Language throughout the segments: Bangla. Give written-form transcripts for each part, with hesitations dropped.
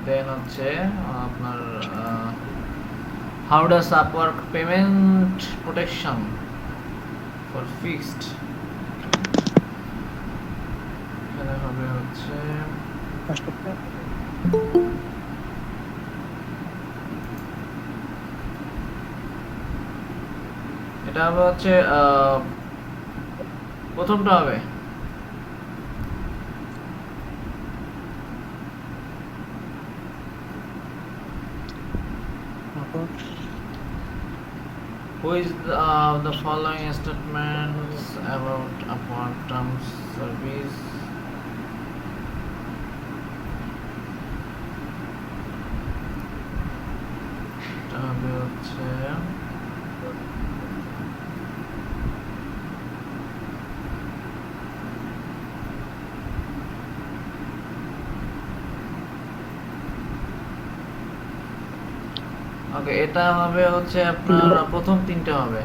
দেন হচ্ছে আপনার how does Upwork payment protection for fixed, এখানে হবে হচ্ছে এটা হবে হচ্ছে প্রথমটা হবে who is the following statements about upward terms service এটা হবে হচ্ছে ওকে, এটা হবে হচ্ছে আপনার প্রথম তিনটে হবে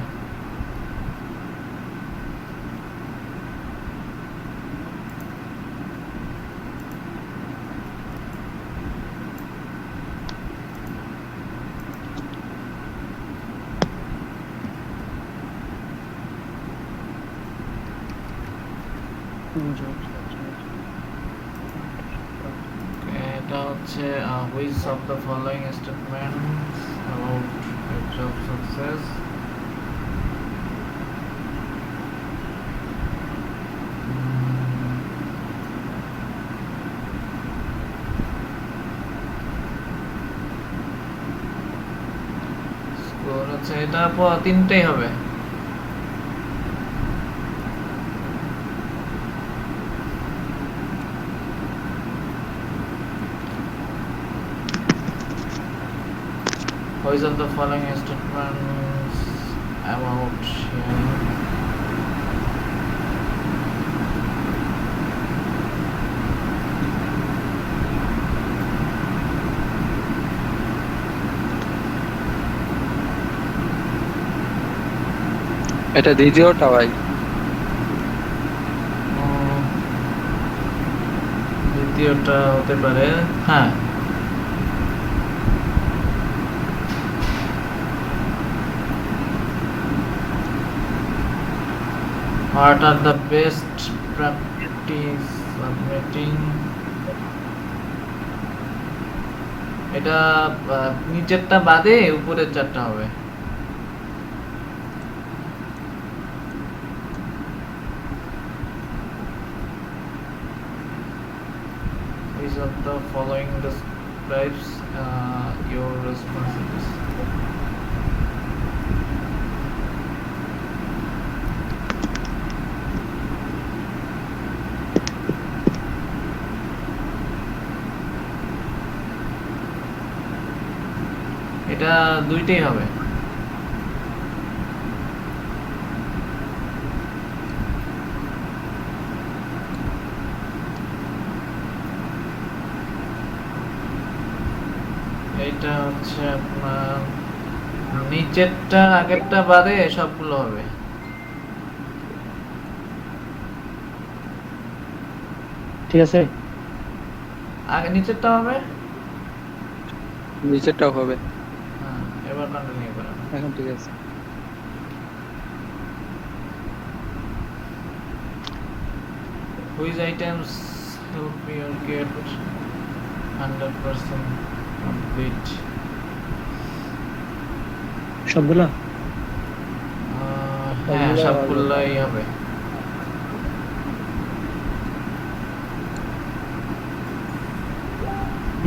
এটা হচ্ছে which of the following statements about a job success score হচ্ছে এটা তিনটেই হবে which of the following statements about এটা দ্বিতীয়টা ভাই, দ্বিতীয়টা হতে পারে, হ্যাঁ what are the best practice submitting এটা নিচেরটা বাদে উপরের চারটা হবে which of the following describes your responsibilities এটা দুইটাই হবে এটা হচ্ছে আপনার নিচেরটা আগেরটা বাদে সবগুলো হবে ঠিক আছে, আগে নিচেরটা হবে, নিচেরটাও হবে। হ্যাঁ এবার কন্টিনিউ করেন এখন ঠিক আছে। Which items help you get 100% complete? সবগুলা হ্যাঁ সবগুলাই হবে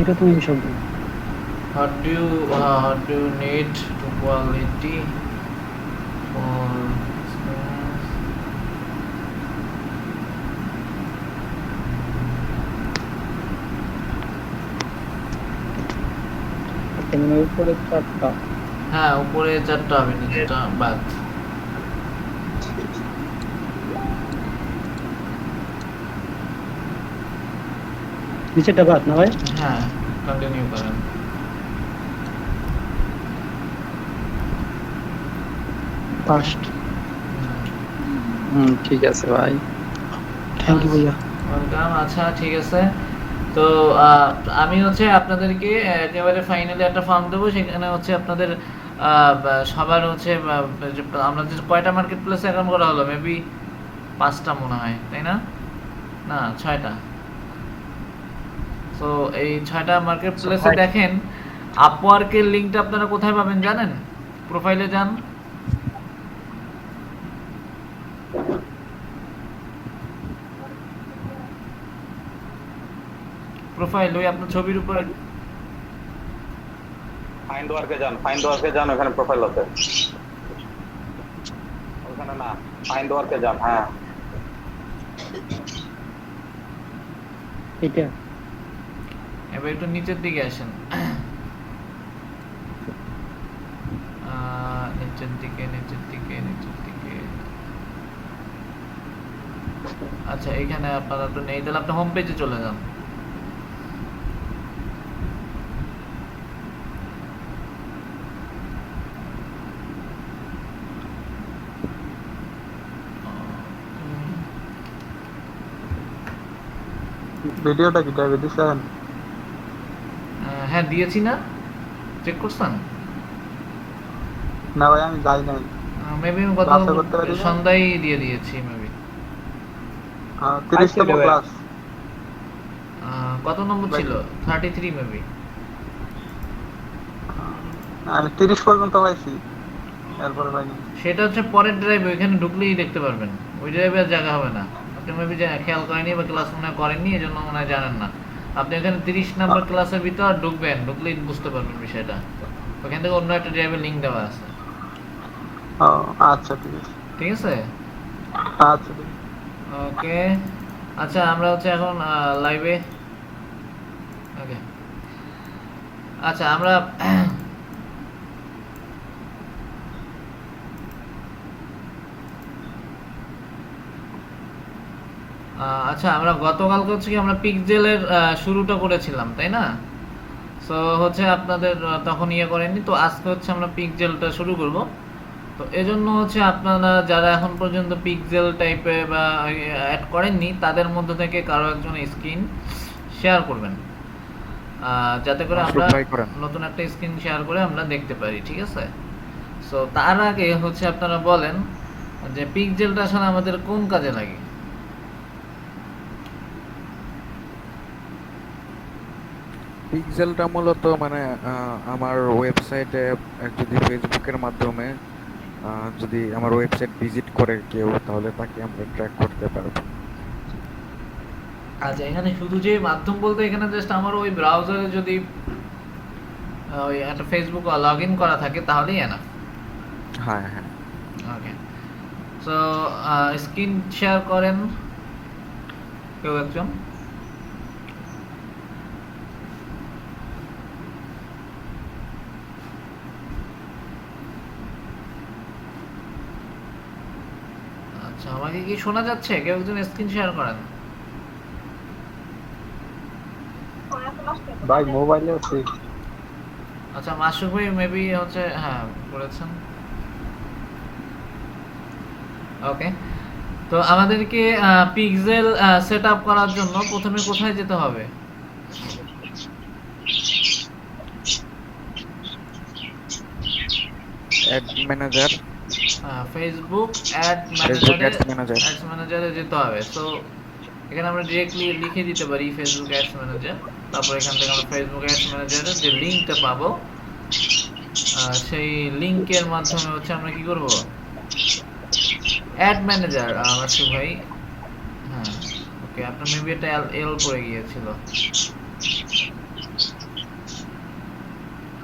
এটা তুমি সবগুলো What do you need to quality for experience? এখানে উপরে চারটা, হ্যাঁ উপরে চারটা হবে নিচেটা বাদ নিচেরটা বাদ না ভাই? হ্যাঁ কন্টিনিউ করেন ফার্স্ট। ঠিক আছে ভাই, থ্যাংক ইউ ভাইয়া। ওয়েলকাম। আচ্ছা ঠিক আছে, তো আমি হচ্ছে আপনাদেরকে একেবারে ফাইনালি একটা ফর্ম দেবো, সেখানে হচ্ছে আপনাদের সবার হচ্ছে যে আমরা যে কয়টা মার্কেট প্লেসে অ্যাকাউন্ট করা হলো, মেবি 5টা মনে হয়, তাই না? না, 6টা। তো এই 6টা মার্কেট প্লেসে দেখেন আপওয়ার্কের লিঙ্কটা আপনারা কোথায় পাবেন জানেন? প্রোফাইলে যান, প্রোফাইল ওই আপনার ছবির উপরে ফাইন্ড ওয়ার্কে যান, ওখানে প্রোফাইল আছে। ওখানে না, ফাইন্ড ওয়ার্কে যান। হ্যাঁ, এটা এবার একটু নিচের দিকে আসেন, নিচের দিকে। আচ্ছা, এখানে আপনারা তো নেই, তাহলে আপনি হোম পেজে চলে যান। ভিডিওটা কি টাইপে দিছেন? হ্যাঁ দিয়েছি না, চেক করছেন? না ভাই, আমি যাই নাই। মেবি আমি গত ক্লাসে করতে পারি না? সন্ধ্যায় দিয়ে দিয়েছি মেবি। 30তম ক্লাস। কত নম্বর ছিল? 33 মেবি। আমি 30 পর্যন্ত পাইছি, এরপরে পাইনি। সেটা হচ্ছে পরের ড্রাইভে, ওইখানে ঢুকলেই দেখতে পারবেন। ওই ড্রাইভে আর জায়গা হবে না। আপনি মেবি খেয়াল করেনি বা ক্লাস মনে হয় করেননি, এই জন্য মনে হয় জানেন না। আপনি ওখানে 30 নাম্বার ক্লাসের ভিতর ঢুকবেন, ঢুকলেই বুঝতে পারবেন বিষয়টা। ওখান থেকে অন্য একটা ড্রাইভের লিঙ্ক দেওয়া আছে। ও আচ্ছা, ঠিক আছে। ঠিক আছে, আচ্ছা, ঠিক আছে। ওকে। আচ্ছা, আমরা হচ্ছে এখন লাইভে। ওকে, আচ্ছা আমরা আচ্ছা, আমরা গতকালকে হচ্ছে কি আমরা পিক্সেলের শুরুটা করেছিলাম, তাই না? সো হচ্ছে আপনাদের তখন ইয়ে করেননি, তো আজকে হচ্ছে আমরা পিক্সেলটা শুরু করব। তো এজন্য হচ্ছে আপনারা যারা এখন পর্যন্ত পিক্সেল টাইপে বা অ্যাড করেননি, তাদের মধ্যে থেকে কারো একজন স্ক্রিন শেয়ার করবেন, যাতে করে আমরা নতুন একটা স্ক্রিন শেয়ার করে আমরা দেখতে পারি, ঠিক আছে? সো তার আগে হচ্ছে আপনারা বলেন যে পিক্সেলটা আসলে আমাদের কোন কাজে লাগে? পিক্সেলটা মূলত মানে আমার ওয়েবসাইটে যদি ফেসবুকের মাধ্যমে যদি আমার ওয়েবসাইট ভিজিট করে কেউ, তাহলে তাকে আমরা ট্র্যাক করতে পারবো। আচ্ছা, এখানে শুধু যে মাধ্যম বলতে এখানে জাস্ট আমার ওই ব্রাউজারে যদি ওই একটা ফেসবুক লগ ইন করা থাকে তাহলেই এনাফ। হ্যাঁ হ্যাঁ, ওকে, সো স্ক্রিন শেয়ার করেন কেউ একজন। আচ্ছা, আমাকে কি শোনা যাচ্ছে? কেউ একজন স্ক্রিন শেয়ার করেন। ভাই মোবাইলে আছে। আচ্ছা, মাসুক ভাই মেবি হচ্ছে হ্যাঁ করেছেন। ওকে, তো আমাদেরকে পিক্সেল সেট আপ করার জন্য প্রথমে কোথায় যেতে হবে? অ্যাড ম্যানেজার, ফেসবুক অ্যাড ম্যানেজারে যেতে হবে। সো এখানে আমরা ডিরেক্টলি লিখে দিতে পারি ফেসবুক অ্যাডস ম্যানেজার। তারপর এখান থেকে আমরা ফেসবুক অ্যাডস ম্যানেজারের যে লিঙ্কটা পাবো, সেই লিঙ্কের মাধ্যমে হচ্ছে আমরা কি করব? অ্যাড ম্যানেজার মাসুক ভাই, হ্যাঁ ওকে, আপনার মেবি এটা এল পড়ে গিয়েছিল।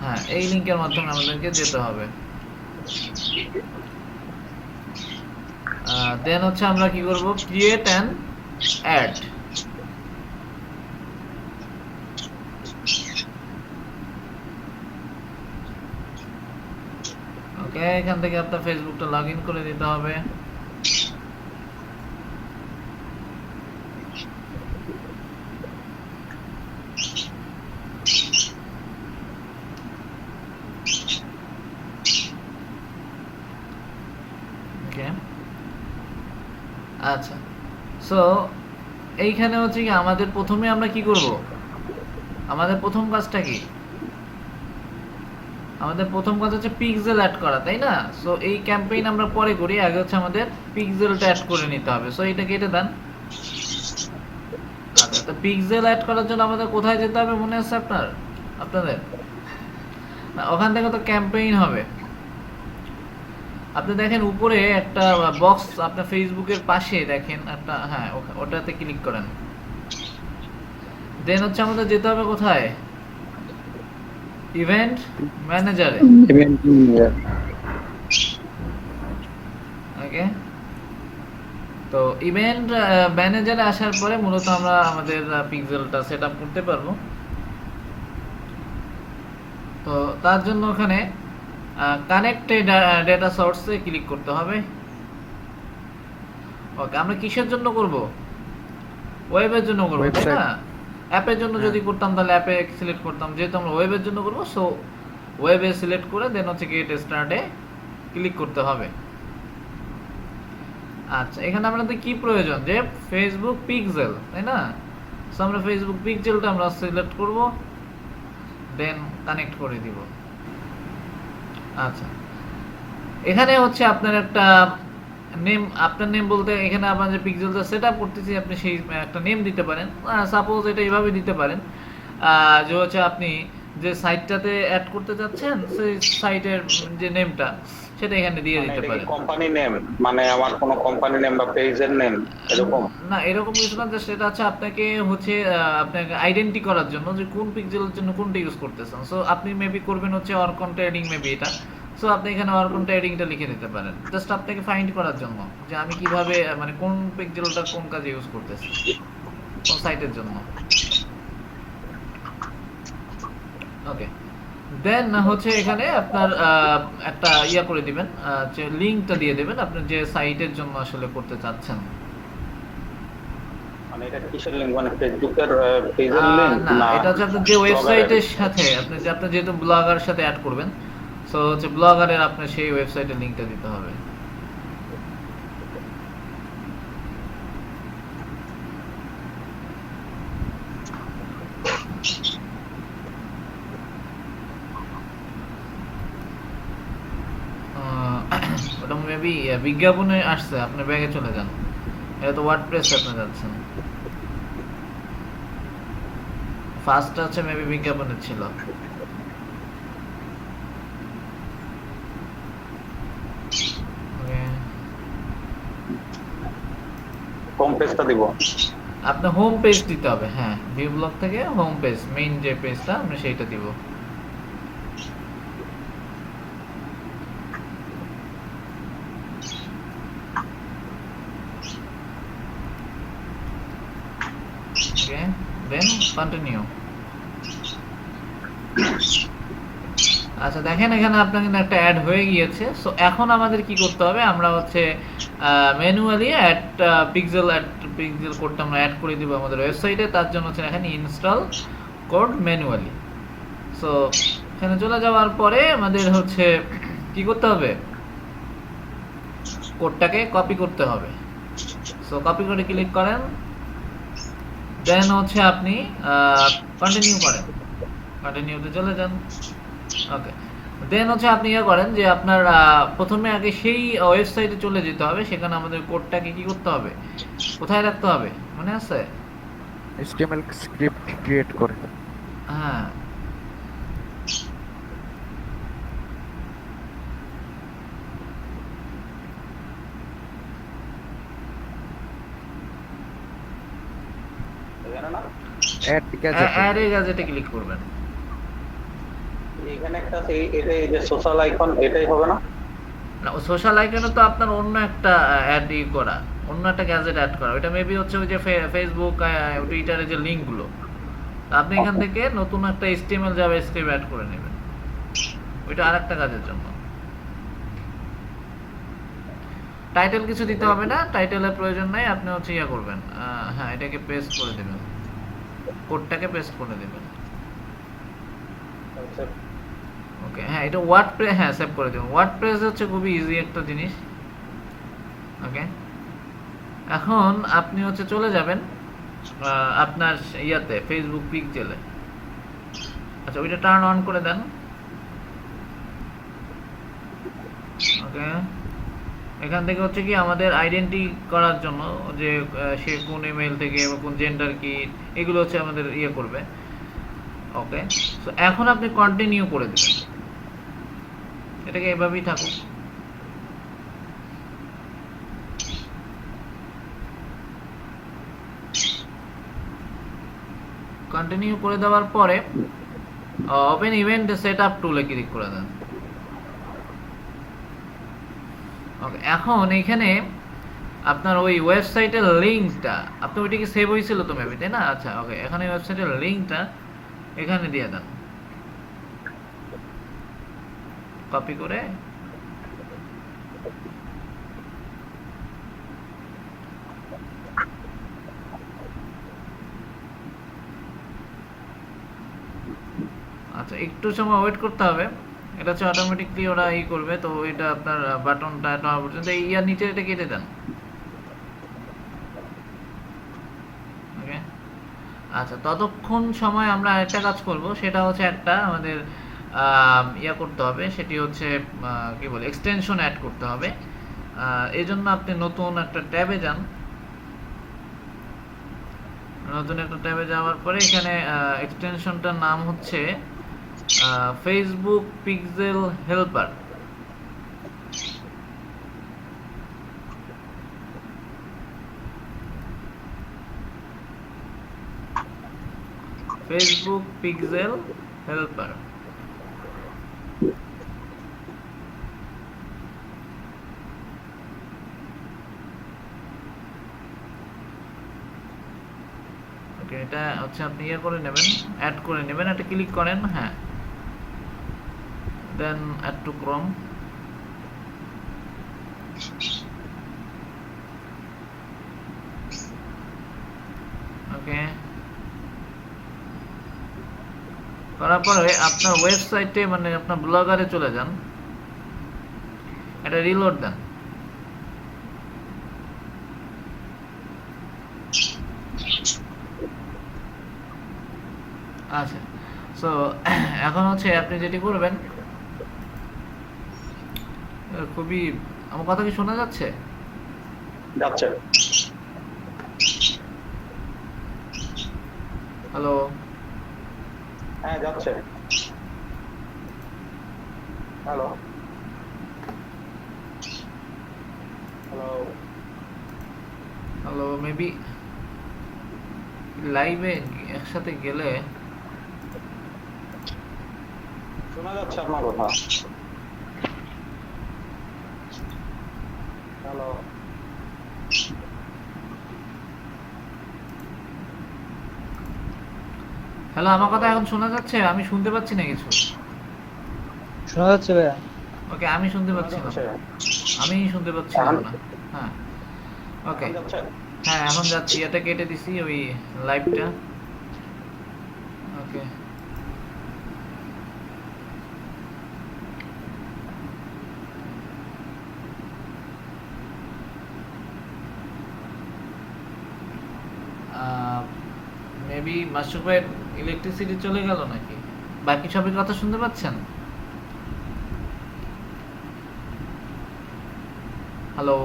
হ্যাঁ, এই লিঙ্কের মাধ্যমে আমাদেরকে যেতে হবে। দেন হচ্ছে আমরা কি করব? Create an add. ওকে, এখান থেকে আপনার ফেসবুকটা লগ ইন করে দিতে হবে। আচ্ছা, সো এইখানে হচ্ছে কি আমাদের প্রথমে আমরা কি করব? আমাদের প্রথম কাজটা কি? আমাদের প্রথম কাজ হচ্ছে পিক্সেল অ্যাড করা, তাই না? সো এই ক্যাম্পেইন আমরা পরে করি, আগে হচ্ছে আমাদের পিক্সেলটা অ্যাড করে নিতে হবে। সো এটা কেটে দেন। আচ্ছা, তো পিক্সেল অ্যাড করার জন্য আমাদের কোথায় যেতে হবে মনে আছে আপনাদের? না, ওখান থেকে তো ক্যাম্পেইন হবে। আপনি দেখেন উপরে একটা বক্স আপনার ফেসবুকের পাশে দেখেন একটা, হ্যাঁ ওটাতে ক্লিক করেন। দেন হচ্ছে আমাদের যেতে হবে কোথায়? ইভেন্ট ম্যানেজারে। ওকে, তো ইভেন্ট ম্যানেজারে আসার পরে মূলত আমরা আমাদের পিক্সেলটা সেট আপ করতে পারবো। তো তার জন্য ওখানে কানেক্টেড ডেটা সোর্সে ক্লিক করতে হবে। ওকে, আমরা কিসের জন্য করব? ওয়েবের জন্য করব, তাই Website। না? অ্যাপের জন্য যদি করতাম তাহলে অ্যাপে সিলেক্ট করতাম, যেহেতু আমরা ওয়েবের জন্য করব সো ওয়েবে সিলেক্ট করে দেন হচ্ছে গেট স্টার্টে ক্লিক করতে হবে। আচ্ছা, এখানে আমাদের কি প্রয়োজন? যে ফেসবুক পিক্সেল, তাই না? সো আমরা ফেসবুক পিক্সেলটা আমরা সিলেক্ট করব, দেন কানেক্ট করে দিব। আচ্ছা, এখানে হচ্ছে আপনার একটা নেম, আপনার নেম বলতে এখানে আপনার যে পিক্সেলটা সেট আপ করতেছি আপনি সেই একটা নেম দিতে পারেন। সাপোজ এটা এইভাবে দিতে পারেন যে হচ্ছে আপনি যে সাইটটাতে অ্যাড করতে যাচ্ছেন সেই সাইটের যে নেমটা সেটা এখানে দিয়ে দিতে পারেন। কোম্পানি নেম, মানে আমার কোনো কোম্পানি নেম বা পেজের নেম এরকম? না, এরকম কিছু না, যে সেটা হচ্ছে আপনাকে হচ্ছে আপনাকে আইডেন্টি করার জন্য যে কোন পিক্সেলের জন্য কোনটা ইউজ করতেছেন। সো আপনি মেবি করবেন হচ্ছে অরকন ট্রেডিং, মেবি এটা। সো আপনি এখানে অরকন ট্রেডিংটা লিখে দিতে পারেন, জাস্ট আপনাকে ফাইন্ড করার জন্য যে আমি কিভাবে মানে কোন পিক্সেলটা কোন কাজে ইউজ করতেছি, কোন সাইটের জন্য। ওকে, দেন হচ্ছে এখানে আপনার একটা ইয়া করে দিবেন, যে লিংকটা দিয়ে দিবেন আপনি যে সাইটের জন্য আসলে করতে চাচ্ছেন। মানে এটা কিসের লিংক? মানে ফেসবুকের পেজের লিংক না, না এটা হচ্ছে আপনার যে ওয়েবসাইটের সাথে আপনি যে আপনার যেহেতু ব্লগারের সাথে অ্যাড করবেন, সো হচ্ছে ব্লগারের আপনার সেই ওয়েবসাইটের লিংকটা দিতে হবে। ওটা মেবি বিজ্ঞাপনে আসছে, আপনি ব্যাগে চলে যান। এটা তো ওয়ার্ডপ্রেসে আপনি যাচ্ছেন। ফার্স্ট হচ্ছে মেবি বিজ্ঞাপনে ছিল। হোম পেজটা দিব। আপনার হোম পেজ দিতে হবে, হ্যাঁ ভিউ ব্লগ থেকে হোম পেজ, মেইন যে পেজটা আমরা সেইটা দিব। ওকে, দেন কন্টিনিউ। আচ্ছা, দেখেন এখানে আপনার কিন্তু একটা অ্যাড হয়ে গিয়েছে। সো এখন আমাদের কি করতে হবে? আমরা হচ্ছে ম্যানুয়ালি পিক্সেল কোডটা আমরা অ্যাড করে দিব আমাদের ওয়েবসাইটে। তার জন্য হচ্ছে এখানে ইনস্টল কোড ম্যানুয়ালি। সো এখানে চলে যাওয়ার পরে আমাদের হচ্ছে কি করতে হবে? কোডটাকে কপি করতে হবে। সো কপি করে ক্লিক করেন, দেন হচ্ছে আপনি কন্টিনিউ করেন, কন্টিনিউতে চলে যান। ওকে, দেন হচ্ছে আপনি ইয়ে করেন যে আপনার প্রথমে আগে সেই ওয়েবসাইটে চলে যেতে হবে, সেখানে আমাদের কোডটাকে কি করতে হবে, কোথায় রাখতে হবে মনে আছে? HTML স্ক্রিপ্ট ক্রিয়েট করে। হ্যাঁ, এখানে না, অ্যাড গ্যাজেট। অ্যারে গ্যাজেটে ক্লিক করবেন। এখানে একটা আছে, এই যে সোশ্যাল আইকন, এটাই হবে না? না, সোশ্যাল আইকনে তো আপনার অন্য একটা অ্যাড করা, অন্য একটা গ্যাজেট অ্যাড করা। ওইটা মেবি হচ্ছে ওই যে ফেসবুক টুইটারের যে লিঙ্কগুলো, আপনি এখান থেকে নতুন একটা HTML জাভাস্ক্রিপ্ট অ্যাড করে নেবেন, ওইটা আরেকটা কাজের জন্য। টাইটেল কিছু দিতে হবে না, টাইটেলের প্রয়োজন নাই। আপনি হচ্ছে ইয়া করবেন, হ্যাঁ এটাকে পেস্ট করে দেবেন, কোডটাকে পেস্ট করে দেবেন। ওকে, হ্যাঁ এটা ওয়ার্ডপ্রেস, হ্যাঁ সেভ করে দেবেন। ওয়ার্ডপ্রেস হচ্ছে খুবই ইজি একটা জিনিস। ওকে, এখন আপনি হচ্ছে চলে যাবেন আপনার ইয়াতে ফেসবুক পিক্সেলে। আচ্ছা ওইটা টার্ন অন করে দেন। ওকে, এখান থেকে হচ্ছে কি আমাদের আইডেন্টি করার জন্য যে সে কোন ইমেল থেকে বা কোন জেন্ডার কি, এগুলো হচ্ছে আমাদের ইয়ে করবে। ওকে, সো এখন আপনি কন্টিনিউ করে দেবেন, এটাকে এভাবেই থাকুক। কন্টিনিউ করে দেওয়ার পরে ওপেন ইভেন্ট সেটআপ টুলে ক্লিক করে দেন। ওকে, এখন এখানে আপনার ওই ওয়েবসাইটের লিংকটা, আপনি ওইটা কি সেভ হয়েছিল তো মেবি, তাই না? আচ্ছা ওকে, এখানে ওয়েবসাইটের লিংকটা এখানে দিয়ে দেন, কপি করে আচ্ছা একটু সময় ওয়েট করতে হবে, এটা হচ্ছে অটোমেটিকলি ওরা ই করবে। তো এটা আপনার বাটনটা নেওয়া পর্যন্ত এই ইয়ার নিচে এটা কেটে দেন। ওকে, আচ্ছা ততক্ষণ সময় আমরা আরেকটা কাজ করব, সেটা হচ্ছে একটা আমাদের ইয়া করতে হবে, সেটি হচ্ছে কি বলে এক্সটেনশন অ্যাড করতে হবে। এই জন্য আপনি নতুন একটা ট্যাবে যান, নতুন একটা ট্যাবে যাওয়ার পরে এখানে এক্সটেনশনটার নাম হচ্ছে Facebook pixel helper. Facebook pixel helper. Okay, এটা হচ্ছে আপনি ইয়ে করে নেবেন, অ্যাড করে নেবেন, এটা ক্লিক করেন, হ্যাঁ, দেন অ্যাড টু ক্রোম। ওকে, করার পরে আপনার ওয়েবসাইটে মানে আপনার ব্লগারে চলে যান, এটা রিলোড দেন। আচ্ছা, সো এখন হচ্ছে আপনি যেটি করবেন, খুবই, আমার কথা কি শোনা যাচ্ছে? যাচ্ছে। হ্যালো, হ্যাঁ যাচ্ছে। হ্যালো হ্যালো হ্যালো, মেবি লাইভে একসাথে গেলে শোনা যাচ্ছে আপনার কথা। হ্যালো হ্যালো, আমার কথা এখন শোনা যাচ্ছে? আমি শুনতে পাচ্ছি না কিছু। শোনা যাচ্ছে ভাইয়া? ওকে, আমি শুনতে পাচ্ছি না, আমি শুনতে পাচ্ছি না। হ্যাঁ ওকে, যাচ্ছে। হ্যাঁ এখন যাচ্ছি, এটা কেটে দিছি ওই লাইভটা। ওকে, মেবি মাসুক ভাইয়ের ইলেকট্রিসিটি চলে গেল নাকি? বাকি সবের কথা শুনতে পাচ্ছেন? হ্যালো,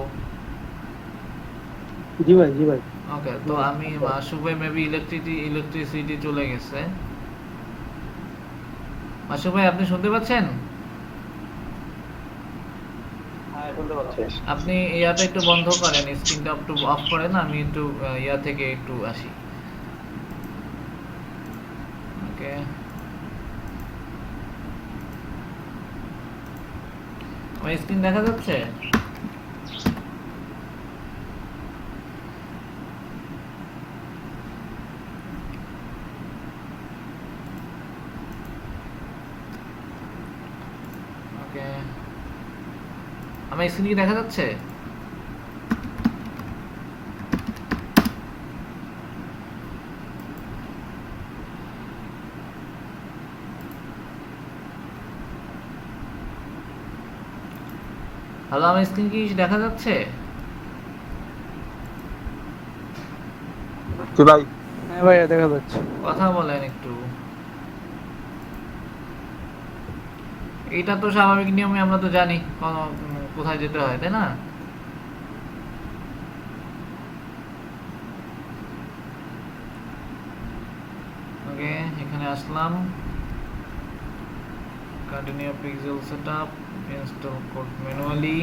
জি ভাই, জি ভাই। ওকে, তো আমি মাসুক ভাই মেবি ইলেকট্রিসিটি চলে গেছে। মাসুক ভাই আপনি শুনতে পাচ্ছেন? হ্যাঁ শুনতে পাচ্ছি। আপনি ইয়াটা একটু বন্ধ করেন, স্ক্রিনটা একটু অফ করেন, আমি একটু ইয়া থেকে একটু আসি। ওকে, আমার স্ক্রিন দেখা যাচ্ছে? ওকে, আমার স্ক্রিন কি দেখা যাচ্ছে? হ্যালো, আমার স্ক্রিন কি দেখা যাচ্ছে? কি ভাই? হ্যাঁ ভাইয়া দেখা যাচ্ছে। কথা বলেন একটু। এটা তো স্বাভাবিক নিয়মে আমরা তো জানি কোথায় যেতে হয়, তাই না? ওকে, এখানে আসলাম, continue pixel setup, install code manually,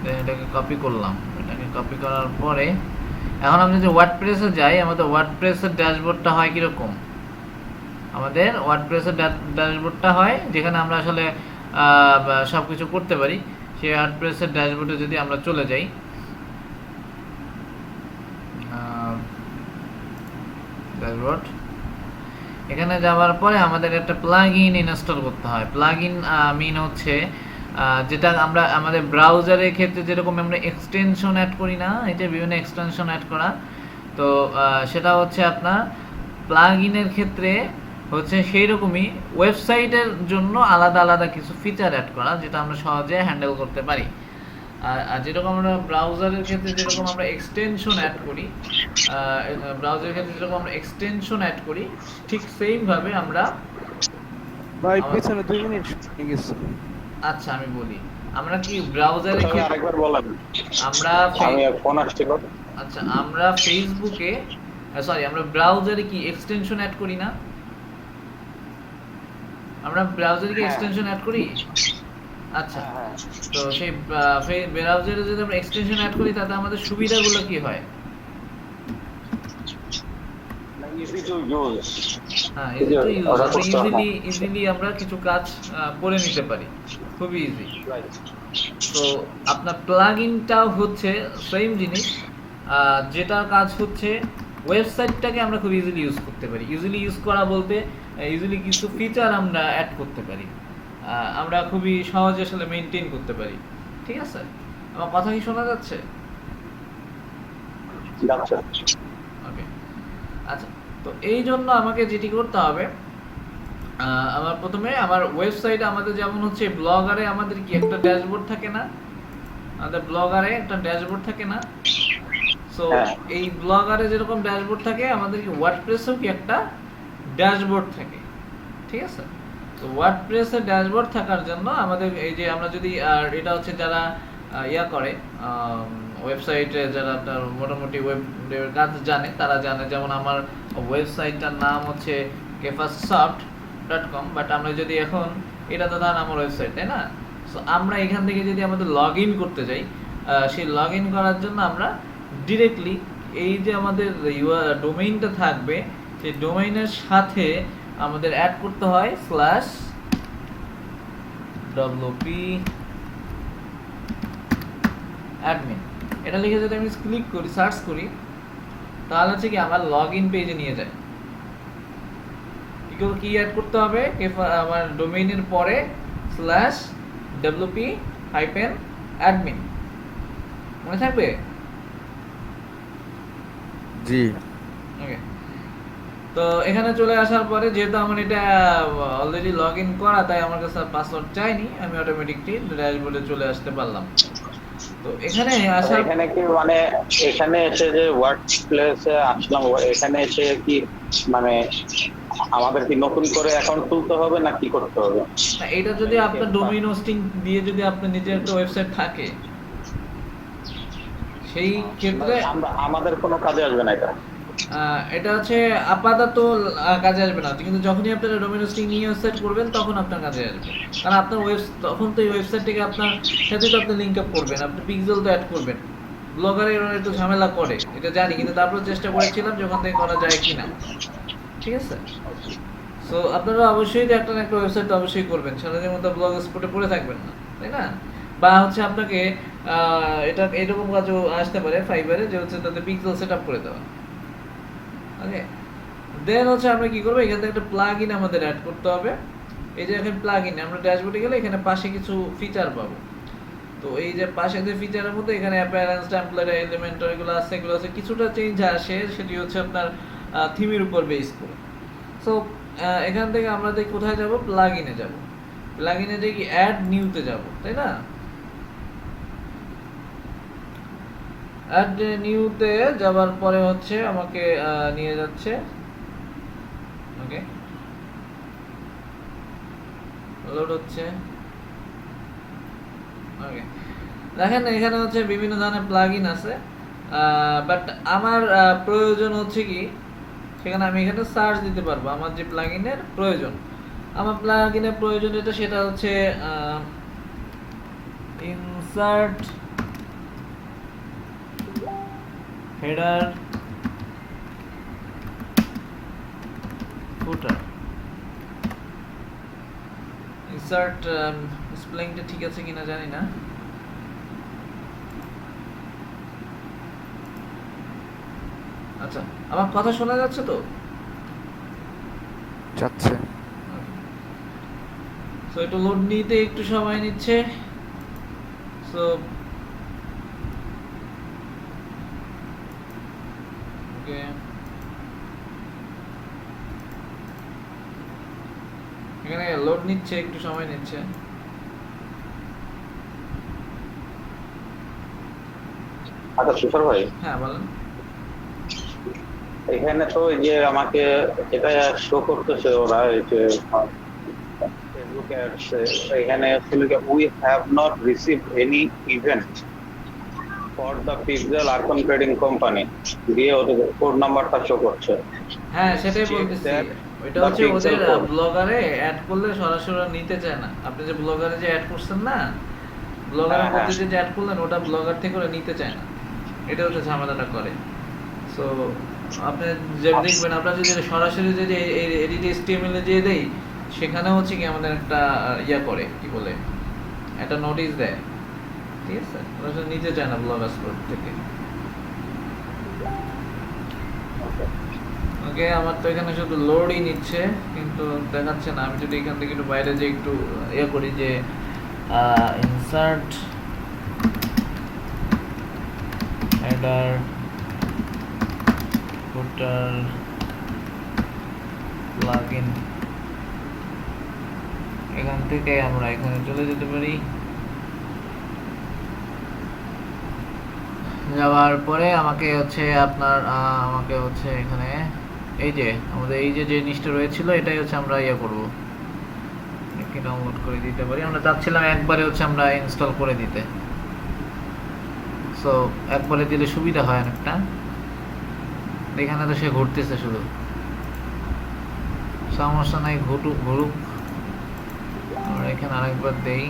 then এটাকে কপি করলাম। এটাকে কপি করার পরে এখন আমি যদি ওয়ার্ডপ্রেসে যাই, আমাদের ওয়ার্ডপ্রেসের ড্যাশবোর্ডটা হয় কিরকম? আমাদের ওয়ার্ডপ্রেসের ড্যাশবোর্ডটা হয় যেখানে আমরা আসলে সব কিছু করতে পারি। সেই ওয়ার্ডপ্রেসের ড্যাশবোর্ডে যদি আমরা চলে যাই, ড্যাশবোর্ড, এখানে যাওয়ার পরে আমাদের একটা প্লাগইন ইনস্টল করতে হয়। প্লাগইন মিন হচ্ছে যেটা আমরা আমাদের ব্রাউজারের ক্ষেত্রে যেরকম আমরা এক্সটেনশন অ্যাড করি না, এটা বিভিন্ন এক্সটেনশন অ্যাড করা, তো সেটা হচ্ছে আপনার প্লাগইনের ক্ষেত্রে হচ্ছে সেই রকমই ওয়েবসাইটের জন্য আলাদা আলাদা কিছু ফিচার অ্যাড করা, যেটা আমরা সহজে হ্যান্ডেল করতে পারি। আর যেরকম আমরা ব্রাউজারের ক্ষেত্রে যেরকম আমরা এক্সটেনশন অ্যাড করি, ব্রাউজারের ক্ষেত্রে যেরকম আমরা এক্সটেনশন অ্যাড করি, ঠিক সেম ভাবে আমরা ভাই পিছনে 2 মিনিট হয়ে গেছে। আচ্ছা আমি বলি, আমরা কি ব্রাউজারে তবে আরেকবার বলেন, আমরা আমি ফোন আসছিল। আচ্ছা আমরা ফেসবুকে সরি আমরা ব্রাউজারে কি এক্সটেনশন অ্যাড করি না? আমরা ব্রাউজারে কি এক্সটেনশন অ্যাড করি? আচ্ছা, তো সেই ব্রাউজারে যদি আমরা এক্সটেনশন অ্যাড করি তাতে আমাদের সুবিধাগুলো কি হয়? Easy to use. হ্যাঁ, ইজিলি আমরা কিছু কাজ করে নিতে পারি, খুবই ইজি। তো আপনার প্লাগইনটাও হচ্ছে সেম জিনিস, যেটার কাজ হচ্ছে ওয়েবসাইটটাকে আমরা খুব ইজিলি ইউজ করতে পারি। ইজিলি ইউজ করা বলতে ইজিলি কিছু ফিচার আমরা অ্যাড করতে পারি, আমরা খুবই সহজে আসলে মেনটেন করতে পারি। ঠিক আছে, আমার কথা কি শোনা যাচ্ছে? ওকে, আচ্ছা, তো এই জন্য আমাকে যেটি করতে হবে, আমার প্রথমে আমার ওয়েবসাইটে আমাদের যেমন হচ্ছে ব্লগারে আমাদের কি একটা ড্যাশবোর্ড থাকে না? আমাদের ব্লগারে একটা ড্যাশবোর্ড থাকে না? সো এই ব্লগারে যেরকম ড্যাশবোর্ড থাকে, আমাদের কি ওয়ার্ডপ্রেসেও কি একটা ড্যাশবোর্ড থাকে। ঠিক আছে, তো ওয়ার্ডপ্রেসের ড্যাশবোর্ড থাকার জন্য আমাদের এই যে আমরা যদি এটা হচ্ছে যারা ইয়া করে ওয়েবসাইটে, যারা আপনার মোটামুটি ওয়েব কাজ জানে তারা জানে, যেমন আমার ওয়েবসাইটটার নাম হচ্ছে kefasoft.com, বাট আমরা যদি এখন এটা তো ধরেন আমার ওয়েবসাইট, তাই না? সো আমরা এখান থেকে যদি আমাদের লগ ইন করতে যাই, সেই লগ ইন করার জন্য আমরা ডিরেক্টলি এই যে আমাদের ডোমেইনটা থাকবে, সেই ডোমেইনের সাথে আমাদের অ্যাড করতে হয় /wp admin। এটা লিখে যদি আমি ক্লিক করি, সার্চ করি, তাহলে হচ্ছে কি আমার লগ ইন পেজে নিয়ে যায়। কি অ্যাড করতে হবে? আমার ডোমেইনের পরে /wp admin, মনে থাকবে? জি। ওকে, তো এখানে চলে আসার পরে যেহেতু আমার এটা অলরেডি লগ ইন করা, তাই আমার কাছে পাসওয়ার্ড চাইনি, আমি অটোমেটিকলি ড্যাশবোর্ডে চলে আসতে পারলাম। তো এখানে আসার এখানে কি মানে এখানে এসে যে ওয়ার্ড প্লেসে আসলাম, এখানে এসে কি মানে আমাদের কি নতুন করে অ্যাকাউন্ট খুলতে হবে না কি করতে হবে? না, এটা যদি আপনার ডোমেইন হোস্টিং দিয়ে যদি আপনার নিজের একটা ওয়েবসাইট থাকে, সেই ক্ষেত্রে আমাদের কোনো কাজে আসবে না এটা। এটা হচ্ছে আপাতত কাজে আসবে না, কিন্তু যখনই আপনারা ডোমেইন হোস্টিং নিয়ে ওয়েবসাইট করবেন তখন আপনার কাজে আসবে। কারণ আপনার তখন তো এই ওয়েবসাইটটাকে আপনার সাথে তো আপনি লিংক আপ করবেন, আপনি পিক্সেল তো অ্যাড করবেন। ব্লগারে এরা একটু ঝামেলা করে, এটা জানি, কিন্তু তারপর চেষ্টা করেছিলাম যখন থেকে করা যায় কিনা। ঠিক আছে, সো আপনারা অবশ্যই একটা না একটা ওয়েবসাইট তো অবশ্যই করবেন, সারাদিনের মতো ব্লগ স্পটে পড়ে থাকবেন না, তাই না? বা হচ্ছে আপনাকে এটা এরকম কাজও আসতে পারে ফাইবারে, যে হচ্ছে তাদের পিক্সেল সেট আপ করে দেওয়া। ওকে, দেন হচ্ছে আমরা কি করবো, এখান থেকে একটা প্লাগইন আমাদের অ্যাড করতে হবে। এই যে এখানে প্লাগইন, আমরা ড্যাশবোর্ডে গেলে এখানে পাশে কিছু ফিচার পাবো। তো এই যে পাশে যে ফিচারের মধ্যে এখানে অ্যাপিয়ারেন্স, টেমপ্লেট, এলিমেন্ট এগুলো আছে, এগুলো আছে, কিছুটা চেঞ্জ আসে, সেটি হচ্ছে আপনার থিমের উপর বেস করে। সো এখান থেকে আমরা কোথায় যাব? প্লাগইনে যাব। প্লাগইনে যে কি অ্যাড নিউতে যাব, তাই না? অ্যাড নিউতে যাওয়ার পরে হচ্ছে আমাকে নিয়ে যাচ্ছে, ওকে, লোড হচ্ছে। ওকে, দেখেন এখানে হচ্ছে বিভিন্ন ধরনের প্লাগইন আছে, বাট আমার প্রয়োজন হচ্ছে কি, সেখানে আমি এখানে সার্চ দিতে পারবো আমার যে প্লাগইনের প্রয়োজন। আমার প্লাগইনের প্রয়োজন যেটা সেটা হচ্ছে ইনসার্ট হেডার ফুটার। ইনসার্ট স্পেলিংটা ঠিক আছে কিনা জানি না। আচ্ছা, আমার কথা শোনা যাচ্ছে তো? যাচ্ছে। সো একটু লোড নিতে একটু সময় নিচ্ছে। সো ওকে, এখানে লোড নিচ্ছে, একটু সময় নিচ্ছে। আচ্ছা তুষার ভাই, হ্যাঁ বলেন। এখানে তো এই যে আমাকে এটা শো করতেছে ওরা, এই যে ফেসবুকে আসছে, এখানে আসলে we have not receive any event for the pixel Arkon trading company দিয়ে ওদের কোড নাম্বারটা শো করছে। হ্যাঁ সেটাই Check বলতেছি, that ওইটা the হচ্ছে pixel ওদের code. ব্লগারে অ্যাড করলে সরাসরি ওরা নিতে চায় না। আপনি যে ব্লগারে যে অ্যাড করছেন না, ব্লগারের হ্যাঁ, মধ্যে হ্যাঁ। যে অ্যাড করলেন ওটা ব্লগার থেকে ওরা নিতে চায় না, এটা হচ্ছে ঝামেলাটা করে। সো আপনি যে দেখবেন, আপনার যদি সরাসরি যদি এডিট HTML এ দিয়ে দেই, সেখানে হচ্ছে কি আমাদের একটা ইয়া করে, কি বলে, একটা নোটিশ দেয়, ঠিক আছে? ওরা আসলে নিতে চায় না ব্লগার স্টোর থেকে। ওকে, আমার তো এখানে শুধু লোডই নিচ্ছে কিন্তু দেখাচ্ছে না। আমি যদি এখান থেকে একটু বাইরে যে একটু ইয়ে করি যে ইনসার্ট হেডার ফুটার প্লাগইন, এখান থেকে আমরা এখানে চলে যেতে পারি। যাওয়ার পরে আমাকে হচ্ছে আপনার আমাকে হচ্ছে এখানে এই যে আমাদের এই যে জিনিসটা রয়েছিল, এটাই হচ্ছে আমরা ইয়ে করবো, একে ডাউনলোড করে দিতে পারি। আমরা চাচ্ছিলাম একবারে হচ্ছে আমরা ইনস্টল করে দিতে। সো একবারে দিলে সুবিধা হয় অনেকটা। এখানে তো সে ঘুরতেছে শুধু, সমস্যা নাই, ঘুরুক। আমরা এখানে আরেকবার দেই।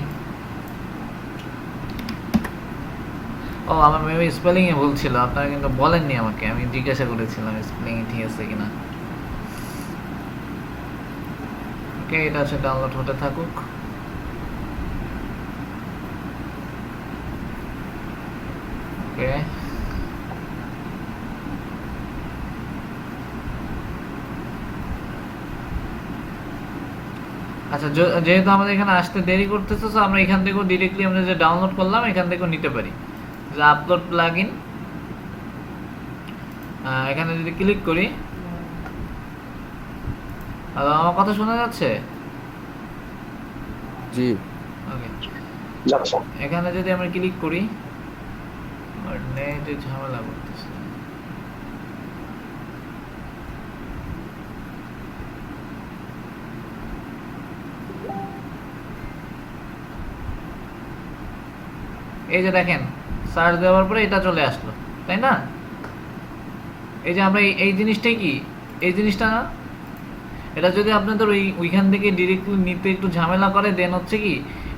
ও, আমার মেবি স্পেলিং এ ভুল ছিল, আপনারা কিন্তু বলেননি আমাকে, আমি জিজ্ঞাসা করেছিলাম স্পেলিং এ ঠিক আছে কিনা। ওকে, এটা হচ্ছে ডাউনলোড হতে থাকুক। ওকে, আচ্ছা, যেহেতু আমাদের এখানে আসতে দেরি করতেছে, তো আমরা এখান থেকেও ডিরেক্টলি আমরা যে ডাউনলোড করলাম এখান থেকেও নিতে পারি। যে আপলোড প্লাগইন, এখানে যদি ক্লিক করি, হ্যালো, আমার কথা শোনা যাচ্ছে? জি। ওকে, যাচ্ছে। এখানে যদি আমরা ক্লিক করি, আর নেটে ঝামেলা করতেছে। এই যে দেখেন, সার্চ দেওয়ার পরে এটা চলে আসলো, তাই না? এই যে আমরা এই জিনিসটাই কি, এই জিনিসটা না, এটা যদি আপনাদের ওইখান থেকে ডিরেক্টলি নিতে একটু ঝামেলা করে, দেন হচ্ছে কি,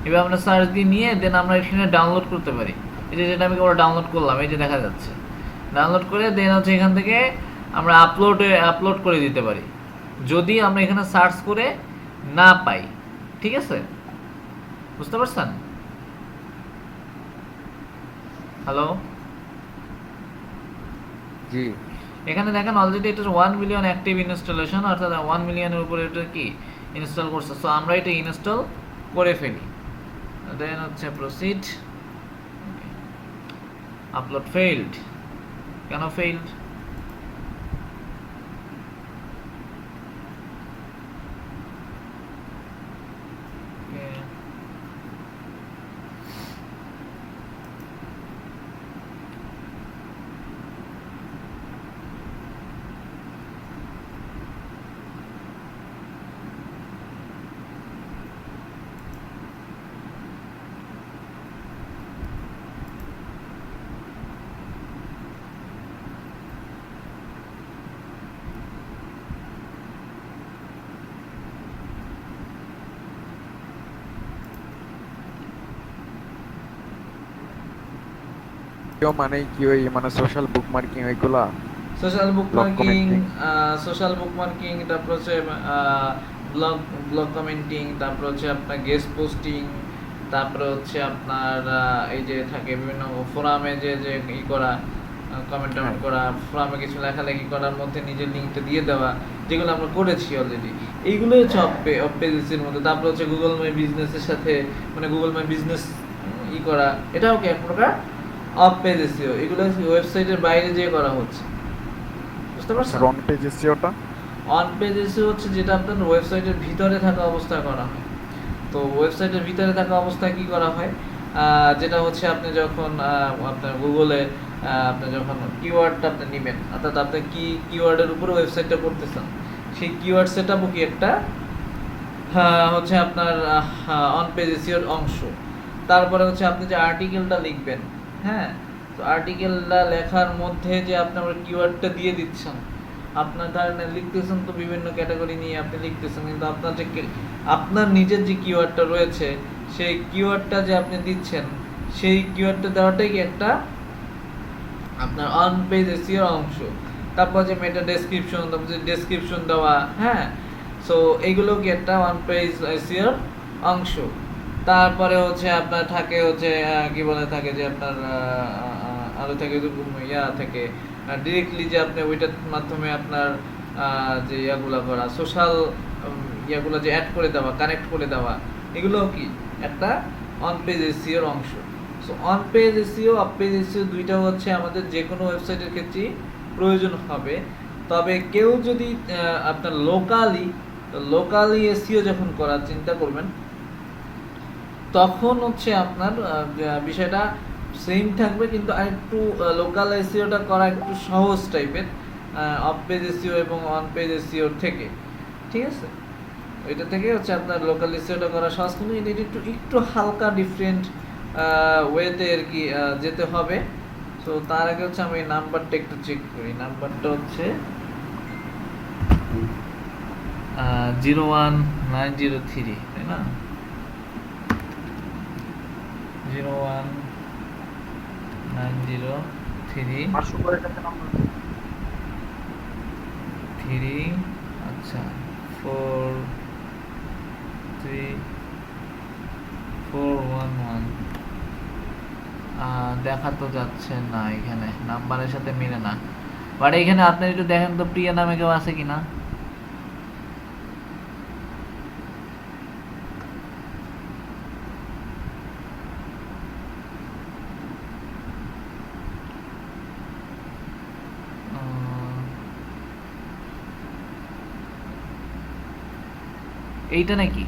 এবার আমরা সার্চ দিয়ে নিয়ে দেন আমরা এখানে ডাউনলোড করতে পারি। এই যে যেটা আমি ডাউনলোড করলাম, এই যে দেখা যাচ্ছে, ডাউনলোড করে দেন হচ্ছে এখান থেকে আমরা আপলোড করে দিতে পারি, যদি আমরা এখানে সার্চ করে না পাই। ঠিক আছে, বুঝতে পারছেন? হ্যালো, জি। এখানে দেখেন অলরেডি এটা 1 মিলিয়ন অ্যাক্টিভ ইনস্টলেশন, অর্থাৎ 1 মিলিয়নের উপরে এটা কি ইনস্টল করছে। সো আমরা এটা ইনস্টল করে ফেলি, দেন হচ্ছে প্রসিড। আপলোড ফেইলড, কেন ফেইলড? মানে কি ওই মানে সোশ্যাল বুকমার্কিং ওইগুলা? Social bookmarking, commenting? Social bookmarking, তারপর হচ্ছে ব্লগ ব্লগ কমেন্টিং, তারপর হচ্ছে আপনার গেস্ট পোস্টিং, তারপরে হচ্ছে আপনার এই যে থাকে বিভিন্ন ফোরামে যে যে ই করা, কমেন্ট টমেন্ট হ্যাঁ। করা, ফোরামে কিছু লেখালেখি করার মধ্যে নিজের লিঙ্কটা দিয়ে দেওয়া, যেগুলো আমরা করেছি অলরেডি। এইগুলো হচ্ছে অফ পেজেসের মধ্যে। তারপর হচ্ছে গুগল মাই বিজনেসের সাথে মানে গুগল মাই বিজনেস ই করা, এটাও কি এক প্রকার অফ পেজ এসইও। এগুলো ওয়েবসাইটের বাইরে যেয়ে করা হচ্ছে, বুঝতে পারছেন? রং পেজ এসইওটা? অন পেজ এসইও হচ্ছে যেটা আপনার ওয়েবসাইটের ভিতরে থাকা অবস্থায় করা হয়। তো ওয়েবসাইটের ভিতরে থাকা অবস্থায় কি করা হয়, যেটা হচ্ছে আপনি যখন আপনার গুগলে আপনি যখন কিওয়ার্ডটা আপনি নেবেন, অর্থাৎ আপনি কি কিওয়ার্ডের উপরে ওয়েবসাইটটা করতেছেন, সেই কিওয়ার্ড সেটআপও কি একটা হচ্ছে আপনার অন পেজ এসইওর অংশ। তারপরে হচ্ছে আপনি যে আর্টিকেলটা লিখবেন, হ্যাঁ, তো আর্টিকেলটা লেখার মধ্যে যে আপনার কিওয়ার্ডটা দিয়ে দিচ্ছেন, আপনার ধরেন লিখতেছেন তো বিভিন্ন ক্যাটাগরি নিয়ে আপনি লিখতেছেন, কিন্তু আপনার যে আপনার নিজের যে কিওয়ার্ডটা রয়েছে সেই কিওয়ার্ডটা যে আপনি দিচ্ছেন, সেই কিওয়ার্ডটা দেওয়াটাই কি একটা আপনার অন পেজ এসইওর অংশ। তারপর যে মেটা ডেসক্রিপশন, তারপর যে ডেসক্রিপশন দেওয়া, হ্যাঁ, সো এইগুলো কি একটা অন পেজ এসইওর অংশ। তারপরে হচ্ছে আপনার থাকে হচ্ছে কি বলে থাকে যে আপনার আরো থাকে ইয়া থেকে ডিরেক্টলি যে আপনি ওইটার মাধ্যমে আপনার যে ইয়াগুলা করা, সোশ্যাল ইয়াগুলো যে অ্যাড করে দেওয়া, কানেক্ট করে দেওয়া, এগুলো কি একটা অন পেজ এসইওর অংশ। So on page SEO, of page SEO দুইটা হচ্ছে আমাদের যে কোনো ওয়েবসাইটের ক্ষেত্রে প্রয়োজন হবে। তবে কেউ যদি আপনার লোকালি এসইও যখন করার চিন্তা করবেন, তখন হচ্ছে আপনার বিষয়টা সেম থাকবে, কিন্তু আরেকটু লোকাল এসইওটা করা একটু সহজ টাইপের অফ পেজ এসইও এবং অন পেজ এসইওর থেকে, ঠিক আছে? এটা থেকে হচ্ছে আপনার লোকাল এসইওটা করা সহজ, কিন্তু এটা একটু একটু হালকা ডিফারেন্ট ওয়েতে আর কি যেতে হবে। সো তার আগে হচ্ছে আমি নাম্বারটা একটু চেক করি। নাম্বারটা হচ্ছে 01903, তাই না? 01903 আচ্ছা 43411 দেখা তো যাচ্ছে না, এখানে নাম্বারের সাথে মিলে না। বাট এখানে আপনি একটু দেখেন তো প্রিয়া নামে কেউ আছে কিনা। এইটা নাকি?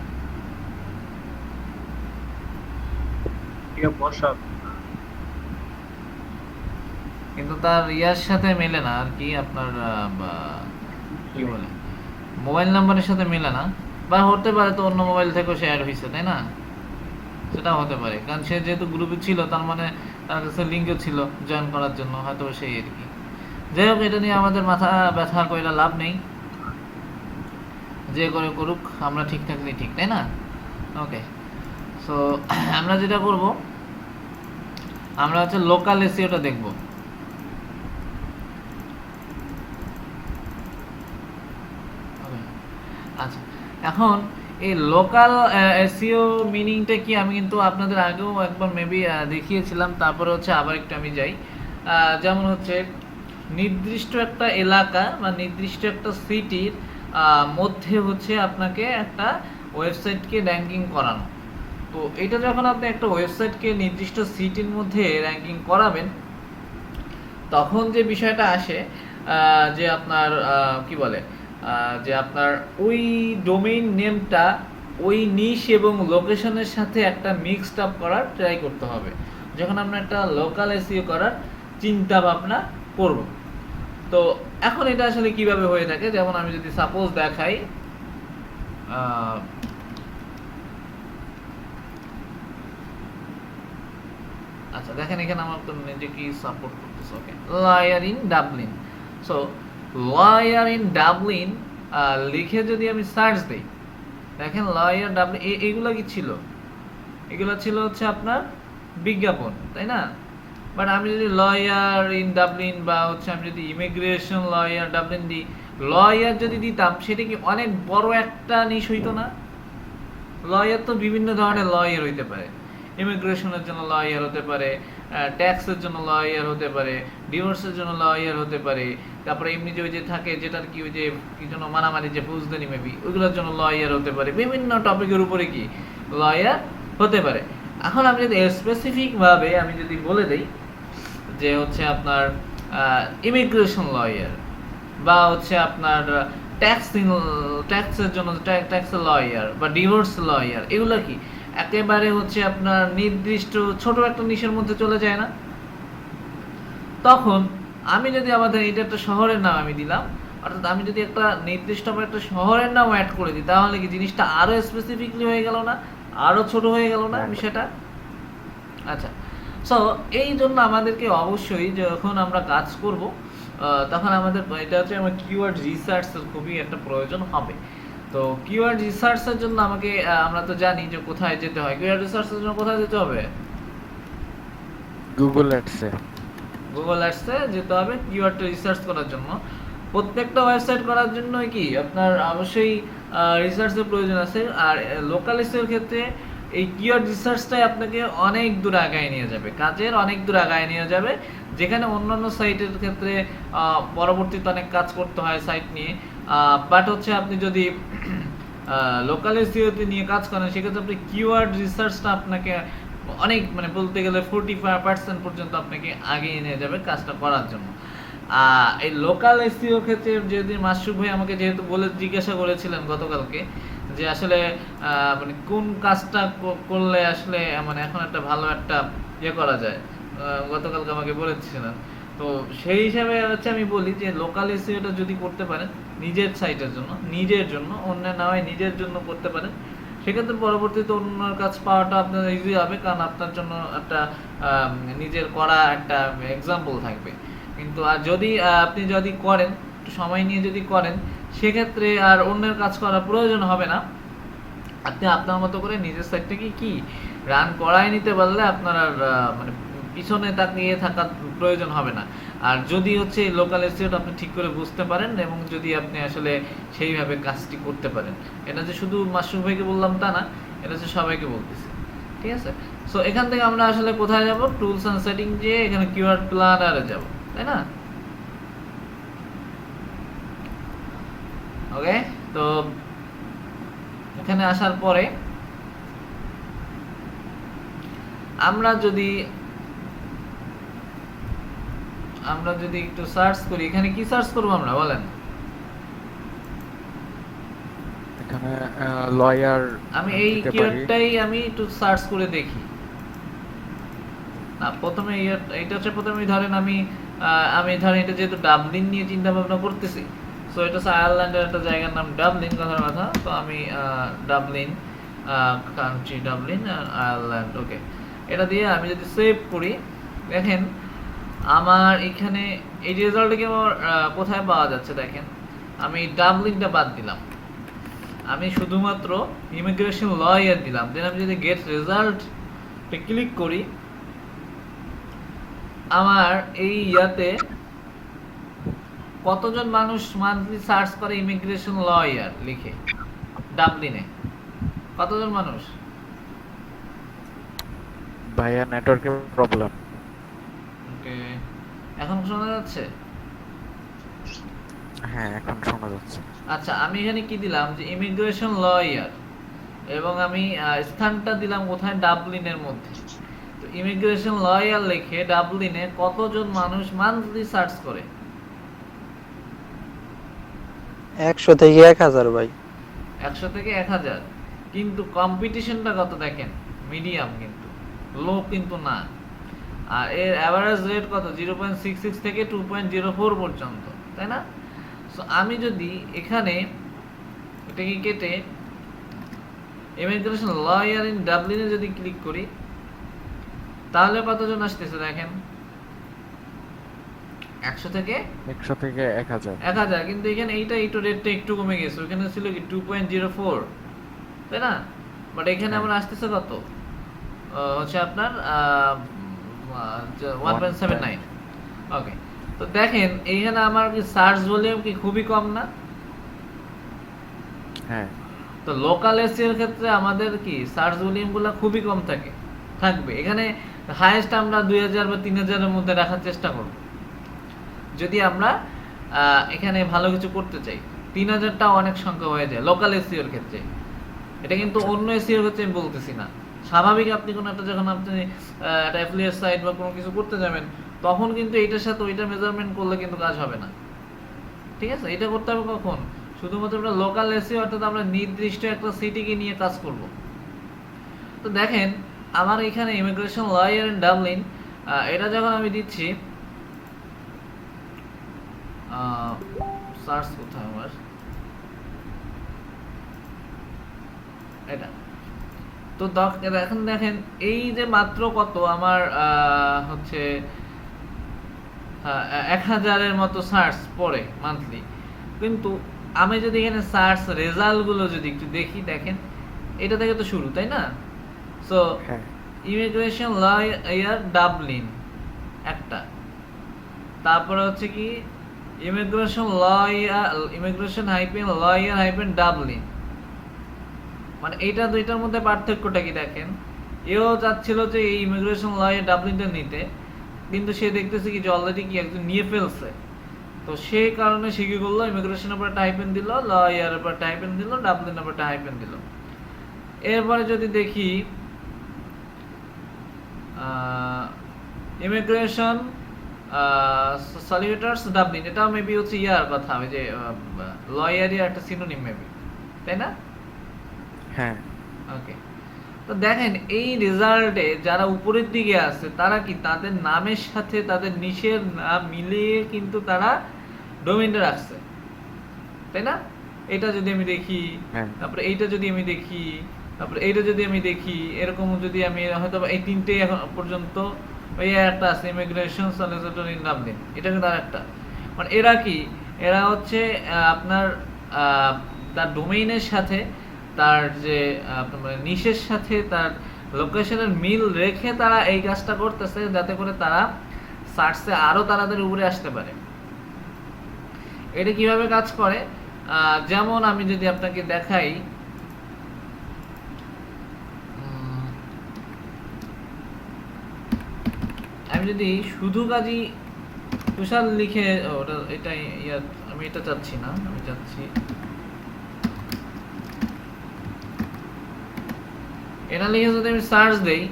কিন্তু তার ইয়ার সাথে মেলে না আর কি, আপনার কি বলে মোবাইল নাম্বারের সাথে মেলে না। বা হতে পারে তো অন্য মোবাইল থেকেও শেয়ার হয়েছে, তাই না? সেটা হতে পারে, কারণ সে যেহেতু গ্রুপে ছিল তার মানে তার কাছে লিঙ্কও ছিল জয়েন করার জন্য, হয়তো সেই আর কি। যাই হোক, এটা নিয়ে আমাদের মাথা ব্যথা কইরা লাভ নেই, যে করে করুক, আমরা ঠিক থাকলেই ঠিক, তাই না? ওকে, সো আমরা যেটা করব, আমরা হচ্ছে লোকাল এসইওটা দেখব। আচ্ছা, এখন এই লোকাল এসইও মিনিংটা কি আমি কিন্তু আপনাদের আগেও একবার মেবি দেখিয়েছিলাম, তারপরে হচ্ছে আবার একটু আমি যাই। যেমন হচ্ছে নির্দিষ্ট একটা এলাকা বা নির্দিষ্ট একটা সিটির মধ্যে হচ্ছে আপনাকে একটা ওয়েবসাইটকে র্যাঙ্কিং করানো। তো এটা যখন আপনি একটা ওয়েবসাইটকে নির্দিষ্ট সিটির মধ্যে র্যাঙ্কিং করাবেন, তখন যে বিষয়টা আসে যে আপনার কি বলে যে আপনার ওই ডোমেইন নেমটা ওই নিশ এবং লোকেশনের সাথে একটা মিক্সড আপ করার ট্রাই করতে হবে যখন আমরা একটা লোকাল এসইও করার চিন্তা ভাবনা করব। তো এখন এটা আসলে কিভাবে হয়ে থাকে, যেমন আমি যদি সাপোজ দেখাই, আচ্ছা দেখেন এখানে আমার তো নিজে কি সাপোর্ট করতেছে। Okay, lawyer in Dublin. So lawyer in Dublin লিখে যদি আমি সার্চ দিই, দেখেন লয়ার ডাবলিন, এগুলো কি ছিল? এগুলো ছিল হচ্ছে আপনার বিজ্ঞাপন, তাই না? বাট আমি যদি লয়ার ইন ডাবলিন বা হচ্ছে আমি যদি ইমিগ্রেশন লয়ার ডাবলিন দিই, লয়ার যদি দিতাম সেটা কি অনেক বড় একটা নিশ হইতো না? লয়ার তো বিভিন্ন ধরনের লয়ার হইতে পারে, ইমিগ্রেশনের জন্য লয়ার হতে পারে, ট্যাক্সের জন্য লয়ার হতে পারে, ডিভোর্সের জন্য লয়ার হতে পারে, তারপরে এমনি যে ওই যে থাকে যেটার কি ওই যে কি জন্য মারামারি যে ফৌজদানি মেবি ওইগুলোর জন্য লয়ার হতে পারে, বিভিন্ন টপিকের উপরে কি লয়ার হতে পারে। এখন আমি যদি স্পেসিফিক ভাবে আমি যদি বলে দেই যে হচ্ছে আপনার ইমিগ্রেশন লয়ার বা হচ্ছে আপনার ট্যাক্সের জন্য ট্যাক্সের লয়ার বা ডিভোর্স লয়ার, এগুলো কি একেবারে হচ্ছে আপনার নির্দিষ্ট ছোট একটা নিশের মধ্যে চলে যায় না? তখন আমি যদি আমাদের এটা একটা শহরের নাম আমি দিলাম, অর্থাৎ আমি যদি একটা নির্দিষ্ট একটা শহরের নাম অ্যাড করে দিই, তাহলে কি জিনিসটা আরো স্পেসিফিকলি হয়ে গেল না, আরো ছোট হয়ে গেল না বিষয়টা? আচ্ছা, সো এই জন্য আমাদেরকে অবশ্যই যখন আমরা কাজ করব তখন আমাদের এটা হচ্ছে আমার কিওয়ার্ড রিসার্চের খুবই একটা প্রয়োজন হবে। তো কিওয়ার্ড রিসার্চের জন্য আমাকে আমরা তো জানি যে কোথায় যেতে হয়, কিওয়ার্ড রিসার্চের জন্য কোথায় যেতে হবে? গুগল অ্যাডসে। গুগল অ্যাডসে যেতে হবে কিওয়ার্ডটা রিসার্চ করার জন্য। প্রত্যেকটা ওয়েবসাইট করার জন্য কি আপনার অবশ্যই রিসার্চের প্রয়োজন আছে। আর লোকাল এসইওর ক্ষেত্রে এই কিওয়ার্ড রিসার্চটাই আপনাকে অনেক দূর আগায় নিয়ে যাবে, কাজের অনেক দূর আগায় নিয়ে যাবে, যেখানে অন্যান্য সাইটের ক্ষেত্রে পরবর্তীতে অনেক কাজ করতে হয় সাইট নিয়ে। বাট হচ্ছে আপনি যদি লোকাল এসইওতে নিয়ে কাজ করেন সেক্ষেত্রে আপনি কিওয়ার্ড রিসার্চটা আপনাকে অনেক মানে বলতে গেলে 45% পর্যন্ত আপনাকে আগিয়ে নিয়ে যাবে কাজটা করার জন্য। এই লোকাল এসইও ক্ষেত্রে যদি মাসুক ভাই আমাকে যেহেতু বলে জিজ্ঞাসা করেছিলেন গতকালকে যে আসলে মানে কোন কাজটা করলে আসলে মানে এখন একটা ভালো একটা ইয়ে করা যায়, গতকালকে আমাকে বলেছিলেন। তো সেই হিসাবে হচ্ছে আমি বলি যে লোকাল এসইওটা যদি করতে পারেন নিজের সাইটের জন্য, নিজের জন্য, অন্যের না হয় নিজের জন্য করতে পারেন, সেক্ষেত্রে পরবর্তীতে অন্যের কাজ পাওয়াটা আপনার ইজি হবে, কারণ আপনার জন্য একটা নিজের করা একটা এক্সাম্পল থাকবে। কিন্তু আর যদি আপনি যদি করেন একটু সময় নিয়ে যদি করেন সেক্ষেত্রে আর অন্যের কাজ করার প্রয়োজন হবে না, আপনি আপনার মতো করে নিজের সাইটটাকে কি রান করাই নিতে পারলে আপনার আর মানে পিছনে তাকিয়ে থাকার প্রয়োজন হবে না। আর যদি হচ্ছে লোকাল এসইওটা আপনি ঠিক করে বুঝতে পারেন এবং যদি আপনি আসলে সেইভাবে কাজটি করতে পারেন, এটা যে শুধু মাসুক ভাইকে বললাম তা না, এটা হচ্ছে সবাইকে বলতেছি, ঠিক আছে? সো এখান থেকে আমরা আসলে কোথায় যাব? টুলস এন্ড সেটিং, যে এখানে কিওয়ার্ড প্ল্যানারে যাব, তাই না? ওকে, তো এখানে আসার পরে আমরা যদি একটু সার্চ করি, এখানে কি সার্চ করব আমরা বলেন? এখানে লয়ার আমি এই কিওয়ার্ডটাই আমি একটু সার্চ করে দেখি। না, প্রথমে এইটা হচ্ছে প্রথমে ধরেন আমি ধরেন এটা যেহেতু ডাবলিন নিয়ে চিন্তা ভাবনা করতেছি, সো এটা হচ্ছে আয়ারল্যান্ডের একটা জায়গার নাম ডাবলিন, কথার কথা। তো আমি ডাবলিন কান্ট্রি, ডাবলিন আর আয়ারল্যান্ড, ওকে, এটা দিয়ে আমি যদি সেভ করি, দেখেন আমার এখানে এই রেজাল্টটা কি আমার কোথায় পাওয়া যাচ্ছে দেখেন। আমি ডাবলিনটা বাদ দিলাম, আমি শুধুমাত্র ইমিগ্রেশন লয়ার দিলাম, দেন আমি যদি গেট রেজাল্ট ক্লিক করি, আমার এই ইয়াতে কতজন মানুষ মান্থলি সার্চ করে ইমিগ্রেশন লয়ার লিখে ডাবলিনে? কতজন মানুষ? ভাইয়া নেটওয়ার্কের প্রবলেম। ওকে, এখন শোনা যাচ্ছে? হ্যাঁ, এখন শোনা যাচ্ছে। আচ্ছা, আমি এখানে কি দিলাম যে ইমিগ্রেশন লয়ার, এবং আমি স্থানটা দিলাম কোথায়? ডাবলিনের মধ্যে। তো ইমিগ্রেশন লয়ার লিখে ডাবলিনে কতজন মানুষ মান্থলি সার্চ করে? 100 থেকে 1000 ভাই। 100 থেকে 1000, কিন্তু কম্পিটিশনটা কত দেখেন, মিডিয়াম, কিন্তু লো কিন্তু না। আর এর অ্যাভারেজ রেট কত? 0.66 থেকে 2.04 পর্যন্ত, তাই না? সো আমি যদি এখানে এটাকে কেটে ইমিগ্রেশন লয়ার ইন ডাবলিনে যদি ক্লিক করি, তাহলে কতজন আসতেছে দেখেন? 100 থেকে 1000, কিন্তু এখানে এইটা একটু রেটটা একটু কমে গেছে, ওখানে ছিল কি 2.04, তাই না? বাট এখানে আমরা আসতেছে কত? হচ্ছে আপনার 1.79। ওকে, তো দেখেন এইখানে আমার কি সার্চ ভলিউম কি খুবই কম না? হ্যাঁ তো লোকাল এসিওর ক্ষেত্রে আমাদের কি সার্চ ভলিউমগুলো খুবই কম থাকবে। এখানে হাইয়েস্ট আমরা 2000 বা 3000 এর মধ্যে রাখার চেষ্টা করব যদি আমরা এখানে ভালো কিছু করতে চাই। 3000টাও অনেক সংখ্যা হয়ে যায় লোকাল এসিওর ক্ষেত্রে। এটা কিন্তু অন্য এসিওর ক্ষেত্রে আমি বলতেছি না। স্বাভাবিক আপনি কোনো একটা যখন আপনি একটা অ্যাফিলিয়েট সাইট বা কোনো কিছু করতে যাবেন, তখন কিন্তু এটার সাথে ওইটা মেজারমেন্ট করলে কিন্তু কাজ হবে না। ঠিক আছে, এটা করতে হবে কখন? শুধুমাত্র আমরা লোকাল এসিও, অর্থাৎ আমরা নির্দিষ্ট একটা সিটিকে নিয়ে কাজ করব। তো দেখেন আমার এখানে ইমিগ্রেশন লয়ার ইন ডাবলিন, এটা যখন আমি দিচ্ছি, সার্চ কোথায় আমার, এটা তো এখন দেখেন এই যে মাত্র কত আমার হচ্ছে 1000-এর মতো সার্চ পড়ে মান্থলি। কিন্তু আমি যদি এখানে সার্চ রেজাল্টগুলো যদি একটু দেখি, দেখেন এটা থেকে তো শুরু, তাই না? সো হ্যাঁ ইমিগ্রেশন লয়ার ডাবলিন একটা, তারপরে হচ্ছে কি ইমিগ্রেশন লয়ার ডাবলিন, মানে এইটা দুইটার মধ্যে পার্থক্যটা কি দেখেন। এও চাচ্ছিল যে এই ইমিগ্রেশন লয়ার ডাবলিনটা নিতে, কিন্তু সে দেখতেছে কি যে অলরেডি কি একজন নিয়ে ফেলছে। তো সেই কারণে সে কি করলো, ইমিগ্রেশনের উপর টাইপেন দিল, লয়ার উপর টাইপেন দিল, ডাবলিনের উপর টাইপেন দিল। এরপরে যদি দেখি ইমিগ্রেশন সলিউটার্স ডাবলিন, এটাও মেবি হচ্ছে ইয়ার কথা, ওই যে লয়ারই একটা সিনোনিম মেবি, তাই না? হ্যাঁ ওকে, তো দেখেন এই রেজাল্টে যারা উপরের দিকে আছে তারা কি তাদের নামের সাথে তাদের নিশের নাম মিলিয়ে কিন্তু তারা ডোমেইনটা রাখছে, তাই না? এটা যদি আমি দেখি, হ্যাঁ তারপরে এইটা যদি আমি দেখি, তারপরে এইটা যদি আমি দেখি, এরকম যদি আমি হয়তো এই তিনটে এখন পর্যন্ত, ওই একটা আছে ইমিগ্রেশন সলিসিটর ইন ডাবলিন, এটা কিন্তু আরেকটা। মানে এরা কি, এরা হচ্ছে আপনার তার ডোমেইনের সাথে তার যে আপনার নিশের সাথে তার লোকেশনের মিল রেখে তারা এই কাজটা করতেছে, যাতে করে তারা সার্চে আরো তাড়াতাড়ি উপরে আসতে পারে। এটা কিভাবে কাজ করে, যেমন আমি যদি আপনাকে দেখাই, আমি যদি শুধু কাজী তুষার লিখে, ওটা এটাই আমি এটা চাচ্ছি না, আমি চাচ্ছি এটা লিখে যদি আমি সার্চ দেই,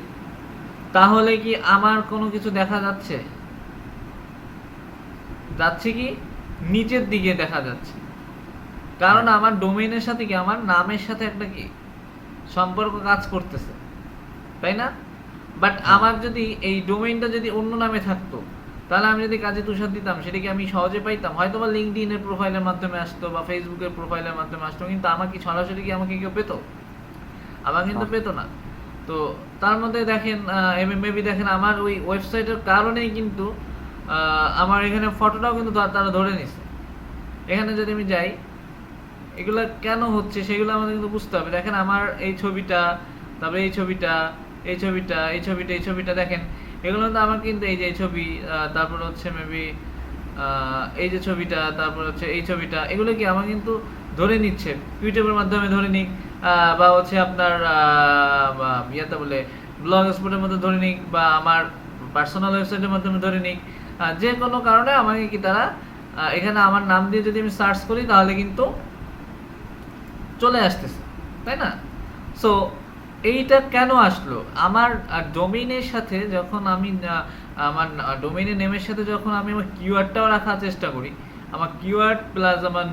তাহলে কি আমার কোনো কিছু দেখা যাচ্ছে? যাচ্ছে কি নিচের দিকে দেখা যাচ্ছে, কারণ আমার ডোমেইনের সাথে কি আমার নামের সাথে একটা কি সম্পর্ক কাজ করতেছে, তাই না? বাট আমার যদি এই ডোমেইনটা যদি অন্য নামে থাকতো, তাহলে আমি যদি কাজী তুষার দিতাম, সেটা কি আমি সহজে পাইতাম? হয়তো বা লিঙ্কডইন এর প্রোফাইলের মাধ্যমে আসতো বা ফেসবুকের প্রোফাইলের মাধ্যমে আসতো, কিন্তু আমাকে সরাসরি কি আমাকে কেউ পেতো? আমার কিন্তু পেতো না। তো তার মধ্যে দেখেন মেবি দেখেন আমার ওই ওয়েবসাইটের কারণেই কিন্তু আমার এখানে ফটোটাও কিন্তু তারা ধরে নিছে। এখানে যদি আমি যাই, এগুলো কেন হচ্ছে সেগুলো আমাদের কিন্তু বুঝতে হবে। দেখেন আমার এই ছবিটা, তারপরে এই ছবিটা, এই ছবিটা, এই ছবিটা, এই ছবিটা, দেখেন এগুলো তো আমার কিন্তু এই যে এই ছবি, তারপর হচ্ছে মেবি এই যে ছবিটা, তারপর হচ্ছে এই ছবিটা, এগুলো কি আমার কিন্তু ধরে নিচ্ছে ইউটিউবের মাধ্যমে ধরে নিক, বা হচ্ছে আপনার ইয়াতে বলে ব্লগ স্পটের মধ্যে ধরে নিক, বা আমার পার্সোনাল ওয়েবসাইটের মাধ্যমে ধরে নিক, যে কোনো কারণে আমাকে কি তারা এখানে আমার নাম দিয়ে যদি আমি সার্চ করি, তাহলে কিন্তু চলে আসতেছে, তাই না? সো এইটা কেন আসলো? আমার ডোমেইনের সাথে যখন আমি আমার ডোমেইনের নেমের সাথে যখন আমি আমার কিওয়ার্ডটাও রাখার চেষ্টা করি, আমার কিওয়ার্ড প্লাস আমার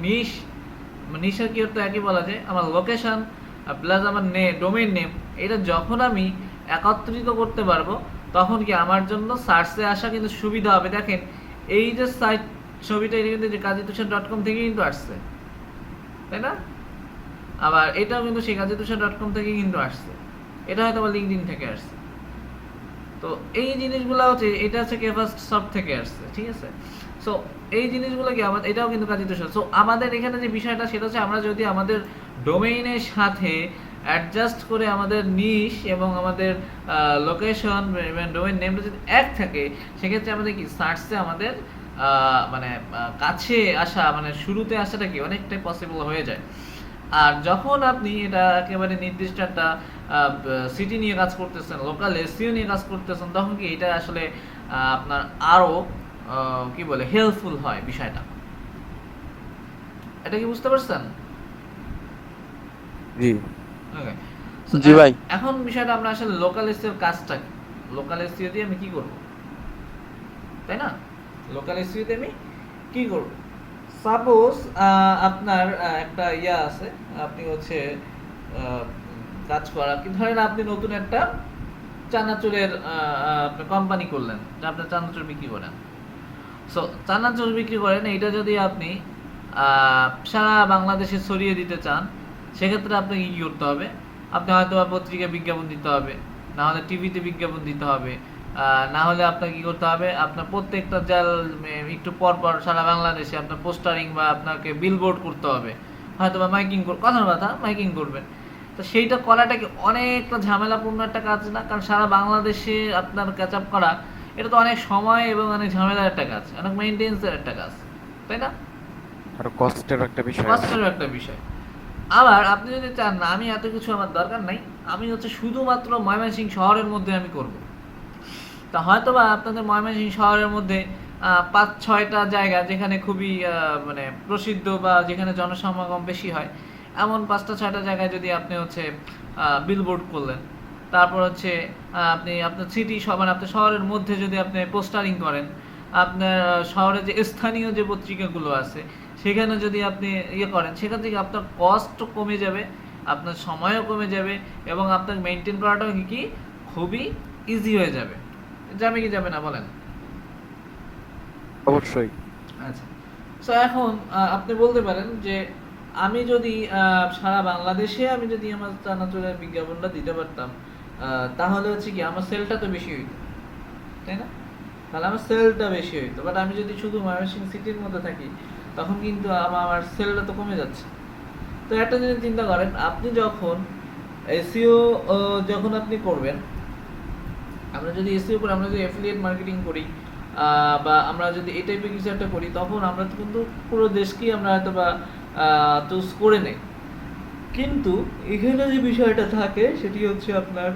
নিশের কিওয়ার্ড তো একই বলা যায়, আমার লোকেশন প্লাস আমার ডোমেইন নেম, এটা যখন আমি একত্রিত করতে পারবো, তখন কি আমার জন্য সার্চে আসা কিন্তু সুবিধা হবে। দেখেন এই যে সাইট ছবিটা, এটা কিন্তু kajitushan.com থেকে কিন্তু আসছে, তাই না? আবার এটাও কিন্তু সেই kajitushan.com থেকে কিন্তু আসছে, এটা হয়তো বা লিঙ্কডইন থেকে আসছে। তো এই জিনিসগুলো হচ্ছে, এটা হচ্ছে কেফাস্ট সফট থেকে আসছে, ঠিক আছে? সো এই জিনিসগুলো কি আমাদের, এটাও কিন্তু কাজিতুষার। সো আমাদের এখানে যে বিষয়টা সেটা হচ্ছে, আমরা যদি আমাদের ডোমেইনের সাথে অ্যাডজাস্ট করে আমাদের নিশ এবং আমাদের লোকেশন এবং ডোমেইন নেমটা যদি এক থাকে, সেক্ষেত্রে আমাদের কি সার্চে আমাদের মানে কাছে আসা, মানে শুরুতে আসাটা কি অনেকটাই পসিবল হয়ে যায়। আর যখন আপনি এটা একেবারে নির্দিষ্ট একটা সিটি নিয়ে কাজ করতেছেন, লোকাল এসইও নিয়ে কাজ করতেছেন, তখন কি এটা আসলে আপনার আরো কি বলে হেল্পফুল হয় বিষয়টা। এটা কি বুঝতে পারছেন? জি। ওকে। জি ভাই। এখন বিষয়টা আমরা আসলে লোকাল এসইও কাজটা কি, লোকাল এসইও দিয়ে আমি কি করব, তাই না? লোকাল এসইও দিয়ে আমি কি করব? সাপোজ আপনার একটা ইয়া আছে, আপনি হচ্ছে কাজ করা কি, ধরেন আপনি নতুন একটা চানাচুরের কোম্পানি করলেন, যে আপনি চানাচুর বিক্রি করেন। সো চানাচুর বিক্রি করেন, এটা যদি আপনি সারা বাংলাদেশে ছড়িয়ে দিতে চান, সেক্ষেত্রে আপনাকে কি করতে হবে? আপনি হয়তো বা পত্রিকায় বিজ্ঞাপন দিতে হবে, না হলে টিভিতে বিজ্ঞাপন দিতে হবে, না হলে আপনাকে কি করতে হবে? আপনার প্রত্যেকটা একটু পর পর সারা বাংলাদেশে আপনার পোস্টারিং বা আপনাকে বিলবোর্ড করতে হবে, হয়তো বা মাইকিং, কথার কথা মাইকিং করবেন। তো সেইটা করাটা কি অনেকটা ঝামেলাপূর্ণ একটা কাজ না? কারণ সারা বাংলাদেশে আপনার ক্যাচ আপ করা, এটা তো অনেক সময় এবং অনেক ঝামেলার একটা কাজ, অনেক মেইনটেন্সের একটা কাজ, তাই না? আর কষ্টের একটা বিষয় আছে। কষ্টের একটা বিষয়। আবার আপনি যদি চান না আমি এত কিছু আমার দরকার নাই, আমি হচ্ছে শুধুমাত্র ময়মনসিংহ শহরের মধ্যে আমি করব, তা হয়তো বা আপনাদের ময়মনসিংহ শহরের মধ্যে ৫-৬টা জায়গা যেখানে খুবই মানে প্রসিদ্ধ বা যেখানে জনসমাগম বেশি হয়, এমন ৫টা-৬টা জায়গায় যদি আপনি হচ্ছে বিলবোর্ড করলেন, তারপর হচ্ছে আপনি আপনার সিটি মানে আপনার শহরের মধ্যে যদি আপনি পোস্টারিং করেন, আপনার শহরে যে স্থানীয় যে পত্রিকাগুলো আছে সেখানে যদি আপনি ইয়ে করেন, সেখান থেকে আপনার কস্ট কমে যাবে, আপনার সময়ও কমে যাবে এবং আপনার মেনটেন করাটাও কি খুবই ইজি হয়ে যাবে। যাবে কি যাবে না বলেন? অবশ্যই। আচ্ছা, সো এখন আপনি বলতে পারেন যে আমি যদি সারা বাংলাদেশে আমি যদি আমার চানাচুরের বিজ্ঞাপনটা দিতে পারতাম, তাহলে হচ্ছে কি আমার সেলটা তো বেশি হইতো, তাই না? তাহলে আমার সেলটা বেশি হইতো। বাট আমি যদি শুধু ময়মনসিংহ সিটির মধ্যে থাকি, তখন কিন্তু আমার সেলটা তো কমে যাচ্ছে। তো একটা জিনিস চিন্তা করেন, আপনি যখন এসইও যখন আপনি করবেন, আমরা যদি এসইও করি, আমরা যদি অ্যাফিলিয়েট মার্কেটিং করি, বা আমরা যদি এই টাইপের কিছু একটা করি, তখন আমরা কিন্তু পুরো দেশকেই আমরা হয়তো বা চুজ করে নেই। কিন্তু এখানে যে বিষয়টা থাকে সেটি হচ্ছে আপনার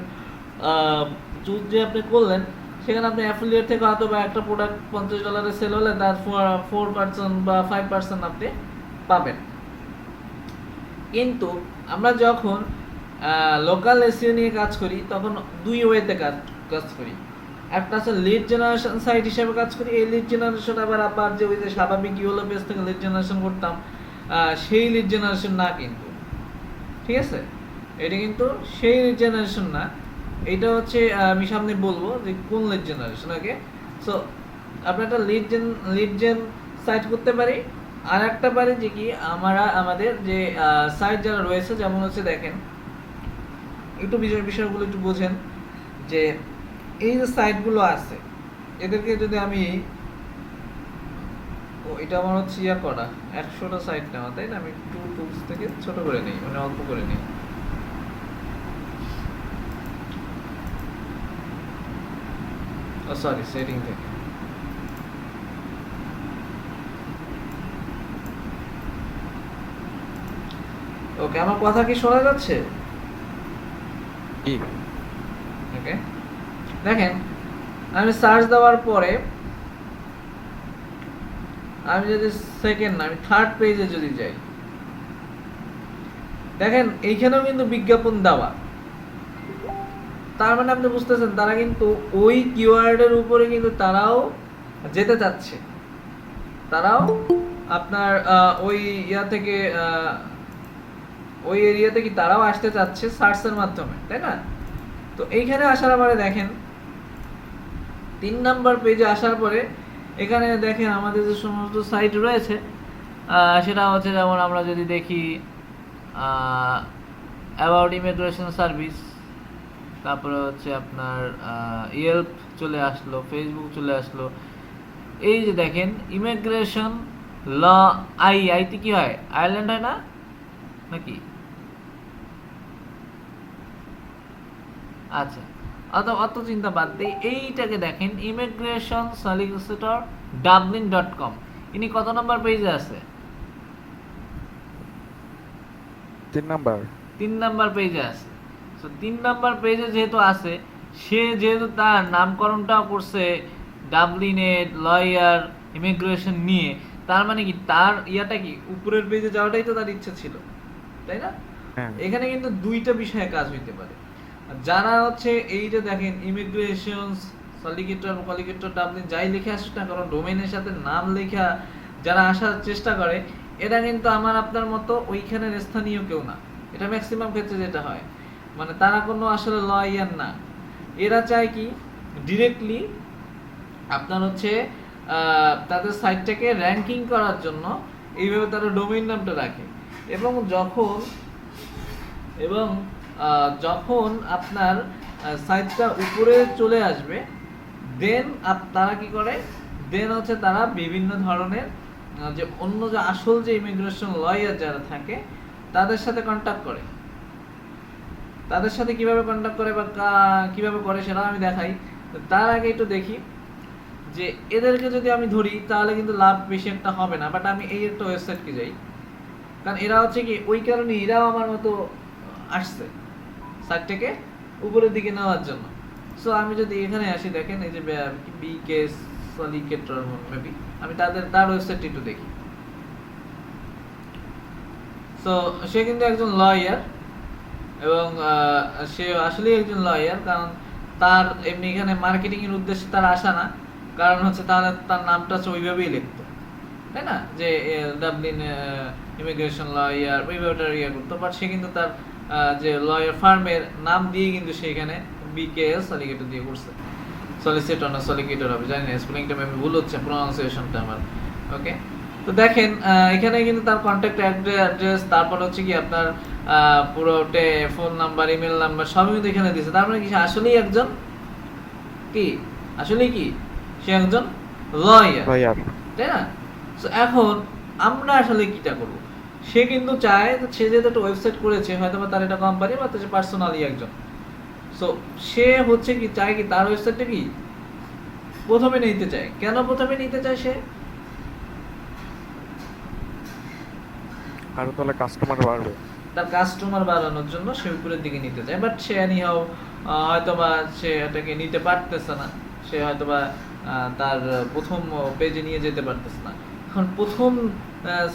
চুজ যে আপনি করলেন, সেখানে আপনি অ্যাফিলিয়েট থেকে হয়তো বা একটা প্রোডাক্ট $50 সেল হলে তার 4% বা 5% আপনি পাবেন। কিন্তু আমরা যখন লোকাল এসইও নিয়ে কাজ করি, তখন দুই ওয়েতে কাজ করি। একটা আছে লিড জেনারেশন সাইট হিসেবে কাজ করি। এই লিড জেনারেশন আবার যে ওই যে স্বাভাবিক ইউলো পেজ থেকে লিড জেনারেশন করতাম, সেই লিড জেনারেশন না কিন্তু, ঠিক আছে? এটা কিন্তু সেই লিড জেনারেশন না, এটা হচ্ছে আমি সামনে বলবো যে কোন লিড জেনারেশন। ওকে, সো আমরা একটা লিড জেন সাইট করতে পারি। আর একটা পারি যে কি আমাদের যে সাইট যারা রয়েছে, যেমন হচ্ছে দেখেন একটু বিষয়গুলো একটু বোঝেন, যে এই যে সাইটগুলো আছে এদেরকে যদি আমি এটা আমার হচ্ছে ইয়া করা 100টা সাইট নেওয়া, তাই না? আমি একটু টুলস থেকে ছোট করে নিই, মানে অল্প করে নিই। সরি, সেটিং থেকে। ওকে, আমার কথা কি শোনা যাচ্ছে? জি। ওকে, দেখেন আমি সার্চ দেওয়ার পরে আমি যদি সেকেন্ড না আমি থার্ড পেজে যদি যাই, দেখেন এইখানেও কিন্তু বিজ্ঞাপন দেওয়া। তার মানে আপনি বুঝতেছেন তারা কিন্তু ওই কিওয়ার্ডের উপরে কিন্তু তারাও যেতে চাচ্ছে, তারাও আপনার ওই ইয়া থেকে ওই এরিয়া থেকে তারাও আসতে চাচ্ছে সার্চের মাধ্যমে, তাই না? তো এইখানে আসার পরে দেখেন 3 নাম্বার পেজে আসার পরে এখানে দেখেন আমাদের যে সমস্ত সাইট রয়েছে, সেটা হচ্ছে যেমন আমরা যদি দেখি অ্যাবাউট ইমিগ্রেশন সার্ভিস, তারপরে হচ্ছে আপনার ইয়েল্প চলে আসলো, ফেসবুক চলে আসলো। এই যে দেখেন ইমিগ্রেশন ল আইতে কি হয়? আয়ারল্যান্ড হয় না নাকি? আচ্ছা, অত অত চিন্তা বাদ দিয়ে এইটাকে দেখেন, ইমিগ্রেশন সলিসিটর ডাবলিন.com, ইনি কত নম্বর পেজে আছে? 3 নাম্বার। 3 নাম্বার পেজে আছে। সো 3 নাম্বার পেজে যেহেতু আছে, সে যেহেতু তার নামকরণটাও করছে ডাবলিনের লয়ার ইমিগ্রেশন নিয়ে, তার মানে কি তার ইয়াটা কি উপরের পেজে যাওয়াটাই তো তার ইচ্ছা ছিল, তাই না? হ্যাঁ এখানে কিন্তু দুইটা বিষয়ে কাজ হইতে পারে। যারা হচ্ছে এইটা দেখেন ইমিগ্রেশন কলিগেটর ডাবলিন যাই লিখে আসুক না, কারণ ডোমেইনের সাথে নাম লেখা যারা আসার চেষ্টা করে, এটা কিন্তু আমার আপনার মতো ওইখানের স্থানীয় কেউ না। এটা ম্যাক্সিমাম ক্ষেত্রে যেটা হয়, মানে তারা কোনো আসলে লয়ার না। এরা চায় কি ডিরেক্টলি আপনার হচ্ছে তাদের সাইটটাকে র্যাঙ্কিং করার জন্য এইভাবে তারা ডোমেইন নামটা রাখে। এবং যখন আপনার সাইটটা উপরে চলে আসবে, দেন তারা কি করে, দেন হচ্ছে তারা বিভিন্ন ধরনের যে অন্য যে আসল যে ইমিগ্রেশন লয়ার যারা থাকে তাদের সাথে কন্ট্যাক্ট করে। তাদের সাথে কিভাবে কন্ট্যাক্ট করে বা কিভাবে করে সেটা আমি দেখাই। তার আগে একটু দেখি যে এদেরকে যদি আমি ধরি তাহলে কিন্তু লাভ বেশি একটা হবে না, বাট আমি এই একটা ওয়েবসাইটকে যাই, কারণ এরা হচ্ছে কি ওই কারণে এরাও আমার মতো আসছে সাইটটাকে উপরের দিকে নেওয়ার জন্য। সো আমি যদি এখানে আসি, দেখেন এই যে বিকে সলিকেটর মেবি, আমি তার ওয়েবসাইটটি একটু দেখি। সো সে কিন্তু একজন লয়ার, এবং সে আসলেই একজন লয়ার, কারণ তার এমনি এখানে মার্কেটিং এর উদ্দেশ্যে তার আসা না, কারণ হচ্ছে তাহলে তার নামটা হচ্ছে ওইভাবেই লিখতো, তাই না, যে ডাবলিন ইমিগ্রেশন লয়ার ওইভাবে ইয়ে করতো। বাট সে কিন্তু তার যে লয়ার ফার্মের নাম দিয়ে কিন্তু সেখানে বিকেএস সলিকেটর দিয়ে করছে, সলিসিটর না সলিকেটর হবে জানি না, স্পেলিংটা আমি ভুল হচ্ছে, প্রোনাউন্সিয়েশনটা আমার। ওকে, তো দেখেন এখানে কিন্তু তার কন্ট্যাক্ট অ্যাড্রেস, তারপর হচ্ছে কি আপনার পুরো ফোন নাম্বার, ইমেল নাম্বার সবই কিন্তু এখানে দিয়েছে। তার মানে কি সে আসলেই একজন কি, আসলেই কি সে একজন লয়ার, তাই না? সো এখন আমরা আসলে কিটা করব, সে কিন্তু চায়, সে যেহেতু একটা ওয়েবসাইট করেছে, হয়তো বা তার একটা কোম্পানি বা তার পার্সোনালি একজন, সো সে হচ্ছে কি চায় কি তার ওয়েবসাইটটা কি প্রথমে নিতে চায়। কেন প্রথমে নিতে চায় সে? আরো তাহলে কাস্টমার বাড়বে। তার কাস্টমার বাড়ানোর জন্য সে উপরের দিকে নিতে চায়। বাট সে এনিহাও হয়তোবা সে এটাকে নিতে পারতেছে না, সে হয়তোবা তার প্রথম পেজে নিয়ে যেতে পারতেছে না। এখন প্রথম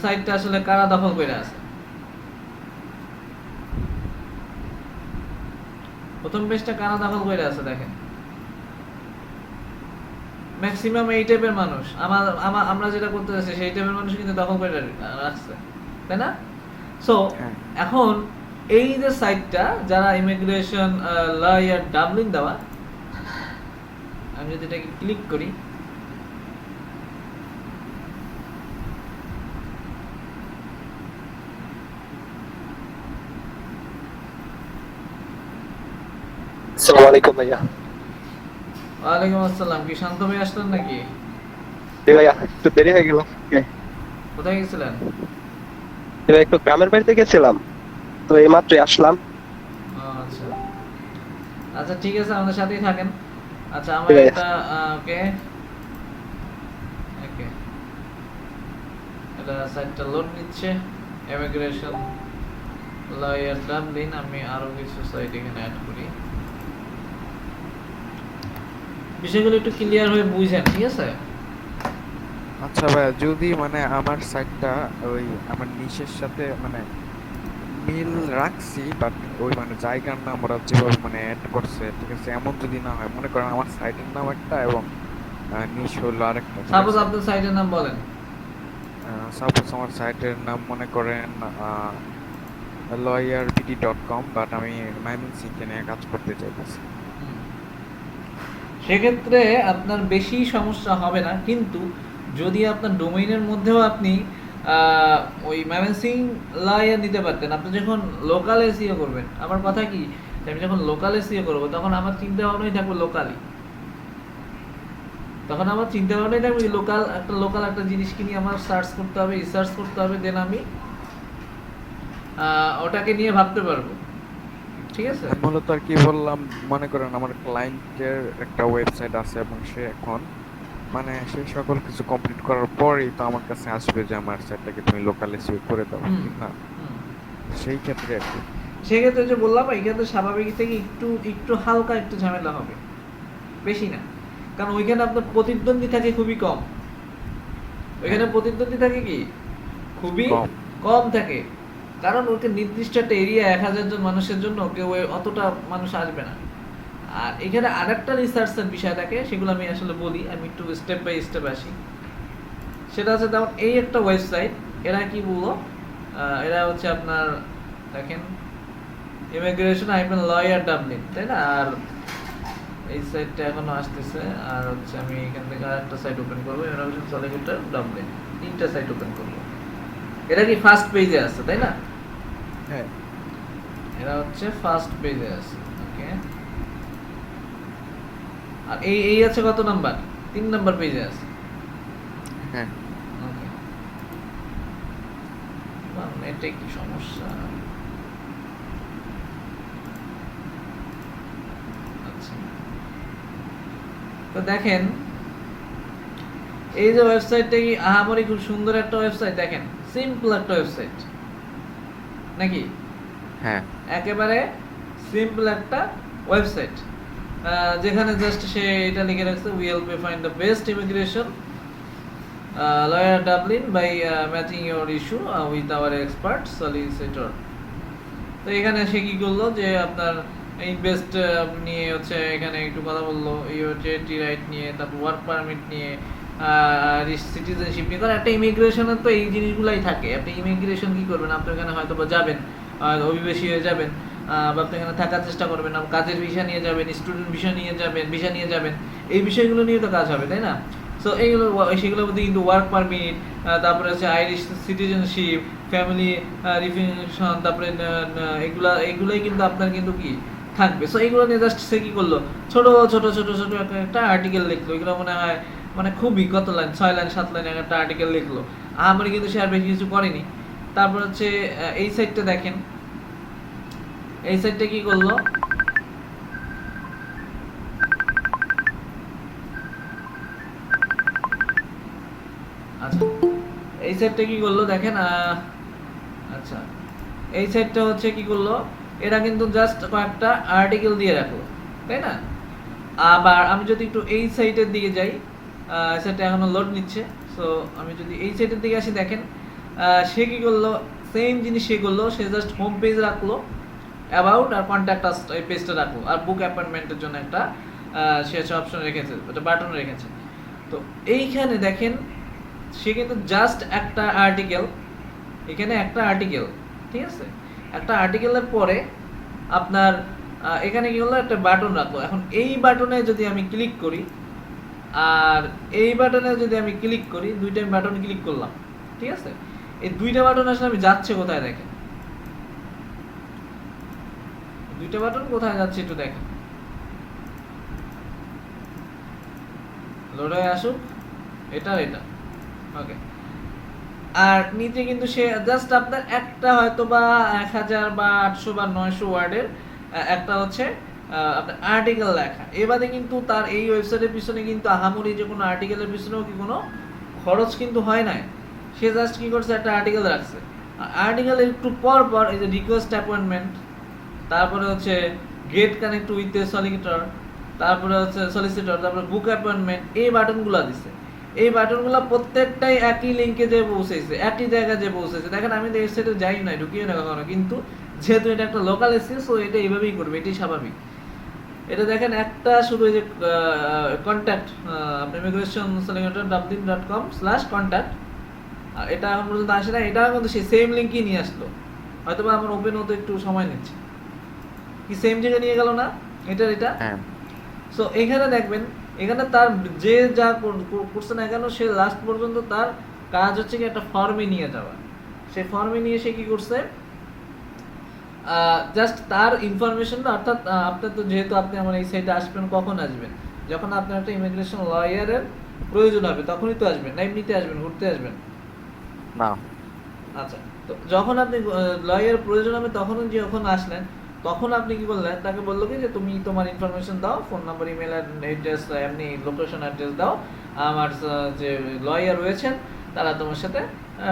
সাইটটা আসলে কারা দখল করে আছে? প্রথম পেজটা কারা দখল করে আছে দেখেন, ম্যাক্সিমাম এই টাইপের মানুষ। আমরা যেটা করতে যাচ্ছি সেই টাইপের মানুষ কিন্তু দখল করে রাখছে, তাই না? সো এখন এই যে সাইটটা যারা ইমিগ্রেশন লয়ার ডাবলিন দেওয়া, আমি যদি এটাকে ক্লিক করি, আসসালামু আলাইকুম ভাইয়া। ওয়ালাইকুম আসসালাম। কি শান্ত ভাই আসলেন নাকি? জি ভাইয়া, একটু দেরি হয়ে গেল। কোথায় গেছিলেন? এবার একটু গ্রামের বাড়িতে গেছিলাম, তো এই মাত্রই আসলাম। আচ্ছা আচ্ছা, ঠিক আছে, আমাদের সাথেই থাকেন। আচ্ছা, আমার ঠিক আছে। একটা ওকে ওকে, এটা সাইটটা লোড নিচ্ছে, ইমিগ্রেশন লয়ার ডাবলিন। আমি আরো কিছু সাইট এখানে অ্যাড করি, বিষয়গুলো একটু ক্লিয়ার হয়ে বুঝেন, ঠিক আছে? আচ্ছা ভাইয়া, যদি মানে আমার সাইটটা ওই আমার নিশের সাথে মানে মিল রাখছি, বাট ওই মানে জায়গার নাম ওরা যেভাবে মানে অ্যাড করছে, ঠিক আছে, এমন যদি না হয়, মনে করেন আমার সাইটের নাম একটা এবং নিশ হলো আরেকটা, সাপোজ আপনার সাইটের নাম বলেন। সাপোজ আমার সাইটের নাম মনে করেন lawyerbt.com, বাট আমি ময়মনসিংহে নিয়ে কাজ করতে চাইতেছি। সেক্ষেত্রে আপনার বেশি সমস্যা হবে না, কিন্তু যদি আপনার ডোমেইনের মধ্যেও আপনি ওই ময়মনসিং লয়ার নিতে পারতেন। আপনি যখন লোকাল এসইও করবেন, আমার কথা কি, আমি যখন লোকাল এসইও করবো তখন আমার চিন্তা ভাবনাই থাকবে লোকালি, তখন আমার চিন্তা ভাবনাই থাকবে লোকাল একটা জিনিস কিনে আমার সার্চ করতে হবে, রিসার্চ করতে হবে, দেন আমি ওটাকে নিয়ে ভাবতে পারবো। ঠিক আছে? মূলত আর কি বললাম, মনে করেন আমার ক্লায়েন্টের একটা ওয়েবসাইট আছে এবং সে এখন মানে সেই সকল কিছু কমপ্লিট করার পরেই তো আমার কাছে আসবে যে আমার সাইটটাকে তুমি লোকাল এসইও করে দাও, হুম, ঠিক না? হুম। সেই ক্ষেত্রে আর কি। সেক্ষেত্রে যে বললাম এই ক্ষেত্রে স্বাভাবিক থেকে একটু একটু হালকা একটু ঝামেলা হবে, বেশি না। কারণ ওইখানে আপনার প্রতিদ্বন্দ্বী থাকে খুবই কম। ওইখানে প্রতিদ্বন্দ্বী থাকে কি খুবই কম। কম থাকে, কারণ ওকে নির্দিষ্ট একটা এরিয়া 1000 জন মানুষের জন্য কেউ অতটা মানুষ আসবে না। আর এখানে আরেকটা রিসার্চের বিষয় থাকে, সেগুলো আমি আসলে বলি, আমি একটু স্টেপ বাই স্টেপ আসি। সেটা হচ্ছে যেমন এই একটা ওয়েবসাইট, এরা কি বললো, এরা হচ্ছে আপনার দেখেন ইমিগ্রেশন হাইফেন লয়ার ডাবলিন, তাই না? আর এই সাইটটা এখনো আসতেছে। আর হচ্ছে আমি এখান থেকে আরেকটা সাইট ওপেন করবো, ইমিগ্রেশন সলিসিটর ডাবলিন, তিনটা সাইট ওপেন করবো। এরা কি ফার্স্ট পেজে আছে, তাই না? হ্যাঁ, এরা হচ্ছে ফার্স্ট পেজে আছে, ওকে। আর এই এই আছে কত নাম্বার? 3 নাম্বার পেজে আছে, হ্যাঁ। ওকে। নেটে কি সমস্যা? আচ্ছা, তো দেখেন এই যে ওয়েবসাইটটা কি আহামরি খুব সুন্দর একটা ওয়েবসাইট? দেখেন সিম্পল একটা ওয়েবসাইট নাকি? হ্যাঁ, একেবারে সিম্পল একটা ওয়েবসাইট, যেখানে জাস্ট সে এটা লিখে রাখছে, we help you find the best immigration lawyer Dublin by matching your issue with our expert solicitor. তো এখানে সে কি করলো যে আপনার ইনভেস্ট নিয়ে হচ্ছে এখানে একটু কথা বললো, ইউটি রাইট নিয়ে, তারপর ওয়ার্ক পারমিট নিয়ে, সিটিজেনশিপ নিয়ে। কারণ একটা ইমিগ্রেশনের তো এই জিনিসগুলাই থাকে। আপনি ইমিগ্রেশন কি করবেন, আপনি এখানে হয়তো বা যাবেন, অভিবাসী হয়ে যাবেন, বা আপনি এখানে থাকার চেষ্টা করবেন, কাজের ভিসা নিয়ে যাবেন, স্টুডেন্ট ভিসা নিয়ে যাবেন, এই বিষয়গুলো নিয়ে তো কাজ হবে, তাই না? সো এইগুলো সেগুলোর মধ্যে কিন্তু ওয়ার্ক পারমিট, তারপরে হচ্ছে আইরিশ সিটিজেনশিপ, ফ্যামিলি রিফিউশন, তারপরে এগুলোই কিন্তু আপনার কিন্তু কি থাকবে। সো এইগুলো নিয়ে জাস্ট সে কি করলো, ছোট ছোট ছোট ছোট একটা আর্টিকেল লিখলো। এগুলো মনে হয় মানে খুবই কত লাইন, 6 লাইন 7 লাইন একটা আর্টিকেল লিখলো। আমার কিন্তু সে আর বেশি কিছু করেনি। তারপর হচ্ছে এই সাইটটা দেখেন, এই সাইটটা কি করলো, আচ্ছা এই সাইটটা কি করলো দেখেন, আচ্ছা এই সাইটটা হচ্ছে কি করলো, এরা কিন্তু জাস্ট কয়েকটা আর্টিকেল দিয়ে রাখলো, তাই না? আবার আমি যদি একটু এই সাইটের দিকে যাই, সাইটটা এখনো লোড নিচ্ছে। সো আমি যদি এই সাইটের দিকে আসি, দেখেন সে কি করলো, সেম জিনিস সে করলো, সে জাস্ট হোম পেজ রাখলো, অ্যাবাউট আর কন্ট্যাক্ট আস এই পেজটা রাখলো, আর বুক অ্যাপয়েন্টমেন্টের জন্য একটা সে অপশন রেখেছে, একটা বাটন রেখেছে। তো এইখানে দেখেন সে কিন্তু জাস্ট একটা আর্টিকেল, এখানে একটা আর্টিকেল, ঠিক আছে, একটা আর্টিকেলের পরে আপনার এখানে কি হলো, একটা বাটন রাখলো। এখন এই বাটনে যদি আমি ক্লিক করি, আর এই বাটনে যদি আমি ক্লিক করি, দুইটা বাটন ক্লিক করলাম, ঠিক আছে? এই দুইটা বাটন আসলে আমি যাচ্ছে কোথায় দেখেন, দুইটা বাটন কোথায় যাচ্ছে একটু দেখেন, লোড হয়ে আসুক, এটা আর এটা, ওকে। আর নিচে কিন্তু সে জাস্ট আপনার একটা হয়তো বা 1000 বা 800 বা 900 ওয়ার্ডের একটা হচ্ছে আপনার আর্টিকেল লেখা। এবারে কিন্তু তার এই ওয়েবসাইটের পিছনে কিন্তু আহামরি যে কোনো আর্টিকেলের পিছনেও কি কোনো খরচ কিন্তু হয় নাই। সে জাস্ট কি করছে, একটা আর্টিকেল রাখছে। আর্টিকেলের একটু পর পর এই যে রিকোয়েস্ট অ্যাপয়েন্টমেন্ট, তারপরে হচ্ছে get connect with the solicitor, তারপরে হচ্ছে সলিসিটর, তারপরে বুক অ্যাপয়েন্টমেন্ট, এই বাটনগুলো দিছে। এই বাটনগুলো প্রত্যেকটাই একই লিঙ্কে যে পৌঁছেছে, একই জায়গায় যে পৌঁছেছে। দেখেন আমি তো ওয়েবসাইটে যাই না, ঢুকিয়ে না কখনো, কিন্তু যেহেতু এটা একটা লোকাল এসিও, সো এটা এইভাবেই করবে, এটাই স্বাভাবিক। এটা দেখেন একটা শুধু এই যে কন্ট্যাক্ট, ইমিগ্রেশন সলিসিটর dublin.com/contact, আর এটা এখন পর্যন্ত আসে না। এটা কিন্তু সেই সেম লিঙ্কই নিয়ে আসলো, হয়তো বা আমার ওপেন হতে একটু সময় নিচ্ছে। কি সেম জায়গায় নিয়ে গেল না এটা? হ্যাঁ। সো এখানে দেখবেন, এখানে তার যে যা করছে না কেন, সে লাস্ট পর্যন্ত তার কাজ হচ্ছে কি একটা ফর্মে নিয়ে যাওয়া। সে ফর্মে নিয়ে সে কি করছে, জাস্ট তার ইনফরমেশনটা, অর্থাৎ আপনার তো যেহেতু আপনি আমার এই সাইটে আসবেন, কখন আসবেন? যখন আপনার একটা ইমিগ্রেশন লয়ারের প্রয়োজন হবে তখনই তো আসবেন, না এমনিতে আসবেন, ঘুরতে আসবেন না। আচ্ছা, তো যখন আপনি লয়ার প্রয়োজন হবে তখন যখন আসলেন, তখন আপনি কি করলেন, তাকে বললো কি যে তুমি তোমার ইনফরমেশন দাও, ফোন নাম্বার, ইমেল অ্যাড্রেস, এমনি লোকেশন অ্যাড্রেস দাও, আমার যে লয়ার রয়েছেন তারা তোমার সাথে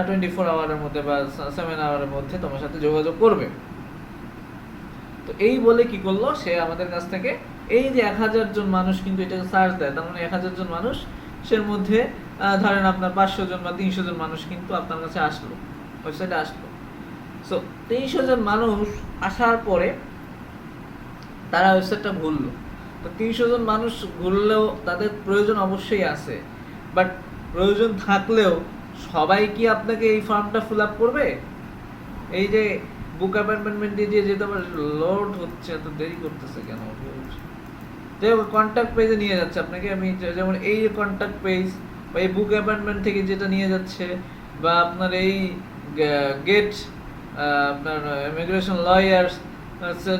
24 আওয়ারের মধ্যে বা 7 আওয়ারের মধ্যে তোমার সাথে যোগাযোগ করবে। তো এই বলে কি করলো, সে আমাদের কাছ থেকে এই যে 1000 জন মানুষ কিন্তু এটাকে সার্চ দেয়, তার মানে 1000 জন মানুষ সের মধ্যে ধরেন আপনার 500 জন বা 300 জন মানুষ কিন্তু আপনার কাছে আসলো, ওয়েবসাইটে আসলো। সো 300 জন মানুষ আসার পরে তারা ওয়েবসাইটটা ঘুরলো। তো 300 জন মানুষ ঘুরলেও তাদের প্রয়োজন অবশ্যই আছে, বাট প্রয়োজন থাকলেও সবাই কি আপনাকে এই ফর্মটা ফিল আপ করবে? এই যে বুক অ্যাপয়েন্টমেন্ট দিয়ে যেতে পারে, লোড হচ্ছে, এত দেরি করতেছে কেন? যে কন্ট্যাক্ট পেজে নিয়ে যাচ্ছে আপনাকে, আমি যেমন এই কন্ট্যাক্ট পেজ বা এই বুক অ্যাপয়েন্টমেন্ট থেকে যেটা নিয়ে যাচ্ছে, বা আপনার এই গেট আপনার ইমিগ্রেশন লয়ার্স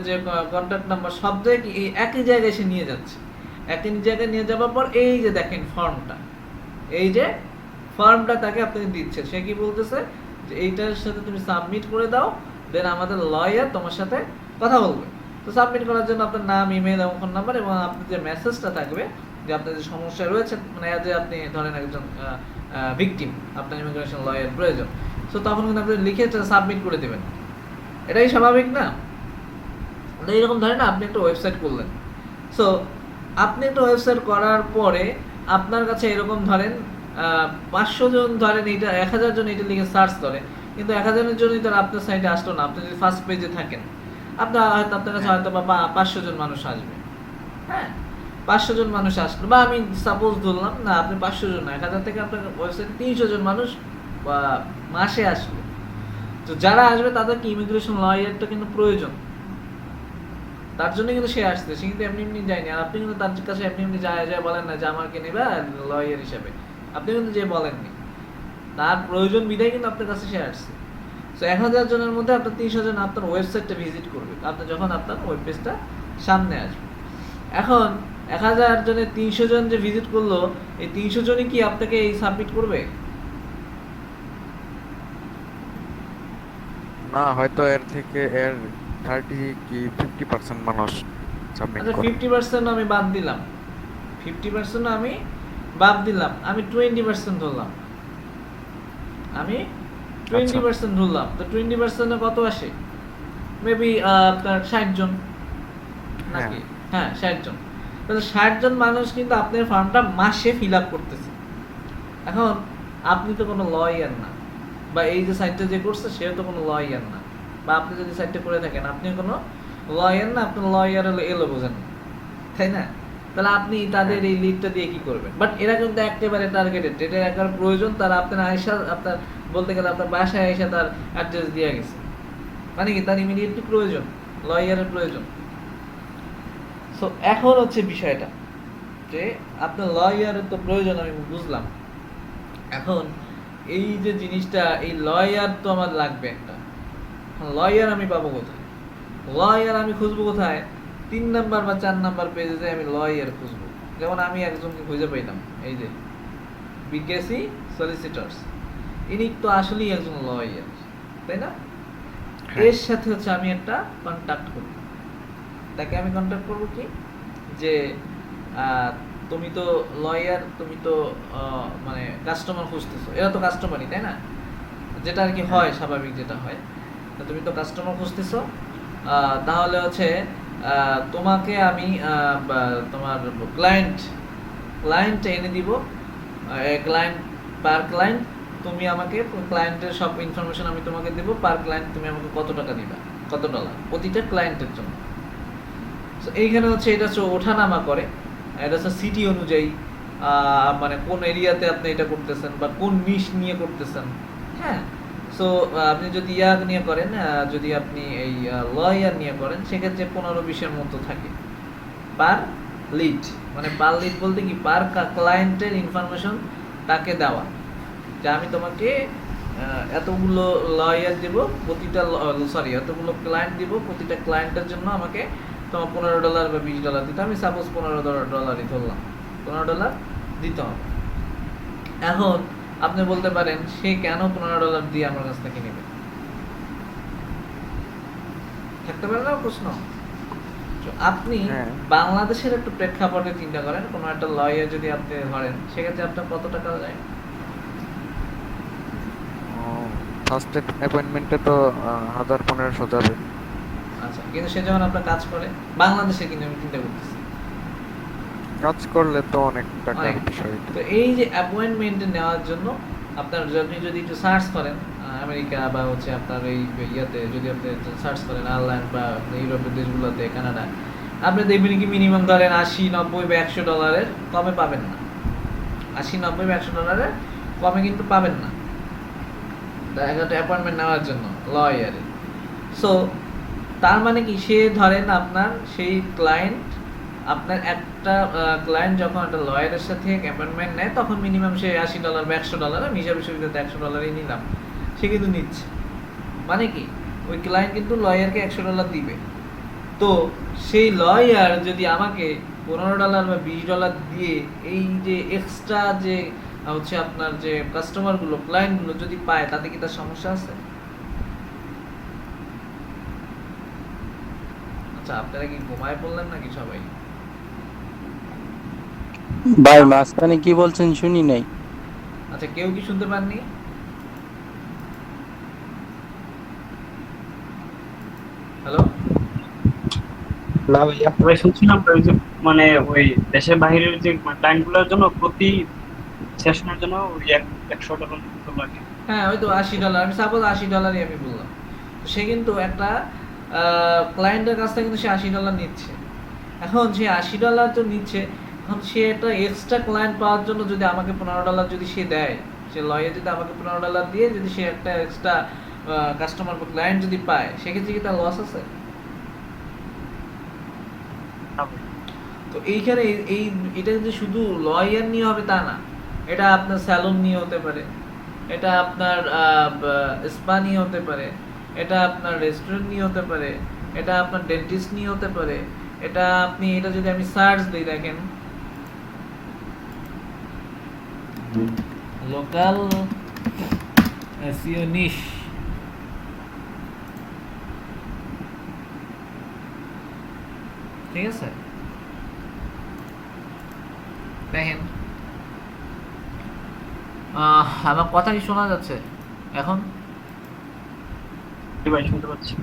যে কন্ট্যাক্ট নাম্বার, সব জায়গায় এই একই জায়গায় সে নিয়ে যাচ্ছে। একই জায়গায় নিয়ে যাওয়ার পর এই যে দেখেন ফর্মটা, এই যে ফর্মটা তাকে আপনাকে দিচ্ছে, সে কি বলতেছে যে এইটার সাথে তুমি সাবমিট করে দাও, দেন আমাদের লয়ার তোমার সাথে কথা বলবে। তো সাবমিট করার জন্য আপনার নাম, ইমেল এবং ফোন নাম্বার এবং আপনার যে মেসেজটা থাকবে যে আপনার যে সমস্যা রয়েছে, মানে যে আপনি ধরেন একজন ভিকটিম, আপনার ইমিগ্রেশন লয়ার প্রয়োজন, সো তখন কিন্তু আপনি লিখে সাবমিট করে দেবেন। এটাই স্বাভাবিক না? এইরকম ধরেন আপনি একটা ওয়েবসাইট করলেন, সো আপনি একটা ওয়েবসাইট করার পরে আপনার কাছে এরকম ধরেন 500 জন ধরেন এইটা 1000 জন এটা লিখে সার্চ করে, কিন্তু 1000-এর জন্যই তো আপনার সাইটে আসলো না। আপনি যদি ফার্স্ট পেজে থাকেন, আপনার কাছে হয়তো বা 500 জন মানুষ আসবে, হ্যাঁ 500 জন মানুষ আসলো, বা আমি সাপোজ ধরলাম না আপনি 500 জন না, 1000 থেকে আপনার ওয়েবসাইটে 300 জন মানুষ মাসে আসলো। তো যারা আসবে তাদের কি ইমিগ্রেশন লয়ারটা কিন্তু প্রয়োজন, তার জন্য কিন্তু সে আসছে, সে কিন্তু এমনি এমনি যায়নি। আর আপনি কিন্তু তার কাছে এমনি এমনি যায় বলেন না যে আমাকে নেবে লয়ার হিসাবে, আপনি কিন্তু যে বলেননি, তার প্রয়োজন বিধায় কিন্তু আপনার কাছে সে আসছে। সো 1000 জনের মধ্যে আপনার 300 জন আপনার ওয়েবসাইটটা ভিজিট করবে আপনার যখন আপনার ওয়েব পেজটা সামনে আসবে। এখন 1000 জনের 300 জন যে ভিজিট করলো, এই 300 জনই কি আপনাকে এই সাবমিট করবে? না, হয়তো এর থেকে এর 30 কি 50% মানুষ সাবমিট আচ্ছা, করে। 50% আমি বাদ দিলাম, 50% আমি বাদ দিলাম, আমি 20% ধরলাম, আমি 20% ধরলাম। তো 20% কত আসে? মেবি আপনার 60 জন নাকি? হ্যাঁ 60 জন। তাহলে 60 জন মানুষ কিন্তু আপনার ফর্মটা মাসে ফিল আপ করতেছে। এখন আপনি তো কোনো লয়ার না, বা এই যে সাইটটা যে করছে সেও তো কোনো লয়ার না, বা আপনি যদি সাইটটা করে থাকেন আপনি কোনো লয়ার না, আপনার লয়ার হলো এলো বোঝেন, তাই না? তাহলে আপনি তাদের এই লিডটা দিয়ে কি করবেন? বাট এরা কিন্তু একেবারে টার্গেটেড, এটা একবার প্রয়োজন তার, আপনার আয়সা আপনার বলতে গেলে আপনার বাসায় এসে তার অ্যাড্রেস দিয়ে গেছে, মানে কি তার ইমিডিয়েটলি প্রয়োজন, লয়ারের প্রয়োজন। সো এখন হচ্ছে বিষয়টা যে আপনার লয়ারের তো প্রয়োজন, আমি বুঝলাম। এখন এই যে জিনিসটা, এই লয়ার তো আমার লাগবে একটা, লয়ার আমি পাবো কোথায়? লয়ার আমি খুঁজবো কোথায়? 3 নাম্বার বা 4 নাম্বার পেজে যাই আমি লয়ার খুঁজবো। যেমন আমি একজনকে খুঁজে পাইলাম, এই যে বিকেসি সলিসিটরস, ইনি তো আসলেই একজন লয়ার, তাই না? এর সাথে হচ্ছে আমি একটা কন্ট্যাক্ট করব, তাকে আমি কন্ট্যাক্ট করব কি যে তুমি তো লয়ার, তুমি তো মানে কাস্টমার খুঁজতেছো, এরা তো কাস্টমারই, তাই না? যেটা আর কি হয় স্বাভাবিক যেটা হয়, তো তুমি তো কাস্টমার খুঁজতেছো, তাহলে হচ্ছে তোমাকে আমি তোমার ক্লায়েন্ট এনে দিব, ক্লায়েন্ট পার ক্লায়েন্ট তুমি আমাকে, ক্লায়েন্টের সব ইনফরমেশন আমি তোমাকে দেবো, পার ক্লায়েন্ট তুমি আমাকে কত টাকা দিবা, কত ডলার প্রতিটা ক্লায়েন্টের জন্য। সো এইখানে হচ্ছে এটা হচ্ছে ওঠানামা করে, এটা হচ্ছে সিটি অনুযায়ী, মানে কোন এরিয়াতে আপনি এটা করতেছেন বা কোন নিশ নিয়ে করতেছেন, হ্যাঁ। সো আপনি যদি ইয়াগ নিয়ে করেন, যদি আপনি এই লয়ার নিয়ে করেন, সেক্ষেত্রে 15-20-এর মতো থাকে পার লিড, মানে পার লিড বলতে কি পার ক্লায়েন্টের ইনফরমেশন তাকে দেওয়া, যে আমি তোমাকে এতগুলো লয়ার দিব, প্রতিটা এতগুলো ক্লায়েন্ট দিব, প্রতিটা ক্লায়েন্টের জন্য আমাকে তোমার $15 বা $20 দিতে, আমি সাপোজ $15 ধরলাম, $15 দিতে হবে। এখন আপনি বলতে পারেন সে কেন $15 দিয়ে আমার কাছ থেকে নেবে? থাকতে পারে না প্রশ্ন? তো আপনি হ্যাঁ। বাংলাদেশের একটু প্রেক্ষাপটে চিন্তা করেন, কোনো একটা লয়ার যদি আপনি ধরেন, সেক্ষেত্রে আপনার কত টাকা যায়? ফার্স্ট অ্যাপয়েন্টমেন্টে তো 1000-1500 যাবে। আচ্ছা, কিন্তু সে যখন আপনার কাজ করে, বাংলাদেশে কিন্তু আমি চিন্তা করতেছি কাজ করলে তো অনেক টাকার অনেক। বিষয় এটা। তো এই যে অ্যাপয়েন্টমেন্ট নেওয়ার জন্য আপনার যদি একটু সার্চ করেন আমেরিকা বা হচ্ছে আপনার এই ইয়াতে যদি আপনি সার্চ করেন আয়ারল্যান্ড বা ইউরোপের দেশগুলোতে, কানাডা, আপনি দেখবেন কি মিনিমাম ধরেন 80-90 বা $100 কমে পাবেন না। 80-90 বা $100 কমে কিন্তু পাবেন না একটা অ্যাপয়েন্টমেন্ট নেওয়ার জন্য লয়ারে। সো তার মানে কি, সে ধরেন আপনার সেই ক্লায়েন্ট, আপনার একটা ক্লায়েন্ট যখন একটা লয়ারের সাথে অ্যাপয়েন্টমেন্ট নেয়, তখন মিনিমাম সে $80 বা $100, আমি হিসাব সুবিধাতে $100 নিলাম, সে কিন্তু নিচ্ছে। মানে কি, ওই ক্লায়েন্ট কিন্তু লয়ারকে $100 দিবে। তো সেই লয়ার যদি আমাকে $15 বা $20 দিয়ে এই যে এক্সট্রা যে হচ্ছে আপনার যে কাস্টমারগুলো, ক্লায়েন্টগুলো যদি পায়, তাতে কি তার সমস্যা আছে? আচ্ছা, আপনারা কি ঘুমায় পড়লেন নাকি সবাই? ভাই মাঝখানে কি বলছেন শুনি নাই। আচ্ছা, কেউ কি শুনতে পাননি? হ্যালো? না ভাইয়া, ভাই শুনছিলাম ওই যে মানে ওই দেশের বাইরের যে ক্লায়েন্টগুলোর জন্য প্রতি সেশনের জন্য ওই $100 মতো লাগে। হ্যাঁ, ওই তো $80, আমি সাপোজ $80 আমি বললাম। তো সে কিন্তু একটা ক্লায়েন্টের কাছ থেকে কিন্তু সে $80 নিচ্ছে। এখন সে $80 তো নিচ্ছে, এখন সে একটা এক্সট্রা ক্লায়েন্ট পাওয়ার জন্য যদি আমাকে $15 যদি সে দেয়, সে লয়ার যদি আমাকে $15 দিয়ে যদি সে একটা এক্সট্রা কাস্টমার বা ক্লায়েন্ট যদি পায়, সেক্ষেত্রে কি তার লস আছে? তো এইখানে এটা কিন্তু শুধু লয়ার নিয়ে হবে তা না, এটা আপনার স্যালুন নিয়ে হতে পারে, এটা আপনার স্পা নিয়ে হতে পারে, এটা আপনার রেস্টুরেন্ট নিয়ে হতে পারে, এটা আপনার ডেন্টিস্ট নিয়ে হতে পারে, এটা যদি আমি সার্চ দিই, দেখেন লোকাল এসইও নিশ, ঠিক আছে, দেখেন আমার কথা কি শোনা যাচ্ছে এখন? জি ভাই শুনতে পাচ্ছি।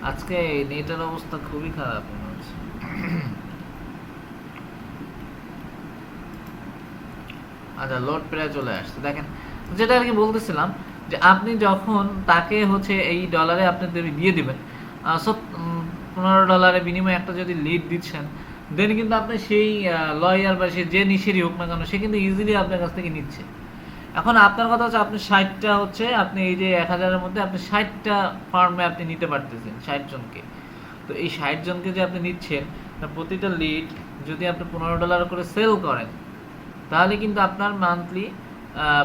আজকে নেটের অবস্থা খুবই খারাপ মনে হচ্ছে। আচ্ছা, লোড প্রায় চলে আসছে, দেখেন যেটা আর কি বলতেছিলাম, যে আপনি যখন তাকে হচ্ছে এই ডলারে আপনি দিয়ে দিবেন, $15 বিনিময়ে একটা যদি লিড দিচ্ছেন, দেন কিন্তু আপনি সেই লয়ার বা সে যে নিশেরই হোক না কেন, সে কিন্তু ইজিলি আপনার কাছ থেকে নিচ্ছে। এখন আপনার কথা হচ্ছে আপনি 60টা হচ্ছে আপনি এই যে 1000-এর মধ্যে আপনি 60টা ফার্মে আপনি নিতে পারতেছেন 60 জনকে। তো এই 60 জনকে যে আপনি নিচ্ছেন, প্রতিটা লিড যদি আপনি $15 করে সেল করেন, তাহলে কিন্তু আপনার মান্থলি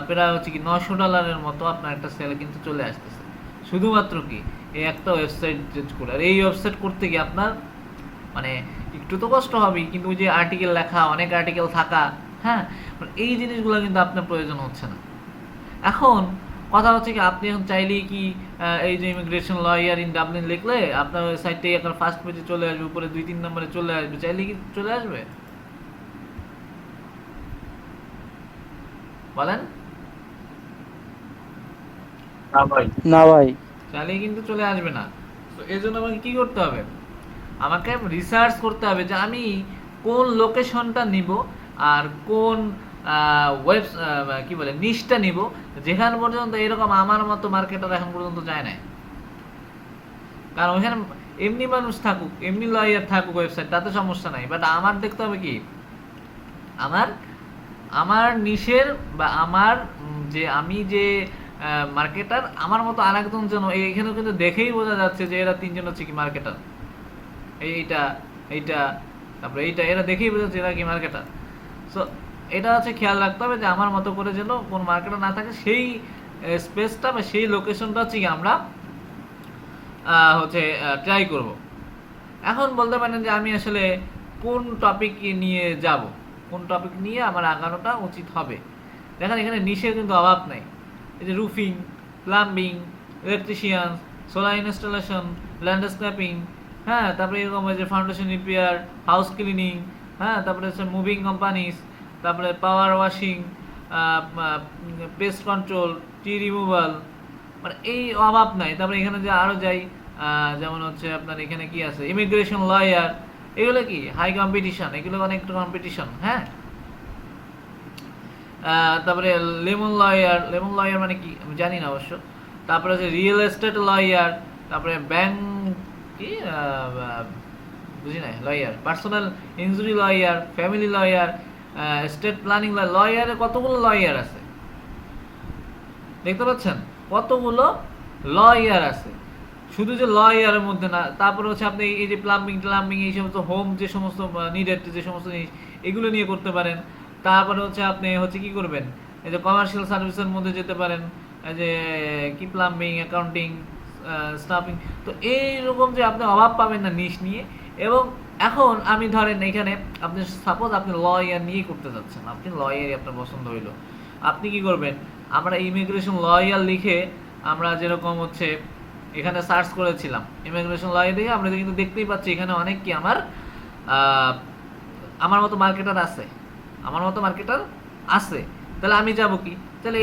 প্রায় হচ্ছে কি $900 মতো আপনার একটা সেল কিন্তু চলে আসতেছে, শুধুমাত্র কি এই একটা ওয়েবসাইট করে। আর এই ওয়েবসাইট করতে গিয়ে আপনার মানে একটু তো কষ্ট হবেই, কিন্তু ওই যে আর্টিকেল লেখা, অনেক আর্টিকেল থাকা, হ্যাঁ, এই জিনিসগুলো কিন্তু আপনার প্রয়োজন হচ্ছে না। এখন কথা হচ্ছে কি, আপনি এখন চাইলেই কি এই যে ইমিগ্রেশন লয়ার ইন ডাবলিন লিখলে আপনার ওয়েবসাইটে এখন ফার্স্ট পেজে চলে আসবে, উপরে 2-3 নম্বরে চলে আসবে, চাইলেই কি চলে আসবে? বলেন না ভাই, না ভাই, চাইলেই কিন্তু চলে আসবে না। তো এই জন্য আমাকে কি করতে হবে? আমাকে রিসার্চ করতে হবে যে আমি কোন লোকেশনটা নিব আর কোন ওয়েব কি বলে নিশটা নিব, যেখানে পর্যন্ত এরকম আমার মতো মার্কেটার এখন পর্যন্ত যায় নাই। কারণ ওখানে এমনি মানুষ থাকুক, এমনি লয়ার থাকুক ওয়েবসাইট, তাতে সমস্যা নাই, বাট আমার দেখতে হবে কি আমার নিশের বা আমার যে আমি যে মার্কেটার, আমার মতো আরেকজন যেন এখানে কিন্তু দেখেই বোঝা যাচ্ছে যে এরা 3জন হচ্ছে কি মার্কেটার, এইটা এইটা তারপরে এইটা, এরা দেখেই বোঝা যাচ্ছে এরা কি মার্কেটার। সো এটা হচ্ছে খেয়াল রাখতে হবে যে আমার মতো করে যেন কোন মার্কেটার না থাকে, সেই স্পেসটা বা সেই লোকেশনটা হচ্ছে কি আমরা হচ্ছে ট্রাই করব। এখন বলতে পারেন যে আমি আসলে কোন টপিক নিয়ে যাব, কোন টপিক নিয়ে আমার আগানোটা উচিত হবে। দেখেন এখানে নিশের কিন্তু অভাব নাই। এই যে roofing, plumbing, electrician, solar installation, landscaping, হ্যাঁ, তারপরে এরকম যে ফাউন্ডেশন রিপেয়ার, হাউস ক্লিনিং, হ্যাঁ, তারপরে হচ্ছে মুভিং কোম্পানিজ, তারপরে পাওয়ার ওয়াশিং, পেস্ট কন্ট্রোল, টি রিমুভাল, মানে এই অভাব নাই। তারপরে এখানে যে আরও যাই, যেমন হচ্ছে আপনার এখানে কি আছে, ইমিগ্রেশন লয়ার, এগুলো কি হাই কম্পিটিশন, এগুলো অনেকটা কম্পিটিশন, হ্যাঁ। তারপরে লেমন লয়ার মানে কি আমি জানি না অবশ্য। তারপরে হচ্ছে রিয়েল এস্টেট লয়ার, তারপরে ব্যাংক কি বুঝি নাই lawyer, personal injury lawyer, family lawyer, estate planning লয়ারে কতগুলো লয়ার আছে দেখতে পাচ্ছেন, কতগুলো লয়ার আছে। শুধু যে লয়ারের মধ্যে না, তারপরে হচ্ছে আপনি এই যে প্লাম্বিং এই সমস্ত হোম যে সমস্ত নিডেড যে সমস্ত জিনিস এগুলো নিয়ে করতে পারেন। তারপরে হচ্ছে আপনি হচ্ছে কি করবেন, এই যে কমার্শিয়াল সার্ভিসের মধ্যে যেতে পারেন, এই যে কি প্লাম্বিং, অ্যাকাউন্টিং, স্টাফিং। তো এইরকম যে আপনি অভাব পাবেন না নিশ নিয়ে। এবং এখন আমি ধরেন এখানে আপনি সাপোজ আপনি লয়ার নিয়েই করতে যাচ্ছেন, আপনি লয়ারই আপনার পছন্দ হইলো, আপনি কি করবেন, আমরা ইমিগ্রেশন লয়ার লিখে আমরা যেরকম হচ্ছে এখানে সার্চ করেছিলাম ইমিগ্রেশন লয়ার দেখে, আমরা কিন্তু দেখতেই পাচ্ছি এখানে অনেক কি আমার মতো মার্কেটার আছে। তাহলে আমি যাব কি, তাহলে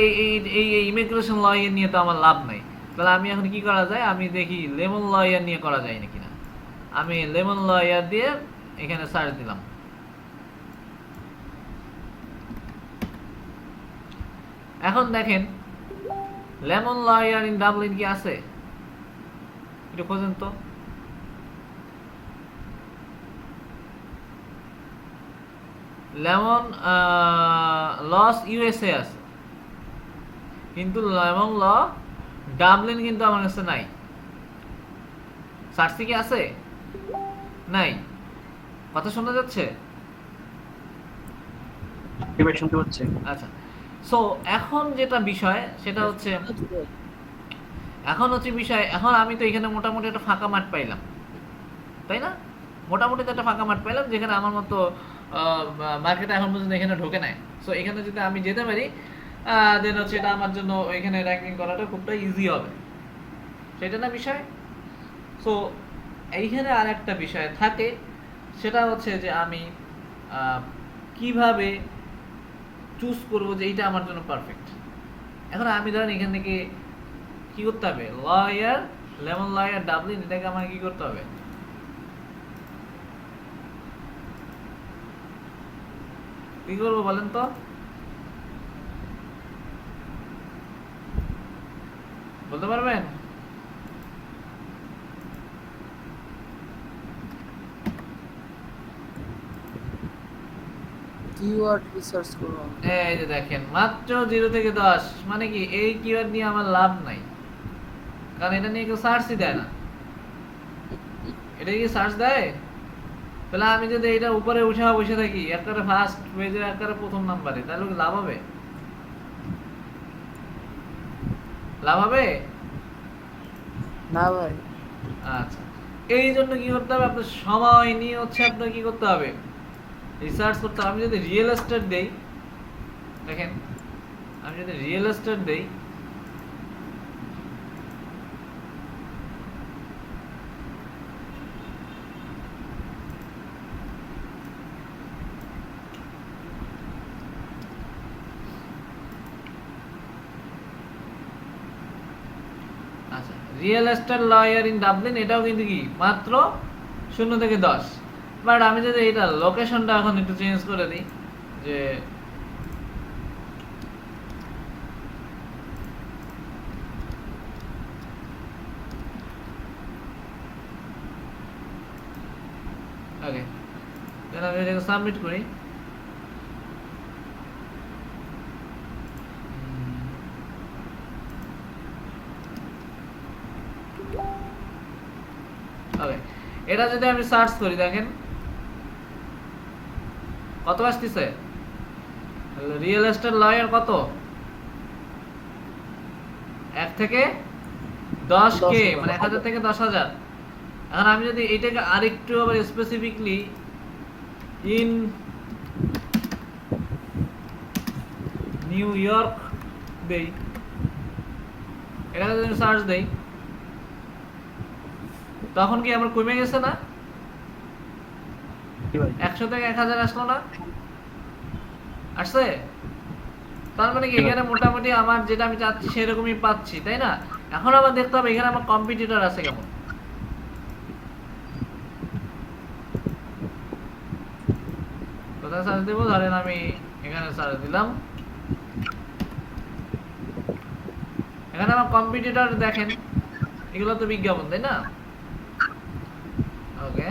এই ইমিগ্রেশন লয়ার নিয়ে তো আমার লাভ নাই। তাহলে আমি এখন কি করা যায়, আমি দেখি লেমন লয়ার নিয়ে করা যায় নাকি না। আমি লেমন লয়ার দিয়ে এখানে সার্চ দিলাম। এখন দেখেন লেমন লয়ার ইন ডাবলিন কি আছে, একটু খোঁজেন তো। লেমন লস ইউএসএ আছে, কিন্তু লেমন ল ডাবলিন কিন্তু আমার কাছে নাই। সার্চে কি আছে? নাই। কথা শোনা যাচ্ছে? এবার শুনতে পাচ্ছি। আচ্ছা, সো এখন যেটা বিষয় সেটা হচ্ছে এখন আমি তো এখানে মোটামুটি একটা ফাঁকা মাঠ পাইলাম, তাই না? মোটামুটি তো একটা ফাঁকা মাঠ পাইলাম যেখানে আমার মতো মার্কেটে এখন পর্যন্ত এখানে ঢোকে নাই। সো এখানে যদি আমি যেতে পারি দেন হচ্ছে এটা আমার জন্য এখানে র্যাঙ্কিং করাটা খুবটা ইজি হবে, সেটা না বিষয়। সো এইখানে আর একটা বিষয় থাকে, সেটা হচ্ছে যে আমি কিভাবে চুজ করবো যে এইটা আমার জন্য পারফেক্ট। এখন আমি ধরেন এখান থেকে কি করতে হবে, লয়ার, লেমন লয়ার ডাবলিন, এটাকে আমার কি করতে হবে, কি করবো বলেন তো? বলতে পারবেন? কিওয়ার্ড রিসার্চ করব। এই যে দেখেন মাত্র 0 থেকে 10, মানে কি এই কিওয়ার্ড নিয়ে আমার লাভ নাই, কারণ এটা নিয়ে কেউ সার্চই দেয় না। এটা কি সার্চ দেয়? তাহলে আমি যদি এটা উপরে উঠে বসে থাকি একবারে ফার্স্ট পেজের একবারে প্রথম নাম্বারে, তাহলে কি লাভ হবে? লাভ হবে না ভাই। আচ্ছা, এই জন্য কি করতে হবে, আপনার সময় নিয়ে হচ্ছে আপনার কি করতে হবে, রিসার্চ করতে হবে। আমি যদি রিয়েল এস্টেট দেই, দেখেন আমি যদি রিয়েল এস্টেট দেই, আচ্ছা real estate lawyer in Dublin, এটাও কিন্তু কি মাত্র 0 থেকে 10। বাট আমি যদি এটা লোকেশনটা এখন একটু চেঞ্জ করে দিই, যে ওকে, তাহলে আমি এটাকে সাবমিট করি। ওকে, এটা যদি আমি সার্চ করি, দেখেন কত আসতেছে, রিয়েল এস্টেট লয়ার কত, 1 থেকে 10K, মানে 1000 থেকে 10,000। এখন আমি যদি এটাকে আরেকটু আবার স্পেসিফিকলি ইন নিউ ইয়র্ক দেই, এটাকে যদি সার্চ দেই তখন কি আমার কমে গেছে না? 100 থেকে 1000 আসলো না? আসছে? তার মানে কি এখানে মোটামুটি আমার যেটা আমি চাচ্ছি সেরকমই পাচ্ছি, তাই না? এখন আবার দেখতে হবে এখানে আমার কম্পিটিটর আছে কেমন। কোথায় সার্চ দেবো? ধরেন আমি এখানে সার্চ দিলাম, এখানে আমার কম্পিটিটর দেখেন, এগুলো তো বিজ্ঞাপন, তাই না? Okay,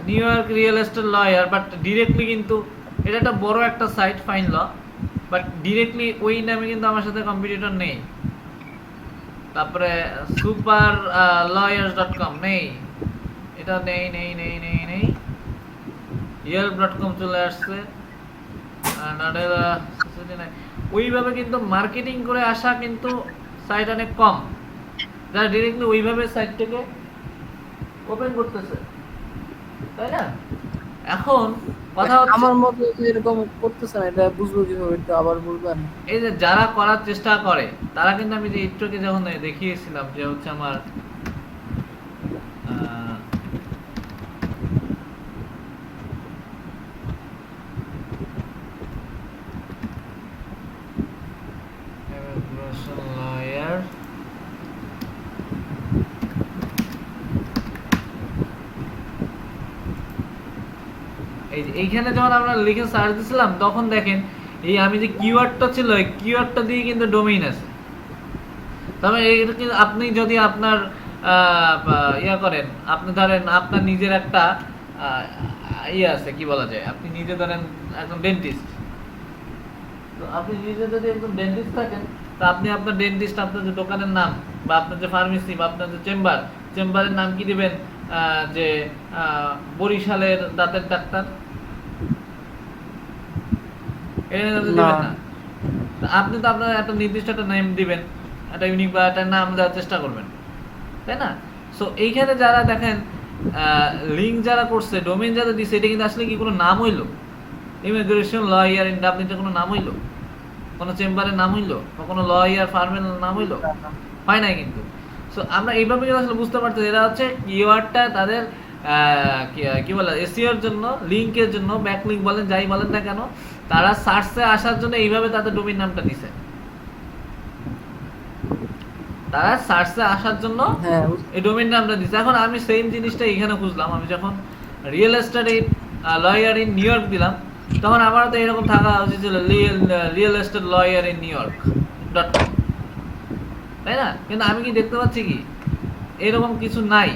New York real estate lawyer, but directly কিন্তু এটা একটা বড় একটা site FindLaw, but directly ওই নামে কিন্তু আমার সাথে কম্পিটিটর নেই। তারপরে সুপার lawyers.com নেই, এটা নেই নেই নেই নেই নেই। yelp.com চলে আসছে, ওইভাবে কিন্তু মার্কেটিং করে আসা কিন্তু সাইট অনেক কম, যারা ডিরেক্টলি ওইভাবে সাইটটাকে ওপেন করতেছে, তাই না? এখন কথা হচ্ছে আমার মতে যে এরকম করতেছে না, এটা বুঝবো কিভাবে, একটু আবার বলবেন? এই যে যারা করার চেষ্টা করে তারা কিন্তু, আমি যে একটুকে যখন দেখিয়েছিলাম যে হচ্ছে আমার লয়ার, এইখানে যখন আমরা লিখে সার্চ দিছিলাম তখন দেখেন এই আমি যে কিওয়ার্ডটা ছিল এই কিওয়ার্ডটা দিয়ে কিন্তু ডোমেইন আছে। তবে এটা কিন্তু আপনি যদি আপনার ইয়া করেন, আপনি ধরেন আপনার নিজের একটা ইয়ে আছে, কি বলা যায়, আপনি নিজে ধরেন একজন ডেন্টিস্ট, তো আপনি নিজে যদি একজন ডেন্টিস্ট থাকেন, তো আপনি আপনার ডেন্টিস্ট, আপনার যে দোকানের নাম বা আপনার যে ফার্মেসি বা আপনার যে চেম্বারের নাম কি দিবেন? যে বরিশালের দাঁতের ডাক্তার, আপনি তো আপনার একটা নির্দিষ্ট একটা নেম দিবেন, একটা ইউনিক বা একটা নাম দেওয়ার চেষ্টা করবেন, তাই না? সো এইখানে যারা দেখেন লিঙ্ক যারা করছে, ডোমেইন যারা দিচ্ছে, এটা কিন্তু আসলে কি কোনো নাম হইলো? ইমিগ্রেশন লয়ার ইন ডাবলিনটা কোনো নাম হইলো? কোনো চেম্বারের নাম হইলো? বা কোনো লয়ার ফার্মের নাম হইলো? হয় নাই কিন্তু। সো আমরা এইভাবে আসলে বুঝতে পারছি এরা হচ্ছে কিওয়ার্ডটা তাদের কি বলে এসইওর জন্য, লিঙ্কের জন্য, ব্যাকলিঙ্ক বলেন যাই বলেন না কেন, তারা সার্চে আসার জন্য এইভাবে তাদের ডোমেইন নামটা দিছে। তারা সার্চে আসার জন্য এই ডোমেইন নামটা দিছে। এখন আমি সেম জিনিসটা এখানে খুঁজলাম, আমি যখন real estate lawyer in New York দিলাম তখন আমারও তো এরকম থাকা উচিত ছিল, real estate lawyer in New York dot com, তাই না? কিন্তু আমি কি দেখতে পাচ্ছি কি এরকম কিছু নাই?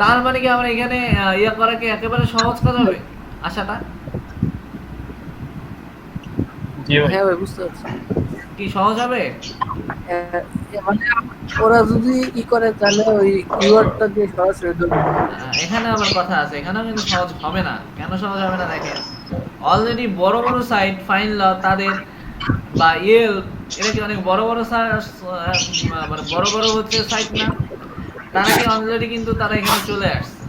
তার মানে কি আমরা এখানে ইয়া করা কি একেবারে সহজ কাজ হবে আশাটা? হ্যাঁ ভাই, বুঝতে পারছি। কি সহজ হবে? মানে ওরা যদি ই করে তাহলে ওই কিওয়ার্ডটা দিয়ে সরাসরি ধরবে। এখানে আবার কথা আছে, এখানেও কিন্তু সহজ হবে না। কেন সহজ হবে না? দেখেন অলরেডি বড় বড় সাইট ফাইন ল তাদের বা ইয়েল্প, এটা কি অনেক বড় বড় মানে বড় বড় হচ্ছে সাইট না? তারা কি অলরেডি কিন্তু তারা এখানে চলে আসছে,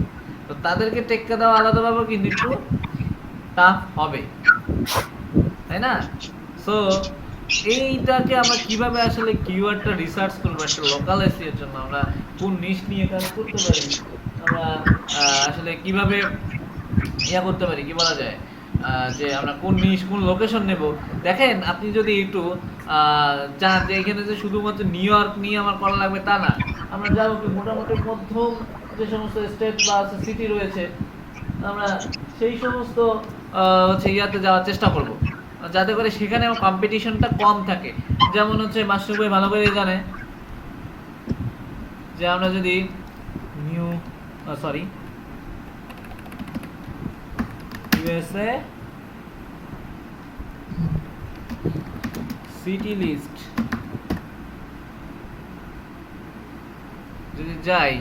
তো তাদেরকে টেক্কা দেওয়া আলাদাভাবে কিন্তু একটু টাফ হবে, তাই না? সো এইটাকে আমরা কিভাবে আসলে কিওয়ার্ডটা রিসার্চ করবো একটা লোকাল এসইওর জন্য, আমরা কোন নিশ নিয়ে কাজ করতে পারি, আমরা আসলে কিভাবে ইয়া করতে পারি, কি বলা যায়, যে আমরা কোন নিশ কোন লোকেশন নেব। দেখেন আপনি যদি একটু চান যে এখানে যে শুধুমাত্র নিউ ইয়র্ক নিয়ে আমার করা লাগবে তা না, আমরা যাবো কি মোটামুটি মধ্যম যে সমস্ত স্টেট বা সিটি রয়েছে আমরা সেই সমস্ত হচ্ছে ইয়াতে যাওয়ার চেষ্টা করব, যাতে করে সেখানে কম্পিটিশনটা কম থাকে। যেমন হচ্ছে মাসুক ভাই ভালো করে জানে যে আমরা যদি ইউএসএ সিটি লিস্ট যদি যাই,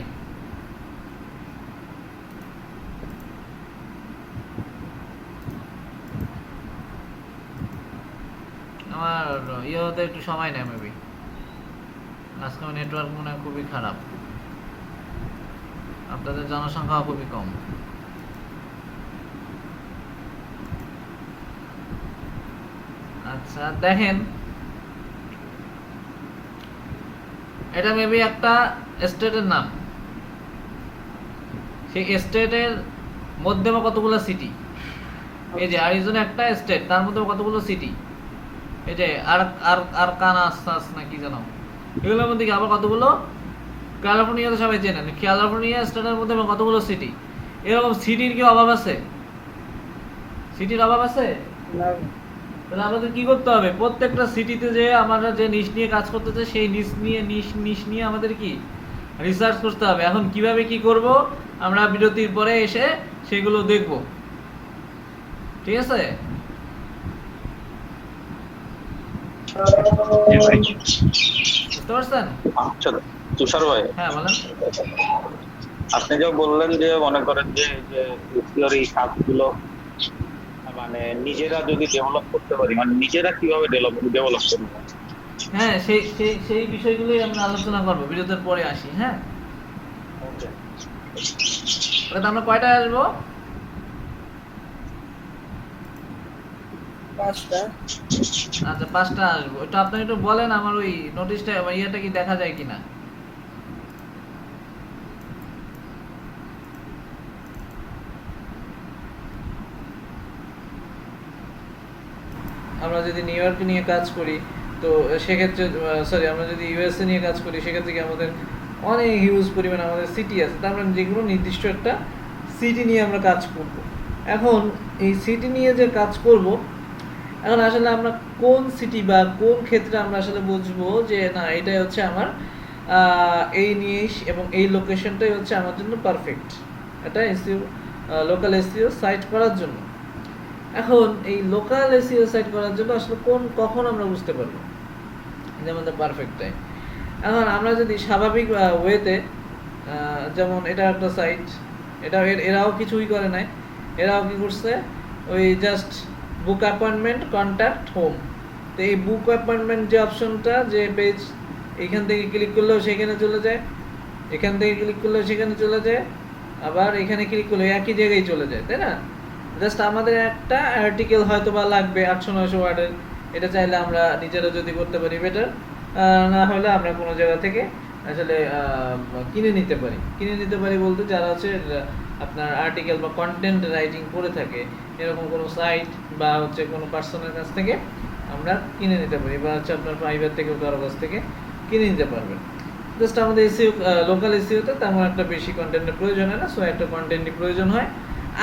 আমার ইয়ে হতে একটু সময় নেয় মেবি, আজকে নেটওয়ার্ক মনে হয় খুবই খারাপ, আপনাদের জনসংখ্যা খুবই কম। আচ্ছা দেখেন, এটা মেবি একটা স্টেটের নাম। সেই স্টেটের মধ্যে বা কতগুলো সিটি, এই যে আরিজোনা একটা স্টেট, তার মধ্যে কতগুলো সিটি, এই যে আর আর আর কানাসাস না কি জানো, এগুলোর মধ্যে কি আবার কতগুলো, ক্যালিফোর্নিয়া তো সবাই চেনেন, ক্যালিফোর্নিয়া স্টেটের মধ্যে আবার কতগুলো সিটি। এরকম সিটির কি অভাব আছে? সিটির অভাব আছে? তাহলে আমাদের কি করতে হবে, প্রত্যেকটা সিটিতে যে আমরা যে নিশ নিয়ে কাজ করতে চাই সেই নিশ নিয়ে আমাদের কি রিসার্চ করতে হবে। এখন কিভাবে কি করব আমরা বিরতির পরে এসে সেগুলো দেখব, ঠিক আছে? বুঝতে পারছেন? আচ্ছা তুষার ভাই, হ্যাঁ বলেন। আপনি যে বললেন যে মনে করেন যে এই কাজগুলো মানে নিজেরা যদি ডেভেলপ করতে পারি, মানে নিজেরা কিভাবে ডেভেলপ করবো? হ্যাঁ সেই সেই সেই বিষয়গুলোই আমরা আলোচনা করবো বিরতির পরে আসি। হ্যাঁ, তাহলে আমরা কয়টায় আসবো? 5টা। আচ্ছা 5টা আসবো। এটা আপনি একটু বলেন আমার ওই নোটিশটা ইয়েটা কি দেখা যায় কিনা। আমরা যদি নিউ ইয়র্ক নিয়ে কাজ করি তো সেক্ষেত্রে সরি আমরা যদি ইউএসএ নিয়ে কাজ করি সেক্ষেত্রে কি আমাদের অনেক হিউজ পরিমাণে আমাদের সিটি আছে, তার মানে যেগুলো নির্দিষ্ট একটা সিটি নিয়ে আমরা কাজ করব। এখন এই সিটি নিয়ে যে কাজ করব, এখন আসলে আমরা কোন সিটি বা কোন ক্ষেত্রে আমরা আসলে বুঝবো যে না এটাই হচ্ছে আমার এই নিশ এবং এই লোকেশনটাই হচ্ছে আমার জন্য পারফেক্ট, এটা এসইও লোকাল এসইও সাইট করার জন্য। এখন এই লোকাল এসইও সাইট করার জন্য আসলে কখন আমরা বুঝতে পারবো যে আমাদের পারফেক্ট টাইম। এখন আমরা যদি স্বাভাবিক ওয়েতে, যেমন এটা একটা সাইট, এটা এরাও কিছুই করে নাই, এরাও কি করছে ওই just book appointment contact home. তো এই বুক অ্যাপয়েন্টমেন্ট যে অপশনটা, যে পেজ, এইখান থেকে ক্লিক করলেও সেখানে চলে যায়, এখান থেকে ক্লিক করলেও সেখানে চলে যায়, আবার এখানে ক্লিক করলে একই জায়গায় চলে যায়, তাই না? জাস্ট আমাদের একটা আর্টিকেল হয়তো বা লাগবে 800-900 ওয়ার্ডের, এটা চাইলে আমরা নিজেরা যদি করতে পারি বেটার, না হলে আমরা কোনো জায়গা থেকে আসলে কিনে নিতে পারি বলতে যারা হচ্ছে আপনার আর্টিকেল বা কন্টেন্ট রাইটিং করে থাকে এরকম কোনো সাইট বা হচ্ছে কোনো পার্সনের কাছ থেকে আমরা কিনে নিতে পারি, বা হচ্ছে আপনার ফাইবার থেকে কারো কাছ থেকে কিনে নিতে পারবেন। জাস্ট আমাদের এসইও লোকাল এসইওতে তেমন একটা বেশি কন্টেন্টের প্রয়োজন হয় না, সো একটা কন্টেন্টই প্রয়োজন হয়,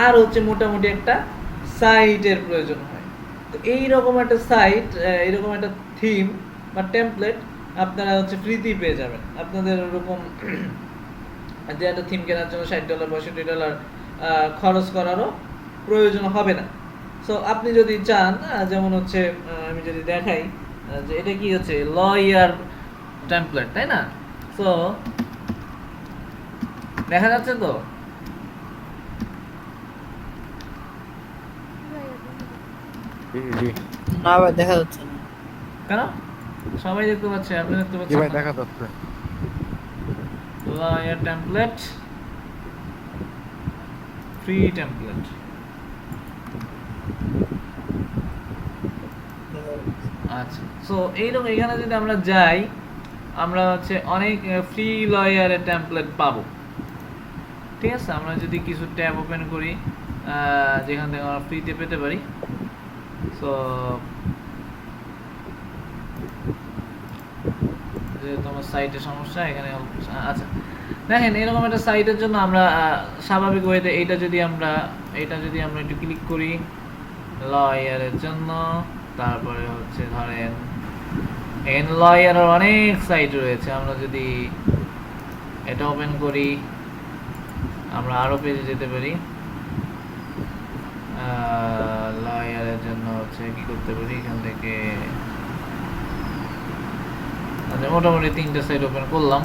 আর হচ্ছে মোটামুটি একটা সাইটের প্রয়োজন হয়। তো এইরকম একটা সাইট, এরকম একটা থিম বা টেমপ্লেট আপনারা হচ্ছে ফ্রিতেই পেয়ে যাবেন। আপনাদের ওরকম যে একটা থিম কেনার জন্য $60 $65 খরচ করারও প্রয়োজন হবে না। সো আপনি যদি চান, যেমন হচ্ছে আমি যদি দেখাই যে এটা কি হচ্ছে লয়ার টেমপ্লেট, তাই না? সো দেখা যাচ্ছে তো, না ভাই দেখা যাচ্ছে না। কেন? সবাই দেখতে পাচ্ছে, আপনি দেখতে জি পাচ্ছেন ভাই না? দেখা যাচ্ছে। Lawyer template, free template. আচ্ছা, সো এইরকম এখানে যদি আমরা যাই আমরা হচ্ছে অনেক ফ্রি লয়ারের টেমপ্লেট পাবো, ঠিক আছে? আমরা যদি কিছু ট্যাব ওপেন করি যেখান থেকে আমরা ফ্রিতে পেতে পারি, সো যেহেতু আমার সাইটের সমস্যা এখানে, আচ্ছা দেখেন এরকম একটা সাইটের জন্য আমরা স্বাভাবিক ওয়েতে এইটা যদি আমরা একটু ক্লিক করি লয়ারের জন্য, তারপরে হচ্ছে ধরেন এন লয়ারের অনেক সাইট রয়েছে, আমরা যদি এটা ওপেন করি আমরা আরো পেজে যেতে পারি। লয়ারের জন্য হচ্ছে কি করতে পারি, এখান থেকে আচ্ছা মোটামুটি 3টে সাইট ওপেন করলাম।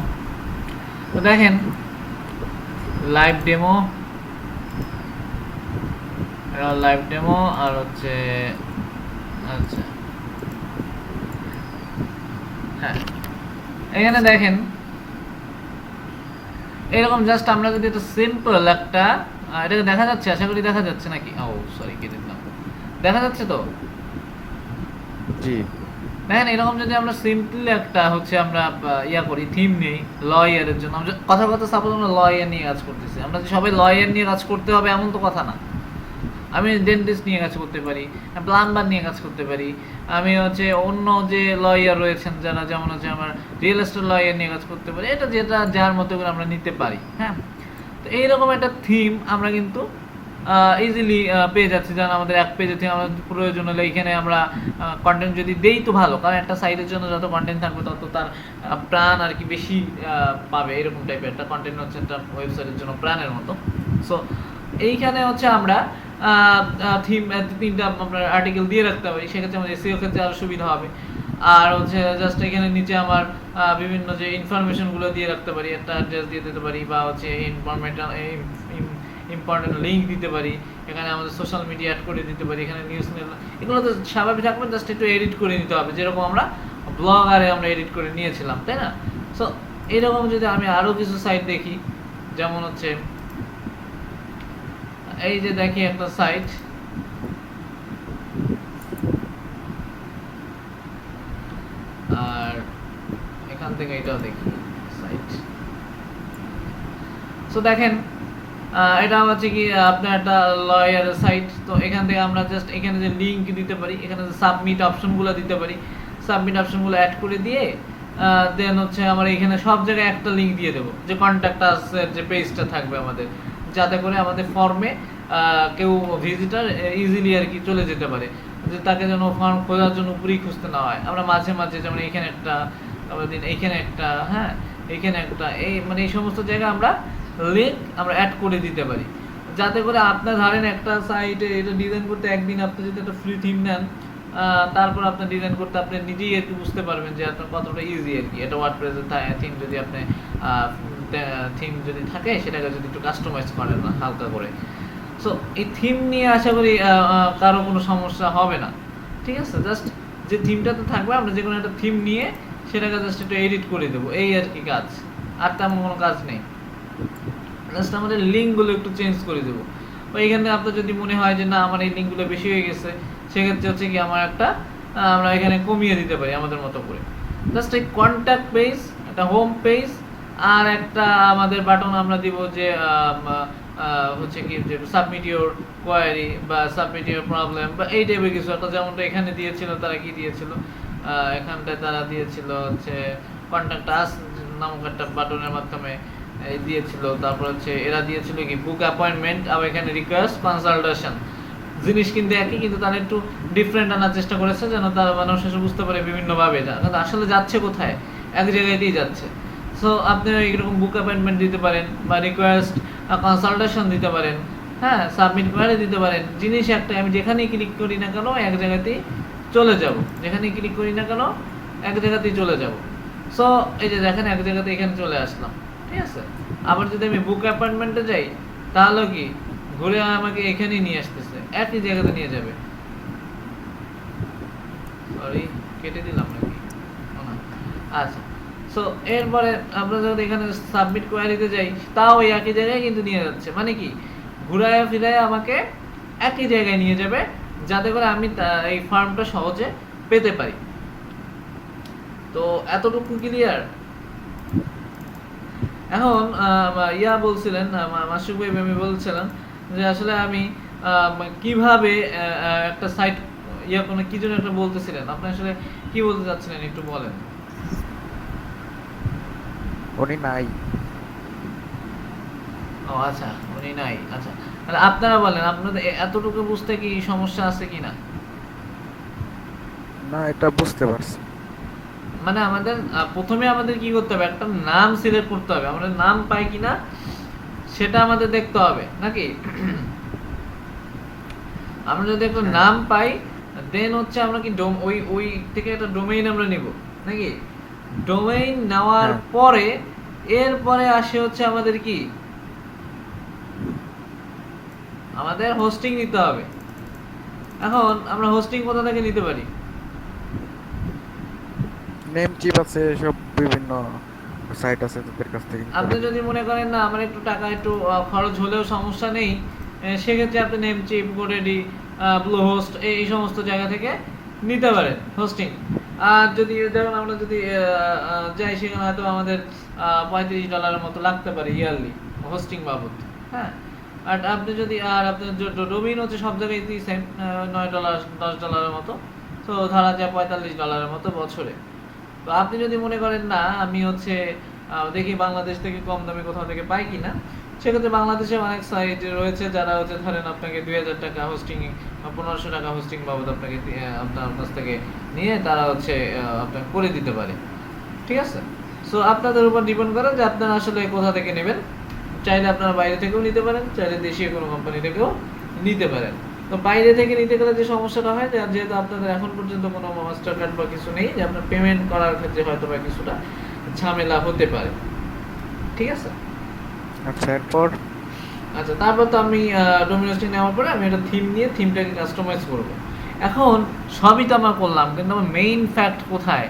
তো দেখেন লাইভ ডেমো আর হচ্ছে আচ্ছা হ্যাঁ এখানে দেখেন এরকম জাস্ট আমরা যদি একটা সিম্পল একটা এটাকে দেখা যাচ্ছে, আশা করি দেখা যাচ্ছে নাকি? ও সরি কেটে দিলাম, দেখা যাচ্ছে তো? জি দেখেন এরকম যদি আমরা সিম্পলি একটা হচ্ছে আমরা ইয়া করি থিম নেই লয়ারের জন্য, আমরা কথা কথা সাপোজ আমরা লয়ার নিয়ে কাজ করতেছি, আমরা যে সবাই লয়ার নিয়ে কাজ করতে হবে এমন তো কথা না। আমি ডেন্টিস্ট নিয়ে কাজ করতে পারি, প্লাম্বার নিয়ে কাজ করতে পারি, আমি হচ্ছে অন্য যে লয়ার রয়েছেন যারা, যেমন হচ্ছে আমার রিয়েল এস্টেট লয়ার নিয়ে কাজ করতে পারি, এটা যেটা যার মতো করে আমরা নিতে পারি। হ্যাঁ, তো এইরকম একটা থিম আমরা কিন্তু ইজিলি পেয়ে যাচ্ছি, যেন আমাদের এক পেজে থেকে আমাদের প্রয়োজন হলে এখানে আমরা কন্টেন্ট যদি দেই তো ভালো, কারণ একটা সাইটের জন্য যত কন্টেন্ট থাকবে তত তার প্রাণ আর কি বেশি পাবে, এরকম টাইপের একটা কন্টেন্ট হচ্ছে একটা ওয়েবসাইটের জন্য প্রাণের মতো। সো এইখানে হচ্ছে আমরা থিম 3টা আপনার আর্টিকেল দিয়ে রাখতে পারি, সেক্ষেত্রে আমাদের এসইও ক্ষেত্রে আরও সুবিধা হবে। আর হচ্ছে জাস্ট এখানে নিচে আমার বিভিন্ন যে ইনফরমেশনগুলো দিয়ে রাখতে পারি, একটা অ্যাড্রেস দিয়ে দিতে পারি, বা হচ্ছে ইম্পর্টেন্ট লিঙ্ক দিতে পারি, এখানে আমাদের সোশ্যাল মিডিয়া অ্যাড করে দিতে পারি, এখানে নিউজ মেল, এগুলো তো স্বাভাবিক থাকবে, জাস্ট একটু এডিট করে নিতে হবে, যেরকম আমরা ব্লগারে আমরা এডিট করে নিয়েছিলাম, তাই না? সো এরকম যদি আমি আরও কিছু সাইট দেখি, যেমন হচ্ছে এই যে দেখি একটা সাইট, আর এখান থেকে এটাও দেখি সাইট। সো দেখেন এটা হচ্ছে কি আপনার একটা লয়ার সাইট, তো এখান থেকে আমরা জাস্ট এখানে যে লিঙ্ক দিতে পারি, এখানে যে সাবমিট অপশনগুলো দিতে পারি, সাবমিট অপশনগুলো অ্যাড করে দিয়ে দেন হচ্ছে আমরা এখানে সব জায়গায় একটা লিঙ্ক দিয়ে দেবো, যে কন্ট্যাক্ট আসের যে পেজটা থাকবে আমাদের, যাতে করে আমাদের ফর্মে কেউ ভিজিটার ইজিলি আর কি চলে যেতে পারে, যে তাকে যেন ফর্ম খোঁজার জন্য উপরেই খুঁজতে না হয়। আমরা মাঝে মাঝে যেমন এইখানে একটা, তারপর দিন এইখানে একটা, হ্যাঁ এইখানে একটা, এই মানে এই সমস্ত জায়গায় আমরা লিঙ্ক আমরা অ্যাড করে দিতে পারি, যাতে করে আপনার ধরেন একটা সাইটে এটা ডিজাইন করতে একদিন আপনি যদি একটা ফ্রি থিম নেন, তারপর আপনার ডিজাইন করতে আপনি নিজেই একটু বুঝতে পারবেন যে আপনার কতটা ইজি আর কি। এটা ওয়ার্ডপ্রেসের থিম যদি আপনি থিম যদি থাকে সেটাকে যদি একটু কাস্টমাইজ করেন না হালকা করে, সো এই থিম নিয়ে আশা করি কারো কোনো সমস্যা হবে না। ঠিক আছে, জাস্ট যে থিমটাতে থাকবে আমরা যে কোনো একটা থিম নিয়ে সেটাকে জাস্ট একটু এডিট করে দেবো, এই আর কি কাজ, আর তেমন কোনো কাজ নেই। জাস্ট আমাদের লিঙ্কগুলো একটু চেঞ্জ করে দেবো, বা এখানে আপনার যদি মনে হয় যে না আমার এই লিঙ্কগুলো বেশি হয়ে গেছে, সেক্ষেত্রে হচ্ছে কি আমার একটা আমরা এখানে কমিয়ে দিতে পারি আমাদের মতো করে। জাস্ট এই কন্ট্যাক্ট পেজ, একটা হোম পেজ, আর একটা আমাদের বাটন আমরা দিব যে হচ্ছে কি যে সাবমিট ইউর কোয়ারি বা সাবমিট ইউর প্রবলেম বা এই টাইপের কিছু একটা, যেমনটা এখানে দিয়েছিল তারা কি দিয়েছিল, এখানটায় তারা দিয়েছিল হচ্ছে কন্ট্যাক্ট আস নামক একটা বাটনের মাধ্যমে দিয়েছিল। তারপর হচ্ছে এরা দিয়েছিল কি বুক অ্যাপয়েন্টমেন্ট, আবার এখানে রিকোয়েস্ট কনসালটেশন, জিনিস কিন্তু একই, কিন্তু তারা একটু ডিফারেন্ট আনার চেষ্টা করেছে যেন তারা মানুষ বুঝতে পারে বিভিন্নভাবে আসলে যাচ্ছে কোথায়, এক জায়গায় দিয়ে যাচ্ছে। সো আপনি এরকম বুক অ্যাপয়েন্টমেন্ট দিতে পারেন, বা রিকোয়েস্ট কনসালটেশন দিতে পারেন, হ্যাঁ সাবমিট করে দিতে পারেন। জিনিস একটা, আমি যেখানেই ক্লিক করি না কেন এক জায়গাতেই চলে যাব, যেখানেই ক্লিক করি না কেন এক জায়গাতেই চলে যাব। সো এই যে দেখেন এক জায়গাতে এখানে চলে আসলাম, ঠিক আছে। আবার যদি আমি বুক অ্যাপয়েন্টমেন্টে যাই তাহলে কি ঘুরে আমাকে এখানেই নিয়ে আসতেছে, একই জায়গাতে নিয়ে যাবে। সরি কেটে দিলাম নাকি, আচ্ছা। সো এরপরে আমরা যদি এখানে সাবমিট কোয়ারিতে যাই তাও ওই একই জায়গায় কিন্তু নিয়ে যাচ্ছে, মানে কি ঘুরায় ফিরায় আমাকে একই জায়গায় নিয়ে যাবে, যাতে করে আমি এই ফর্মটা সহজে পেতে পারি। তো এতটুকু ক্লিয়ার। এখন ইয়া বলছিলেন মাসুক ভাই, আমি বলছিলাম যে আসলে আমি কিভাবে একটা সাইট ইয়া কোনো কি জন্য একটা বলতেছিলেন, আপনি আসলে কি বলতে চাচ্ছিলেন একটু বলেন। উনি নাই। ও আচ্ছা, উনি নাই, আচ্ছা তাহলে আপনারা বলেন আপনাদের এতটুকু বুঝতে কি সমস্যা আছে কিনা। না, এটা বুঝতে পারছি। মানে আমাদের প্রথমে আমাদের কি করতে হবে, একটা নাম সিলেক্ট করতে হবে, আমাদের নাম পাই কিনা সেটা আমাদের দেখতে হবে নাকি। আমরা যদি একটা নাম পাই দেন হচ্ছে আমরা কি ওই থেকে একটা ডোমেইন আমরা নিব নাকি। ডোমেইন নেওয়ার পরে এরপরে আসে হচ্ছে আমাদের কি, আমাদের হোস্টিং নিতে হবে। এখন আমরা হোস্টিং কোথা থেকে নিতে পারি, নেম চিপ আছে, সব বিভিন্ন সাইট আছে তাদের কাছ থেকে। আপনি যদি মনে করেন না আমার একটু টাকা একটু খরচ হলেও সমস্যা নেই, সেক্ষেত্রে আপনি নেমচিপ, গোডেডি, ব্লু হোস্ট এই সমস্ত জায়গা থেকে নিতে পারেন হোস্টিং। আর যদি যেমন আমরা যদি যাই সেখানে হয়তো আমাদের $35 মতো লাগতে পারে ইয়ারলি হোস্টিং বাবদ, হ্যাঁ। আর আপনি যদি আর আপনার ডোমেইন হচ্ছে সব জায়গায় সেম $9 $10 মতো, তো ধরা যায় $45 মতো বছরে। তো আপনি যদি মনে করেন না আমি হচ্ছে দেখি বাংলাদেশ থেকে কম দামে কোথাও থেকে পাই কিনা, সেক্ষেত্রে বাংলাদেশে অনেক সাইট রয়েছে যারা হচ্ছে ধরেন আপনাকে $2000 হোস্টিং বা $1500 হোস্টিং বাবদ আপনাকে আপনার কাছ থেকে নিয়ে তারা হচ্ছে আপনাকে করে দিতে পারে, ঠিক আছে। সো আপনাদের উপর ডিপেন্ড করে যে আপনারা আসলে কোথা থেকে নেবেন। চাইলে আপনারা বাইরে থেকেও নিতে পারেন, চাইলে দেশীয় কোনো কোম্পানি থেকেও নিতে পারেন। তো বাইরে থেকে নিতে গেলে যে সমস্যাটা হয়, যেহেতু আপনাদের এখন পর্যন্ত কোনো মাস্টার কার্ড বা কিছু নেই, যে আপনার পেমেন্ট করার ক্ষেত্রে হয়তো বা কিছুটা ঝামেলা হতে পারে, ঠিক আছে। আচ্ছা এরপর আচ্ছা, তারপর তো আমি ডোমিনোসটি নেওয়ার পরে আমি একটা থিম নিয়ে থিমটাকে কাস্টমাইজ করব। এখন সবই তো আমরা করলাম, কিন্তু আমার মেইন ফ্যাক্ট কোথায়,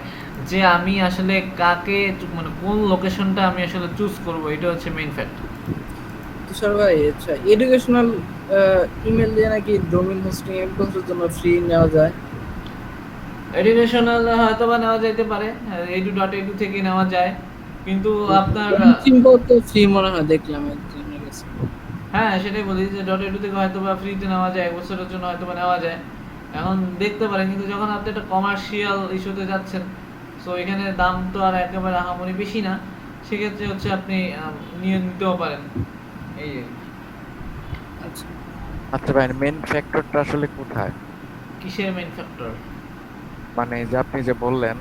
যে আমি আসলে কাকে মানে কোন লোকেশনটা আমি আসলে চুজ করব, এটা হচ্ছে মেইন ফ্যাক্ট। তুষার ভাই, আচ্ছা এডুকেশনাল ইমেল দিয়ে নাকি ডোমেইন হোস্টিং 1 বছরের জন্য ফ্রি নেওয়া যায়? এডুকেশনাল হয়তো বা নেওয়া যেতে পারে, edu.edu থেকে নেওয়া যায়, কিন্তু আপনার সিম্বল তো ফ্রি মনে হয়, দেখলাম একজনের কাছে। হ্যাঁ সেটাই বলি যে .edu থেকে হয়তো বা ফ্রিতে নেওয়া যায়, 1 বছরের জন্য হয়তো বা নেওয়া যায়, এখন দেখতে পারেন। কিন্তু যখন আপনি একটা কমার্শিয়াল ইস্যুতে যাচ্ছেন, সো এখানে দাম তো আর একেবারে আহামরি বেশি না, সেক্ষেত্রে হচ্ছে আপনি নিয়ে নিতেও পারেন, এই আচ্ছা, আচ্ছা ভাই মেন ফ্যাক্টরটা আসলে কোথায়? কিসের মেইন ফ্যাক্টর? মানে যে আপনি যে বললেন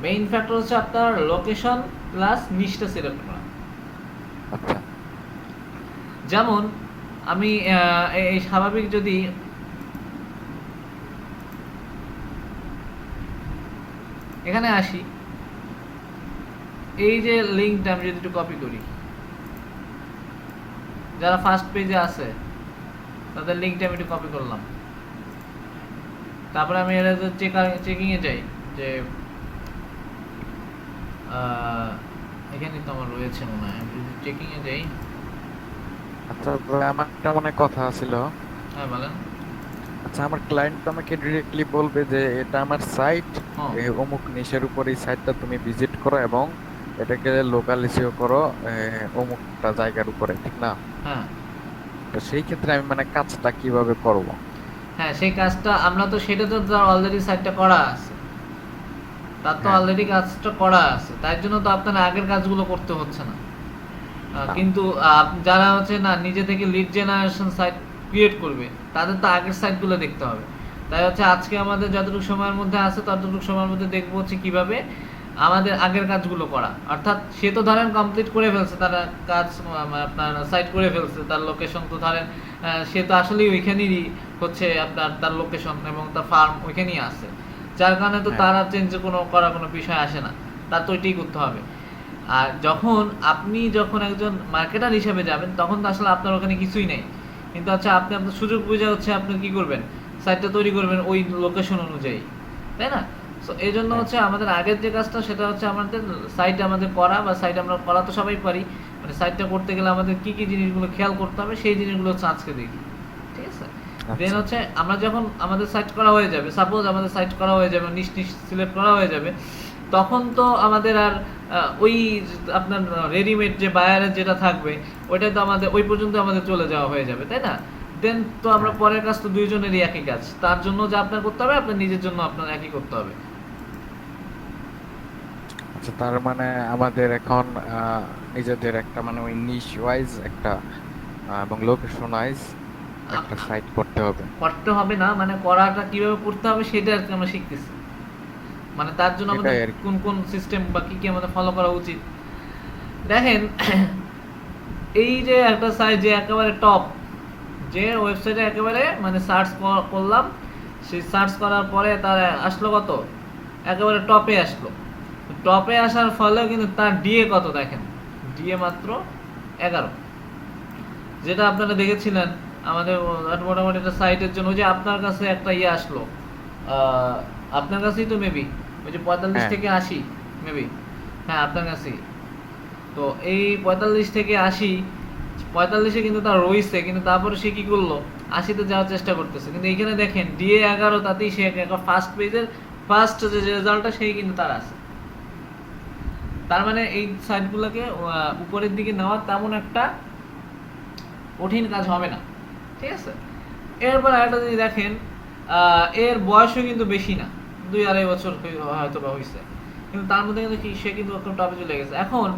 মেইন ফ্যাক্টর হচ্ছে আপনার লোকেশন প্লাস নিশটা সিলেক্ট করা। আচ্ছা যেমন আমি এই স্বাভাবিক যদি এখানে আসি, এই যে লিঙ্কটা আমি যদি একটু কপি করি, যারা ফার্স্ট পেজে আছে তাদের লিঙ্কটা আমি একটু কপি করলাম। তারপরে আমি এটা চেকিংয়ে যাই, যে এখানে তো আমার রয়েছে মনে হয়, আমি যদি চেকিংয়ে যাই। আচ্ছা ভাই আমার একটা মনে কথা ছিল। হ্যাঁ বলেন। আচ্ছা আমার ক্লায়েন্ট তো আমাকে ডিরেক্টলি বলবে যে এটা আমার সাইট, হ্যাঁ। এই অমুক নিশের উপর এই সাইটটা তুমি ভিজিট করো এবং এটাকে লোকাল এসিও করো অমুকটা জায়গার উপরে, ঠিক না? হ্যাঁ তো সেই ক্ষেত্রে আমি মানে কাজটা কিভাবে করব? হ্যাঁ, সেই কাজটা আমরা তো সেটা তো তার অলরেডি সাইটটা করা আছে, তার তো হ্যাঁ। অলরেডি কাজটা করা আছে, তাই জন্য তো আপনার আগের কাজগুলো করতে হচ্ছে না। কিন্তু যারা হচ্ছে না নিজে থেকে লিড জেনারেশন সাইট ক্রিয়েট করবে, তাদের তো আগের সাইটগুলো দেখতে হবে। তাই হচ্ছে আজকে আমাদের যতটুকু সময়ের মধ্যে আছে ততটুকু সময়ের মধ্যে দেখবো হচ্ছে কিভাবে আমাদের আগের কাজগুলো করা। অর্থাৎ সে তো ধরেন কমপ্লিট করে ফেলছে, তারা কাজ আপনার সাইট করে ফেলছে, তার লোকেশন তো ধরেন সে তো আসলেই ওইখানেরই হচ্ছে আপনার তার লোকেশন এবং তার ফার্ম ওইখানেই আছে, যার কারণে তো তার আর চেঞ্জ করার কোনো বিষয় আসে না, তার তো ওইটাই করতে হবে। আর আপনি যখন একজন মার্কেটার হিসেবে যাবেন, তখন তো আসলে আপনার ওখানে কিছুই নেই, কিন্তু আচ্ছা আপনি আপনার সুযোগ বুঝে হচ্ছে আপনি কি করবেন, সাইটটা তৈরি করবেন ওই লোকেশন অনুযায়ী, তাই না? সো এই জন্য হচ্ছে আমাদের আগের যে কাজটা সেটা হচ্ছে আমাদের সাইট আমাদের করা, বা সাইট আমরা করা তো সবাই পারি, মানে সাইটটা করতে গেলে আমাদের কি কি জিনিসগুলো খেয়াল করতে হবে সেই জিনিসগুলো হচ্ছে আজকে দেখি, ঠিক আছে। দেন হচ্ছে আমরা যখন আমাদের সাইট করা হয়ে যাবে, সাপোজ আমাদের সাইট করা হয়ে যাবে, নিশ সিলেক্ট করা হয়ে যাবে, তখন তো আমাদের আর ওই আপনার রেডিমেড যে বায়ারের যেটা থাকবে ওইটাই তো আমাদের ওই পর্যন্ত আমাদের চলে যাওয়া হয়ে যাবে, তাই না? দেন তো আমরা পরের কাজ তো দুইজনেরই একই কাজ, তার জন্য যা আপনার করতে হবে আপনার নিজের জন্য আপনার একই করতে হবে। আচ্ছা তার মানে আমাদের এখন নিজেদের একটা মানে ওই নিশ ওয়াইজ একটা এবং লোকেশন ওয়াইজ একটা সাইট করতে হবে না, মানে করাটা কিভাবে করতে হবে সেটা আর কি আমরা শিখতেছি, মানে তার জন্য আমাদের এটাই আর কি। কোন কোন সিস্টেম বা কি কি আমাদের ফলো করা উচিত। দেখেন এই যে একটা সাইট যে একেবারে টপ, যে ওয়েবসাইটে একেবারে মানে সার্চ করলাম, সেই সার্চ করার পরে তার আসলো কত, একেবারে টপে আসলো। টপে আসার ফলেও কিন্তু তার ডিএ কত দেখেন, ডিএ মাত্র 11, যেটা আপনারা দেখেছিলেন আমাদের মোটামুটি একটা সাইটের জন্য। ওই যে আপনার কাছে একটা ইয়ে আসলো, আপনার কাছেই তো মেবি ওই যে 45 থেকে 80 মেবি, হ্যাঁ আপনার কাছেই তো। এই 45 থেকে 80, 45-এ কিন্তু তার রয়েছে, কিন্তু তারপরে সে কি করলো, 80-তে যাওয়ার চেষ্টা করতেছে, কিন্তু এখানে দেখেন DA11 তাতেই সে ফার্স্ট পেজের ফার্স্ট যে রেজাল্টটা সেই কিন্তু তার আছে। তার মানে এই সাইটগুলোকে উপরের দিকে নেওয়া তেমন একটা কঠিন কাজ হবে না, ঠিক আছে। এরপর একটা যদি দেখেন এর বয়সও কিন্তু বেশি না, 2-2.5 বছর হয়তো বা হয়েছে, কিন্তু তার মধ্যে কিন্তু সে কিন্তু একদম টপে চলে গেছে। এখন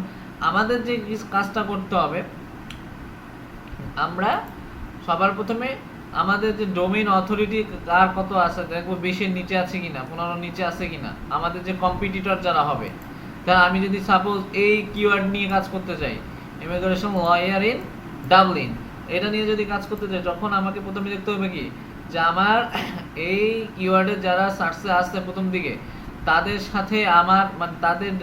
আমাদের যে কাজটা করতে হবে, আমরা সবার প্রথমে আমাদের যে ডোমেইন অথরিটি কার কত আছে দেখবো, 20-এর নিচে আছে কিনা, 15-র নিচে আছে কিনা। আমাদের যে কম্পিটিটর যারা হবে, তা আমি যদি সাপোজ এই কিওয়ার্ড নিয়ে কাজ করতে চাই, ইমিগ্রেশন লয়ার ইন ডাবলিন, এটা নিয়ে যদি কাজ করতে চাই, তখন আমাকে প্রথমে দেখতে হবে কি যে আমার এই কিওয়ার্ডে যারা সার্চে আসছে প্রথম দিকে, তাদের সাথে আমার মানে তাদের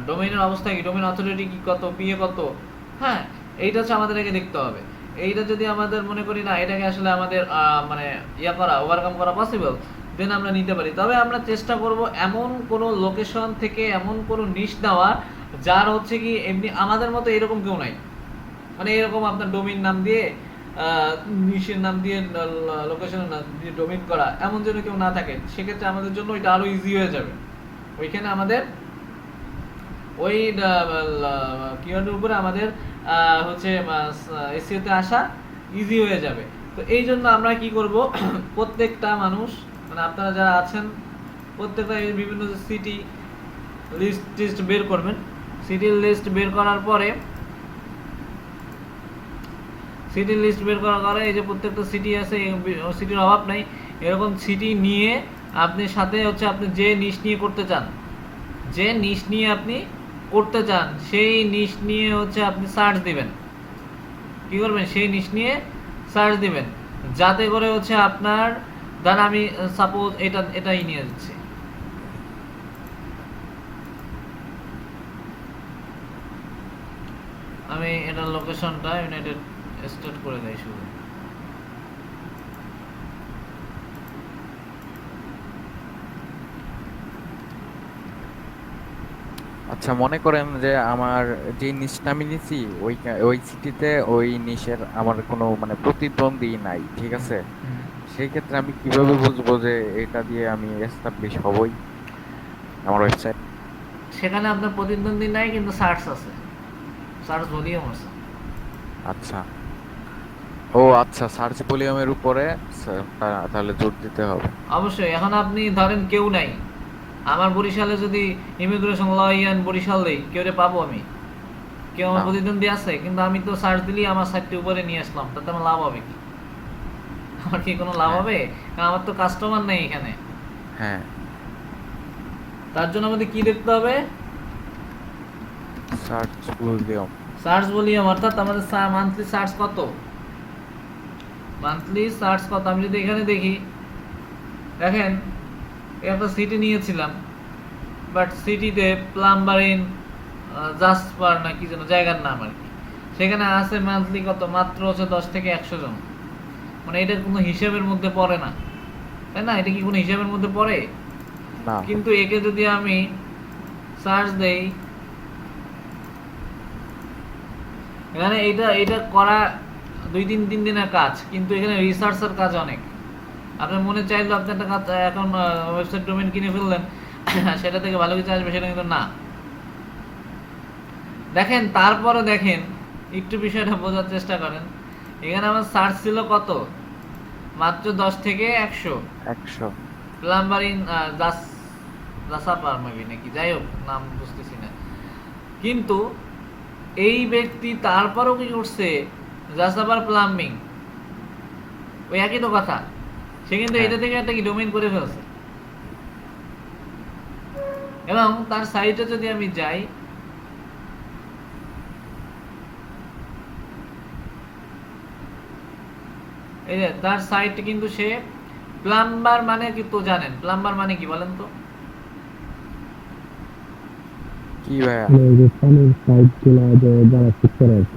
ডোমেইনের অবস্থা কি, ডোমেইন অথরিটি কি কত, পিএ কত, হ্যাঁ এইটা হচ্ছে আমাদেরকে দেখতে হবে। এইটা যদি আমাদের মনে করি না এটাকে আসলে আমাদের মানে ওভারকাম করা পসিবল, দেন আমরা নিতে পারি। তবে আমরা চেষ্টা করব এমন কোনো লোকেশন থেকে এমন কোনো নিশ দেওয়া যার হচ্ছে কি এমনি আমাদের মতো এরকম কেউ নাই, মানে এরকম আপনার ডোমেইন নাম দিয়ে নিশের নাম দিয়ে লোকেশনের নাম দিয়ে ডোমেইন করা এমন যেন কেউ না থাকে। সেক্ষেত্রে আমাদের জন্য ওইটা আরো ইজি হয়ে যাবে। ওইখানে আমাদের ওই কিওয়ার্ডের উপরে আমাদের হচ্ছে এসইওতে আসা ইজি হয়ে যাবে। তো এই জন্য আমরা কি করব, প্রত্যেকটা মানুষ মানে আপনারা যারা আছেন প্রত্যেকটা বিভিন্ন সিটি লিস্ট বের করবেন। সিটির লিস্ট বের করার পরে সিটির লিস্ট বের করার পরে এই যে প্রত্যেকটা সিটি আছে, সিটির অভাব নাই, এরকম সিটি নিয়ে আপনি সাথে হচ্ছে আপনি যে নিশ নিয়ে করতে চান, যে নিশ নিয়ে আপনি করতে চান সেই নিশ নিয়ে হচ্ছে আপনি সার্চ দিবেন। কি করবেন, সেই নিশ নিয়ে সার্চ দিবেন, যাতে করে হচ্ছে আপনার ধরেন আমি সাপোজ এটাই নিয়ে যাচ্ছি, আমি এটার লোকেশনটা ইউনাইটেড স্টেট করে দেই শুরু। আচ্ছা, মনে করেন যে আমার যে নিশটা আমি নিছি ওই সিটিতে ওই নিশের আমার কোনো মানে প্রতিদ্বন্দ্বী নাই, ঠিক আছে। সেই ক্ষেত্রে আমি কিভাবে বুঝবো যে এটা দিয়ে আমি এস্টাবলিশ হবই আমার ওয়েবসাইট? সেখানে আপনার প্রতিদ্বন্দ্বী নাই, কিন্তু সার্চ আছে, সার্চ ভলিউম আছে। আচ্ছা, ও আচ্ছা, সার্চ ভলিউমের উপরে তাহলে জোর দিতে হবে অবশ্যই। এখন আপনি ধরেন কেউ নাই, আমার বরিশালে যদি ইমিগ্রেশন ল ইয়ান বরিশাল দেই, কেউ পাবো আমি? কেউ আমার না। প্রতিদ্বন্দ্বী আছে, কিন্তু আমি তো সার্চ দিলেই আমার সাইটটি উপরে নিয়ে আসলাম, তাতে আমার লাভ হবে কি? আমার কি কোনো লাভ হবে? কারণ আমার তো কাস্টমার নেই এখানে। হ্যাঁ, তার জন্য আমাদের কি দেখতে হবে, সার্চ ভলিউম। সার্চ ভলিউম, অর্থাৎ আমাদের মান্থলি সার্চ কত, মান্থলি সার্চ কত। আমি যদি এখানে দেখি, দেখেন একটা সিটি নিয়েছিলাম, বাট সিটিতে প্লাম্বারিন জাসপার না কি যেন জায়গার নাম আর কি, সেখানে আছে মান্থলি কত, মাত্র হচ্ছে 10 থেকে 100 জন। মানে এটা কোনো হিসাবের মধ্যে পড়ে না, তাই না? এটা কি কোনো হিসাবের মধ্যে পড়ে? না, কিন্তু একে যদি আমি সার্চ দেই, এখানে এটা করা 2-3 দিনের কাজ, কিন্তু এখানে রিসার্চের কাজ অনেক। আপনার মনে চাইলো আপনি একটা কাজ এখন ওয়েবসাইট ডোমেইন কিনে ফেললেন, সেটা থেকে ভালো কিছু আসবে সেটা কিন্তু না। দেখেন তারপরে দেখেন একটু বিষয়টা বোঝার চেষ্টা করেন। এখানে আমার সার্চ ছিল কত, মাত্র 10 থেকে 100। প্লাম্বারিং জাসাপার মেবি নাকি, যাই হোক নাম বুঝতেছি না। কিন্তু এই ব্যক্তি তারপরও কি করছে, জাসাপার প্লাম্বিং, ওই একই তো কথা, সে কিন্তু এটা থেকে একটা কি ডোমেইন করে ফেলছে। এবং তার সাইটে যদি আমি যাই, এই যে তার সাইট কিন্তু সে প্লাম্বার মানে কি তো জানেন, প্লাম্বার মানে কি বলেন তো? কি ভাইয়া?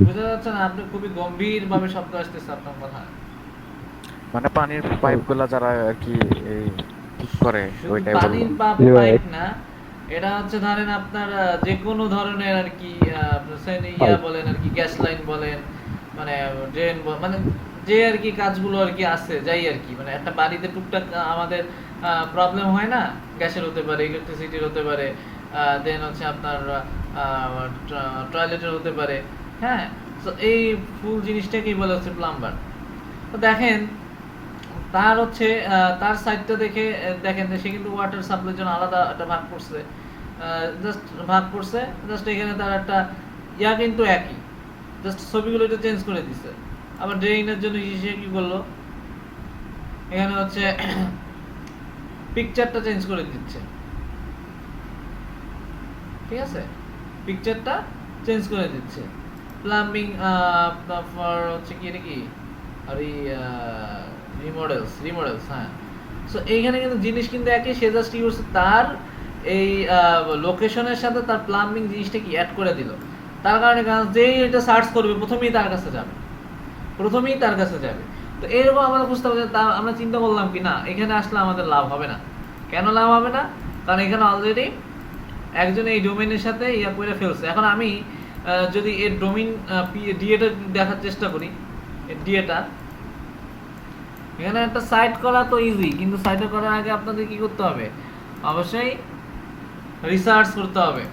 বুঝতে পারছেন? আপনি খুবই গম্ভীর ভাবে শব্দ আসতেছে আপনার কথা। মানে পানির পাইপ গুলা যারা আর কি এই ঠিক করে শুধু ওইটাই পানির বলবো। পাইপ না, এটা হচ্ছে ধরেন আপনার যে কোনো ধরনের আর কি ইয়া বলেন আর কি, গ্যাস লাইন বলেন, মানে ড্রেন, মানে যে আর কি কাজগুলো আর কি আছে যাই আর কি, মানে একটা বাড়িতে টুকটাক আমাদের প্রবলেম হয় না, গ্যাসের হতে পারে, ইলেকট্রিসিটির হতে পারে, দেন হচ্ছে আপনার টয়লেটের হতে পারে, হ্যাঁ। তো এই ফুল জিনিসটাকেই বলা হচ্ছে প্লাম্বার। তো দেখেন তার হচ্ছে তার সাইডটা দেখে দেখেন যে সে কিন্তু ওয়াটার সাপ্লাইয়ের জন্য আলাদা একটা ভাগ করছে, জাস্ট এখানে তার একটা ইয়া কিন্তু একই, জাস্ট ছবিগুলো একটু চেঞ্জ করে দিছে। আবার ড্রেইনের জন্য সে কি করলো, এখানে হচ্ছে পিকচারটা চেঞ্জ করে দিচ্ছে, ঠিক আছে, পিকচারটা চেঞ্জ করে দিচ্ছে। প্লাম্বিং ফর হচ্ছে কি এটা কি আর এই রিমডেলস, হ্যাঁ। সো এইখানে কিন্তু জিনিস কিন্তু একই, সে জাস্ট ইউজ তার এই লোকেশনের সাথে তার প্লাম্বিং জিনিসটা কি অ্যাড করে দিল। তার কারণে যেই এটা সার্চ করবে প্রথমেই তার কাছে যাবে। তো এরকম আমাদের বুঝতে হবে, আমরা চিন্তা করলাম কি না এখানে আসলে আমাদের লাভ হবে না। কেন লাভ হবে না? কারণ এখানে অলরেডি একজন এই ডোমেইনের সাথে ইয়া করে ফেলছে। এখন আমি যদি এর ডোমেইন ডিএটা দেখার চেষ্টা করি, এর ডিএটা এখানে একটা সাইট করা তো ইজি, কিন্তু সাইট করার আগে আপনাদের কি করতে হবে? অবশ্যই রিসার্চ করতে হবে।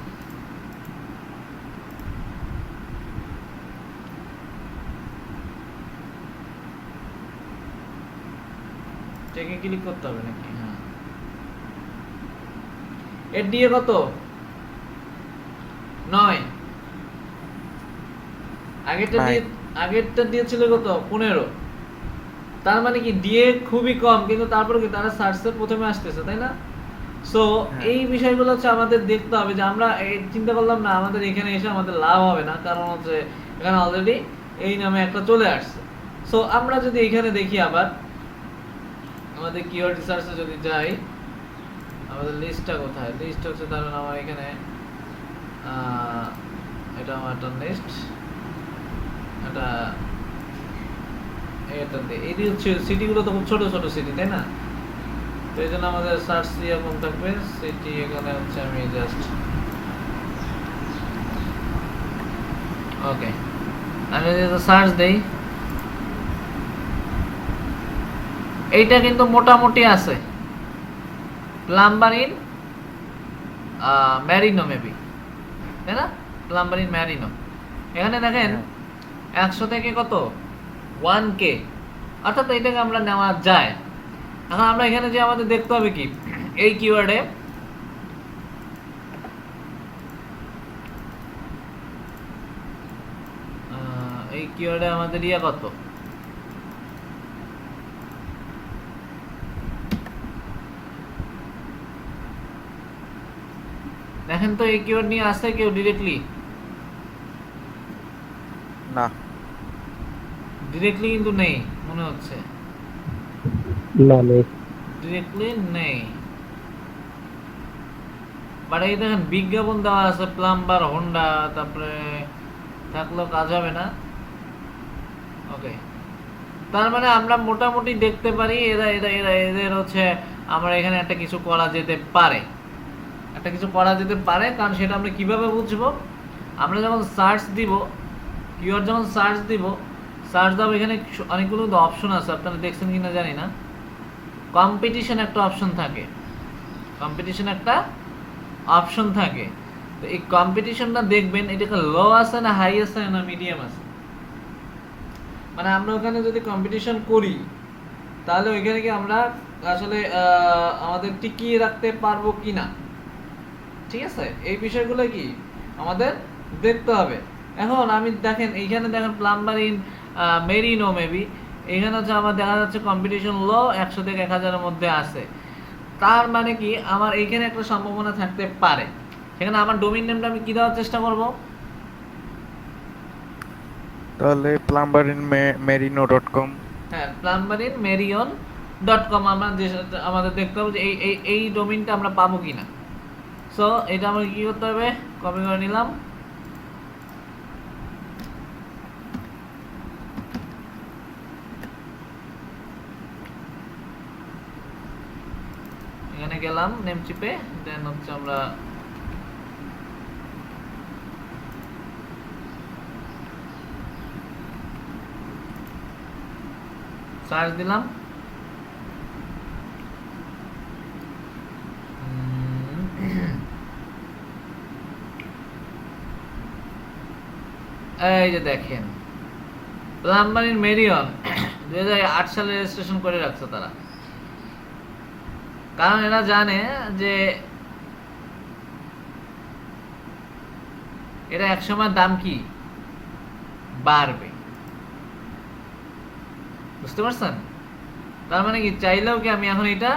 চেকে ক্লিক করতে হবে নাকি? হ্যাঁ, এর ডিএ কত? 9। আগেরটা দিয়েছিল কত? 15। তার মানে কি ডিএ খুবই কম, কিন্তু তারপরে কি তারা সার্চে প্রথমে আসতেছে, তাই না? সো এই বিষয়গুলো হচ্ছে আমাদের দেখতে হবে, যে আমরা চিন্তা করলাম না আমাদের এখানে এসে আমাদের লাভ হবে না, কারণ হচ্ছে এখানে অলরেডি এই নামে একটা চলে আসছে। সো আমরা যদি এখানে দেখি, আবার আমাদের কিওয়ার্ড রিসার্চে যদি যাই, আমাদের লিস্টটা কোথায়? লিস্ট হচ্ছে ধরুন আমার এখানে এটা আমার একটা লিস্ট, এটা এই হচ্ছে সিটিগুলো তো খুব ছোট ছোট সিটি, তাই না? তো এই জন্য আমাদের সার্চ দিয়ে কোন থাকবে সিটি, এখানে হচ্ছে আমি জাস্ট ওকে আমি যদি সার্চ দেই, এইটা কিন্তু মোটামুটি আছে প্লাম্বার ইন ম্যারিনো মেবি, তাই না? প্লাম্বার ইন ম্যারিনো, এখানে দেখেন 100 থেকে কত 1K, অর্থাৎ এটাকে আমরা নেওয়া যায়। এখন আমরা এখানে যে আমাদের দেখতে হবে কি এই কিওয়ার্ডে আমাদের ইয়া কত, দেখেন তো এই কিওয়ার্ড নিয়ে আসছে কেউ ডিরেক্টলি? না, ডিরেক্টলি কিন্তু নেই মনে হচ্ছে, ডিরেক্টলি নেই। বাট এই দেখেন বিজ্ঞাপন দেওয়া আছে প্লাম্বার হোন্ডা, তারপরে থাকলেও কাজ হবে না। ওকে, তার মানে আমরা মোটামুটি দেখতে পারি এদের হচ্ছে আমরা এখানে একটা কিছু করা যেতে পারে, কারণ সেটা আমরা কিভাবে বুঝবো? আমরা যখন সার্চ দিব, কিওয়ার্ড যখন সার্চ দেবো, এখানে অনেকগুলো অপশন আছে, আপনারা দেখছেন কিনা জানি না। কম্পিটিশন একটা অপশন থাকে, তো এই কম্পিটিশনটা দেখবেন এটাকে লো আছে না হাই আছে না মিডিয়াম আছে। মানে আমরা ওখানে যদি কম্পিটিশন করি, তাহলে ওইখানে কি আমরা আসলে আমাদের টিকিয়ে রাখতে পারবো কিনা, ঠিক আছে? এই বিষয়গুলো কি আমাদের দেখতে হবে। এখন আমি দেখেন এইখানে দেখেন প্লাম্বার ইন মেরিনো মেবি, এখানে হচ্ছে আমার দেখা যাচ্ছে কম্পিটিশন লো 100 থেকে 1000-এর মধ্যে আছে। তার মানে কি আমার এইখানে একটা সম্ভাবনা থাকতে পারে। সেখানে আমার ডোমেইন নেমটা আমি কি দেওয়ার চেষ্টা করব? তাহলে plumberin.merino.com। হ্যাঁ, plumberin.merino.com আমাদের দেখতে হবে যে এই ডোমেইনটা আমরা পাবো কিনা। সো এটা আমাকে কি করতে হবে? কপি করে নিলাম, এখানে গেলাম নেম চিপে, দেন হচ্ছে আমরা সার্চ দিলাম। এই যে দেখেন, প্লাম্বার ইন মেরিয়ন 2008 সালে রেজিস্ট্রেশন করে রাখছে তারা, কারণ এরা জানে যে এটা একসময় দাম কি বাড়বে, বুঝতে পারছেন? তার মানে কি চাইলেও কি আমি এখন এটা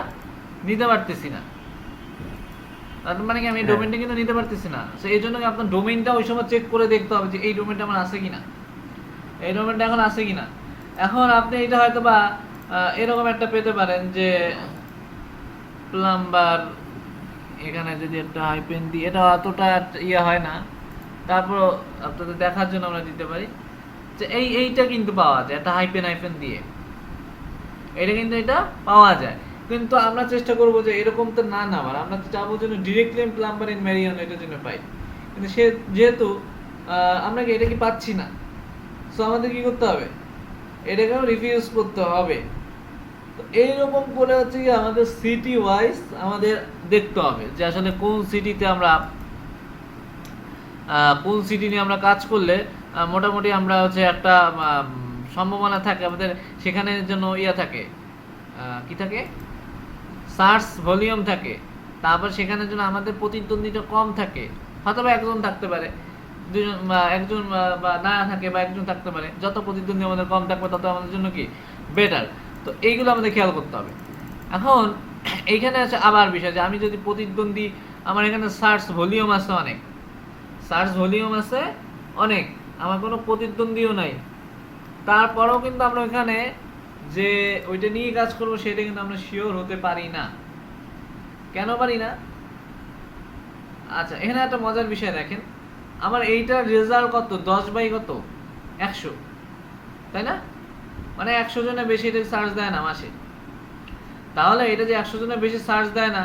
নিতে পারতেছি না, তার মানে কি আমি এই ডোমেইনটা কিন্তু নিতে পারতেছি না। সো এই জন্য কি আপনার ডোমেইনটা ওই সময় চেক করে দেখতে হবে যে এই ডোমেইনটা আমার আছে কিনা, এই ডোমেইনটা এখন আছে কিনা। এখন আপনি এটা হয়তো বা এরকম একটা পেতে পারেন যে প্লাম্বার, এখানে যদি একটা হাইপেন দিই, এটা অতটা ইয়ে হয় না, তারপর আপনাদের দেখার জন্য আমরা দিতে পারি যে এইটা কিন্তু পাওয়া যায় একটা হাইপেন দিয়ে, এটা কিন্তু এটা পাওয়া যায়। কিন্তু আমরা চেষ্টা করবো যে এরকম তো না নামার, আমরা চাবো যেন ডিরেক্টলি প্লাম্বার ইন মেরিয়ন এটার জন্য পাই, কিন্তু সে যেহেতু আমরা কি এটা কি পাচ্ছি না, সো আমাদের কি করতে হবে, এটাকেও রিফিউজ করতে হবে। তো এইরকম করে হচ্ছে কি আমাদের সিটি ওয়াইজ আমাদের দেখতে হবে যে আসলে কোন সিটিতে আমরা কোন সিটি নিয়ে আমরা কাজ করলে মোটামুটি আমরা হচ্ছে একটা সম্ভাবনা থাকে আমাদের সেখানের জন্য ইয়া থাকে, কি থাকে, সার্চ ভলিউম থাকে, তারপর সেখানের জন্য আমাদের প্রতিদ্বন্দ্বিতা কম থাকে, হয়তো বা একজন থাকতে পারে, দুজন বা একজন বা না থাকে, বা একজন থাকতে পারে, যত প্রতিদ্বন্দ্বী আমাদের কম থাকবে তত আমাদের জন্য কি বেটার। তো এইগুলো আমাদের খেয়াল করতে হবে। এখন এইখানে আছে আবার বিষয় যে আমি যদি প্রতিদ্বন্দ্বী, আমার এখানে সার্চ ভলিউম আছে অনেক, সার্চ ভলিউম আছে অনেক, আমার কোনো প্রতিদ্বন্দ্বীও নাই, তারপরেও কিন্তু আমরা এখানে যে ওইটা নিয়ে কাজ করবো সেটা কিন্তু আমরা শিওর হতে পারি না। কেন পারি না? আচ্ছা, এখানে একটা মজার বিষয় দেখেন, আমার এইটার রেজাল্ট কত, 10/100, তাই না? মানে 100 জনের বেশি এটা সার্চ দেয় না মাসে। তাহলে এটা যে 100 জনের বেশি সার্চ দেয় না,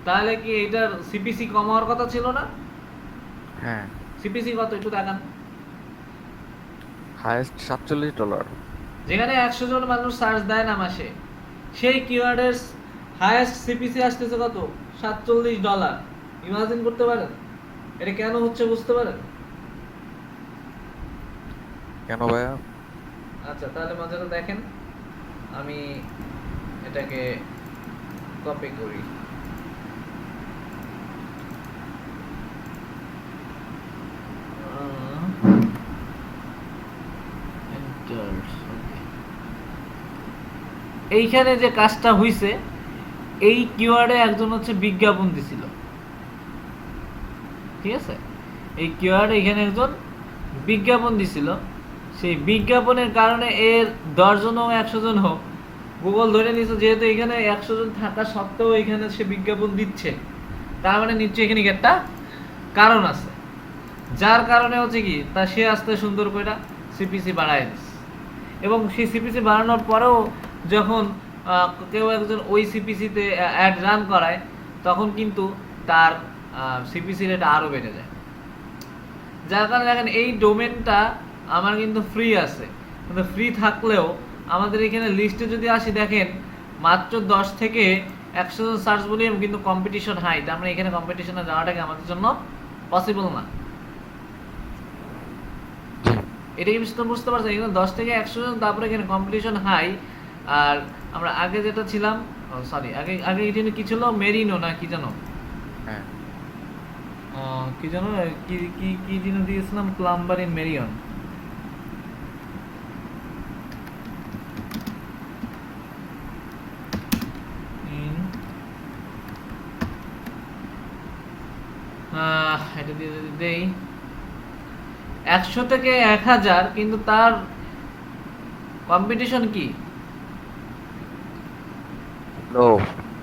তাহলে কি এটার সিপিসি কম হওয়ার কথা ছিল না? হ্যাঁ, সিপিসি কত একটু দেখান। হাইয়েস্ট $47। যেখানে 100 জন মানুষ সার্চ দেয় না মাসে, সেই কিওয়ার্ডের হাইয়েস্ট সিপিসি আসতেছে কত, $47। ইমাজিন করতে পারেন এটা কেন হচ্ছে, বুঝতে পারেন? কেন ভাইয়া? আচ্ছা, তাহলে মজাটা দেখেন, আমি এটাকে কপি করি। এইখানে যে কাজটা হইছে, এই কিওয়ার্ডে একজন হচ্ছে বিজ্ঞাপন দিছিল, ঠিক আছে? এই কিওয়ার্ডে এখানে একজন বিজ্ঞাপন দিছিল, সেই বিজ্ঞাপনের কারণে এর 10 জন হোক 100 জন হোক, গুগল ধরে নিয়েছে যেহেতু এখানে 100 জন থাকা সত্ত্বেও এখানে সে বিজ্ঞাপন দিচ্ছে, তার মানে নিশ্চয়ই এখানে একটা কারণ আছে, যার কারণে হচ্ছে কি তা সে আস্তে সুন্দর করে সিপিসি বাড়ায় দিচ্ছে। এবং সেই সিপিসি বাড়ানোর পরেও যখন কেউ একজন ওই সিপিসিতে অ্যাড রান করায়, তখন কিন্তু তার সিপিসি রেট আরও বেড়ে যায়। যার কারণে দেখেন এই ডোমেনটা আমার কিন্তু ফ্রি আছে, কিন্তু ফ্রি থাকলেও আমাদের এখানে লিস্টে যদি আসি, দেখেন মাত্র 10 থেকে 100 জন সার্চ ভলিউম, কিন্তু কম্পিটিশন হাই, তার মানে এখানে কম্পিটিশনে যাওয়াটাকে আমাদের জন্য পসিবল না। এটা কি বুঝতে পারছেন? এখানে 10 থেকে 100 জন, তারপরে এখানে কম্পিটিশন হাই। আর আমরা আগে যেটা ছিলাম, সরি আগে এখানে কি ছিল, মেরিনো না কি জানো, হ্যাঁ, কি জানো, কি যেন দিয়েছিলাম, প্লাম্বার ইন মেরিয়ন। এটা দিয়ে যদি দেই 100 থেকে 1000, কিন্তু তার কম্পিটিশন কি লো।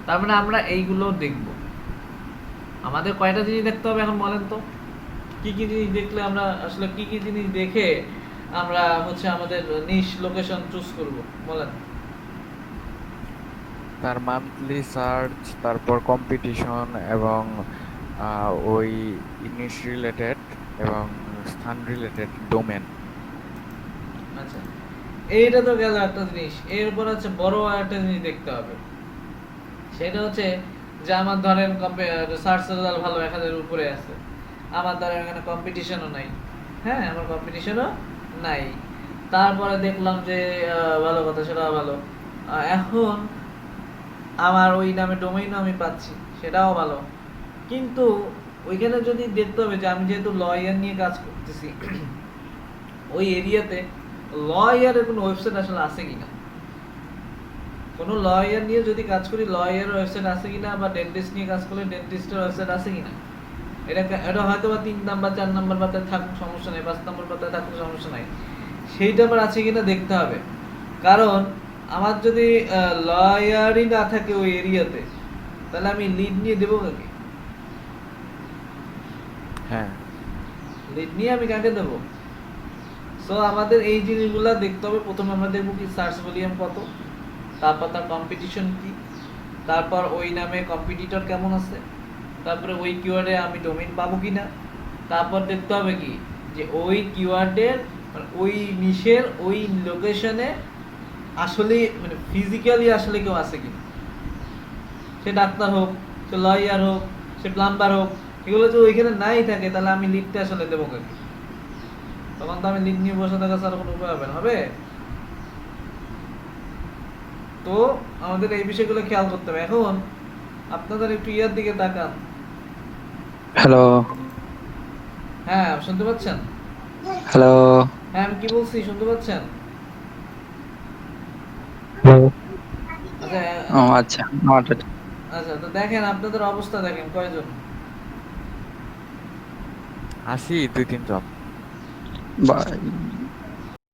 তার মানে আমরা এইগুলো দেখব। আমাদের কয়টা জিনিস দেখতে হবে এখন বলেন তো, কি কি জিনিস দেখলে আমরা আসলে কি কি জিনিস দেখে আমরা হচ্ছে আমাদের নিশ লোকেশন চুজ করব, বলেন? তার মান্থলি সার্চ, তারপর কম্পিটিশন, এবং ওই ইনিশ রিলেটেড এবং স্থান রিলেটেড ডোমেন। আচ্ছা, এইটা তো গেল একটা জিনিস। এরপর হচ্ছে বড় একটা জিনিস দেখতে হবে, সেটা হচ্ছে যে আমার ধরেন সার্চ রেজাল্ট ভালো 1000 উপরে আছে, আমার ধরেন এখানে কম্পিটিশনও নাই, হ্যাঁ আমার কম্পিটিশনও নাই, তারপরে দেখলাম যে ভালো কথা, সেটা ভালো, এখন আমার ওই নামে ডোমেইনও আমি পাচ্ছি, সেটাও ভালো, কিন্তু ওইখানে যদি দেখতে হবে যে আমি যেহেতু লয়ার নিয়ে কাজ করতেছি ওই এরিয়াতে লয়ারের কোনো ওয়েবসাইট আসলে আছে কিনা, কোনো লয়ার নিয়ে যদি কাজ করি লয়ারের ওয়েবসাইট আছে কিনা, বা ডেন্টিস্ট নিয়ে কাজ করলে ডেন্টিস্টের ওয়েবসাইট আছে কিনা, এটা হয়তো বা 3 নাম্বার 4 নাম্বার পাতায় থাকুক সমস্যা নেই, 5 নাম্বার পাতায় থাকুক সমস্যা নাই, সেইটা আবার আছে কিনা দেখতে হবে। কারণ আমার যদি লয়ারই না থাকে ওই এরিয়াতে, তাহলে আমি লিড নিয়ে দেবো কাকে? হ্যাঁ লিড নিয়ে আমি কাকে দেবো? সো আমাদের এই জিনিসগুলো দেখতে হবে। প্রথমে আমরা দেখবো কি সার্চ ভলিউম কত, তারপর তার কম্পিটিশন কি, তারপর ওই নামে কম্পিটিটর কেমন আছে, তারপরে ওই কিওয়ার্ডে আমি ডোমেইন পাবো কিনা, তারপর দেখতে হবে কি যে ওই কিওয়ার্ডের ওই নিশের ওই লোকেশনে আসলে মানে ফিজিক্যালি আসলে কেউ আছে কিনা, সে ডাক্তার হোক, সে লয়ার হোক, সে প্লাম্বার হোক, এগুলো যদি ওইখানে নাই থাকে তাহলে আমি লিডটা আসলে দেবো কাকে? তখন তো আমি লিড নিয়ে বসে থাকা ছাড়া কোনো উপায় হবে না, হবে? তো আমাদের এই বিষয়গুলো খেয়াল করতে হবে। এখন আপনাদের একটু ইয়ার দিকে তাকান। হ্যালো হ্যাঁ শুনতে পাচ্ছেন? হ্যালো হ্যাঁ আমি কি বলছি শুনতে পাচ্ছেন? আচ্ছা ও আচ্ছা আমারটা আচ্ছা, তো দেখেন আপনাদের অবস্থা দেখেন কয়জন। আসি 2-3 জন। বা-